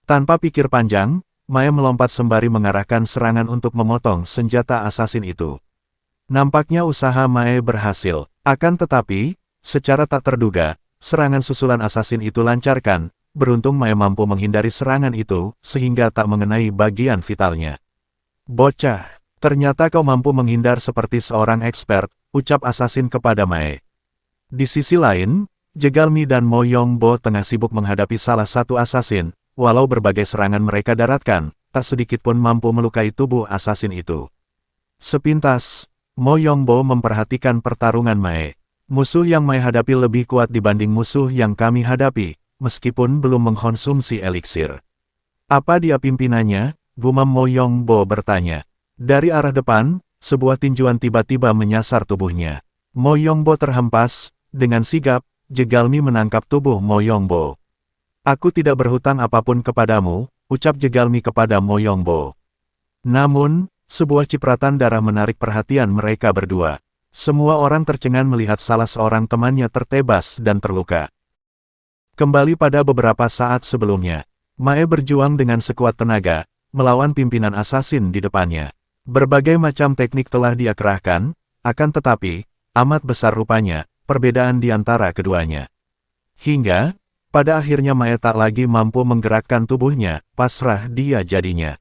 Tanpa pikir panjang, Mae melompat sembari mengarahkan serangan untuk memotong senjata asasin itu. Nampaknya usaha Mae berhasil, akan tetapi, secara tak terduga, serangan susulan asasin itu lancarkan, beruntung Mae mampu menghindari serangan itu, sehingga tak mengenai bagian vitalnya. Bocah, ternyata kau mampu menghindar seperti seorang ekspert, ucap asasin kepada Mae. Di sisi lain, Jegalmi dan Mo Yongbo tengah sibuk menghadapi salah satu asasin, walau berbagai serangan mereka daratkan, tak sedikit pun mampu melukai tubuh asasin itu. Sepintas, Mo Yongbo memperhatikan pertarungan Mae. Musuh yang Mae hadapi lebih kuat dibanding musuh yang kami hadapi, meskipun belum mengkonsumsi eliksir. Apa dia pimpinannya? Gumam Mo Yongbo bertanya. Dari arah depan, sebuah tinjuan tiba-tiba menyasar tubuhnya. Mo Yongbo terhempas. Dengan sigap, Jegalmi menangkap tubuh Mo Yongbo. Aku tidak berhutang apapun kepadamu, ucap Jegalmi kepada Mo Yongbo. Namun, sebuah cipratan darah menarik perhatian mereka berdua. Semua orang tercengang melihat salah seorang temannya tertebas dan terluka. Kembali pada beberapa saat sebelumnya, Mae berjuang dengan sekuat tenaga, melawan pimpinan asasin di depannya. Berbagai macam teknik telah dia kerahkan, akan tetapi, amat besar rupanya perbedaan di antara keduanya. Hingga, pada akhirnya Mae tak lagi mampu menggerakkan tubuhnya, pasrah dia jadinya.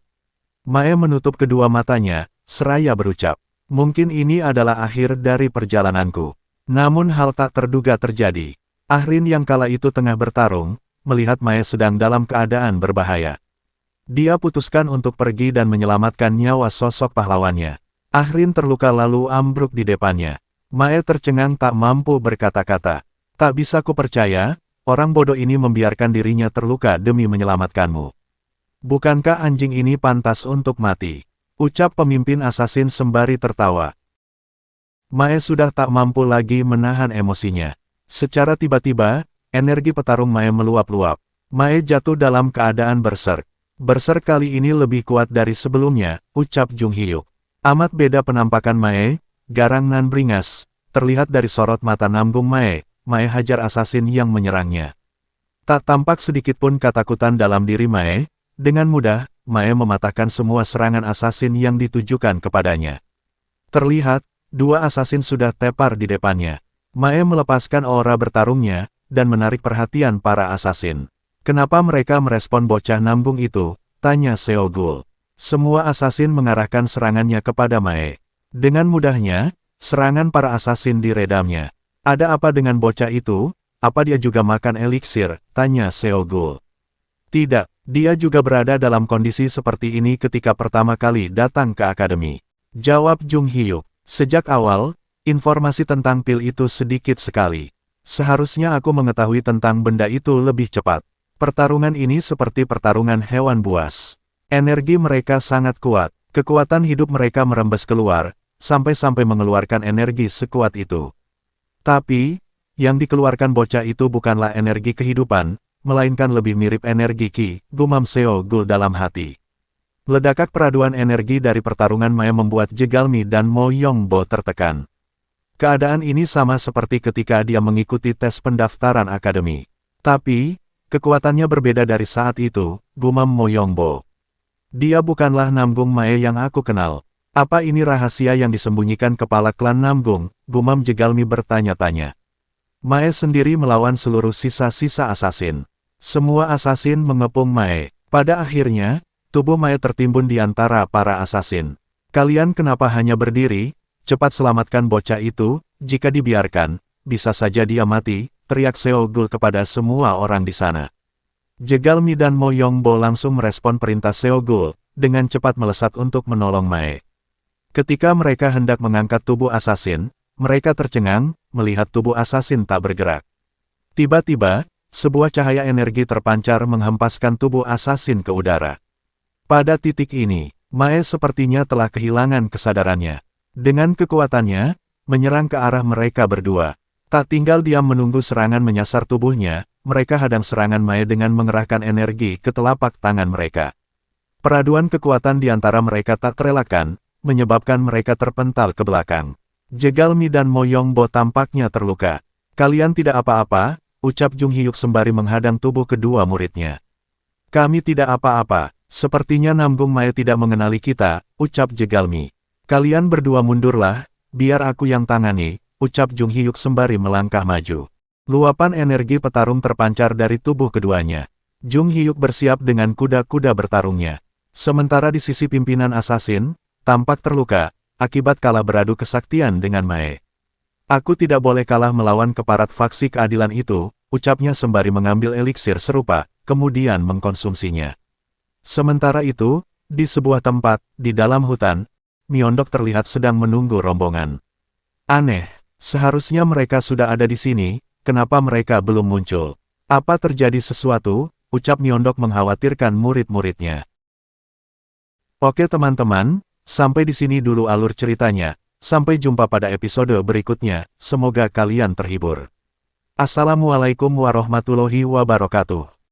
Mae menutup kedua matanya, seraya berucap, mungkin ini adalah akhir dari perjalananku. Namun hal tak terduga terjadi. Ahrin yang kala itu tengah bertarung, melihat Mae sedang dalam keadaan berbahaya. Dia putuskan untuk pergi dan menyelamatkan nyawa sosok pahlawannya. Ahrin terluka lalu ambruk di depannya. Mae tercengang tak mampu berkata-kata. Tak bisa kupercaya, orang bodoh ini membiarkan dirinya terluka demi menyelamatkanmu. Bukankah anjing ini pantas untuk mati? Ucap pemimpin asasin sembari tertawa. Mae sudah tak mampu lagi menahan emosinya. Secara tiba-tiba, energi petarung Mae meluap-luap. Mae jatuh dalam keadaan berserk. Berserk kali ini lebih kuat dari sebelumnya, ucap Jung Hyuk. Amat beda penampakan Mae. Garang nan beringas, terlihat dari sorot mata Namgung Mae. Mae hajar asasin yang menyerangnya. Tak tampak sedikit pun ketakutan dalam diri Mae. Dengan mudah, Mae mematahkan semua serangan asasin yang ditujukan kepadanya. Terlihat, dua asasin sudah tepar di depannya. Mae melepaskan aura bertarungnya, dan menarik perhatian para asasin. Kenapa mereka merespon bocah Namgung itu? Tanya Seogul. Semua asasin mengarahkan serangannya kepada Mae. Dengan mudahnya, serangan para asasin diredamnya. Ada apa dengan bocah itu? Apa dia juga makan eliksir? Tanya Seogul. Tidak, dia juga berada dalam kondisi seperti ini ketika pertama kali datang ke akademi. Jawab Jung Hyuk. Sejak awal, informasi tentang pil itu sedikit sekali. Seharusnya aku mengetahui tentang benda itu lebih cepat. Pertarungan ini seperti pertarungan hewan buas. Energi mereka sangat kuat. Kekuatan hidup mereka merembes keluar, sampai-sampai mengeluarkan energi sekuat itu. Tapi, yang dikeluarkan bocah itu bukanlah energi kehidupan, melainkan lebih mirip energi Ki, gumam Seogul dalam hati. Ledakan peraduan energi dari pertarungan Mae membuat Jegalmi dan Mo Yongbo tertekan. Keadaan ini sama seperti ketika dia mengikuti tes pendaftaran akademi. Tapi, kekuatannya berbeda dari saat itu, gumam Mo Yongbo. Dia bukanlah Namgung Mae yang aku kenal. Apa ini rahasia yang disembunyikan kepala klan Namgung? Gumam Jegalmi bertanya-tanya. Mae sendiri melawan seluruh sisa-sisa asasin. Semua asasin mengepung Mae. Pada akhirnya, tubuh Mae tertimbun di antara para asasin. Kalian kenapa hanya berdiri? Cepat selamatkan bocah itu, jika dibiarkan, bisa saja dia mati, teriak Seo Gul kepada semua orang di sana. Jegalmi dan Mo Yongbo langsung merespon perintah Seo Gul, dengan cepat melesat untuk menolong Mae. Ketika mereka hendak mengangkat tubuh asasin, mereka tercengang, melihat tubuh asasin tak bergerak. Tiba-tiba, sebuah cahaya energi terpancar menghempaskan tubuh asasin ke udara. Pada titik ini, Mae sepertinya telah kehilangan kesadarannya. Dengan kekuatannya, menyerang ke arah mereka berdua. Tak tinggal diam menunggu serangan menyasar tubuhnya, mereka hadang serangan Mae dengan mengerahkan energi ke telapak tangan mereka. Peraduan kekuatan di antara mereka tak terelakkan, menyebabkan mereka terpental ke belakang. Jegalmi dan Mo Yongbo tampaknya terluka. Kalian tidak apa-apa, ucap Jung Hyuk sembari menghadang tubuh kedua muridnya. Kami tidak apa-apa, sepertinya Namgung Mae tidak mengenali kita, ucap Jegalmi. Kalian berdua mundurlah, biar aku yang tangani, ucap Jung Hyuk sembari melangkah maju. Luapan energi petarung terpancar dari tubuh keduanya. Jung Hyuk bersiap dengan kuda-kuda bertarungnya. Sementara di sisi pimpinan asasin, tampak terluka, akibat kalah beradu kesaktian dengan Mae. Aku tidak boleh kalah melawan keparat faksi keadilan itu, ucapnya sembari mengambil eliksir serupa, kemudian mengkonsumsinya. Sementara itu, di sebuah tempat, di dalam hutan, Myeondok terlihat sedang menunggu rombongan. Aneh, seharusnya mereka sudah ada di sini, kenapa mereka belum muncul? Apa terjadi sesuatu? Ucap Myeondok mengkhawatirkan murid-muridnya. Oke teman-teman, sampai di sini dulu alur ceritanya. Sampai jumpa pada episode berikutnya, semoga kalian terhibur. Assalamualaikum warahmatullahi wabarakatuh.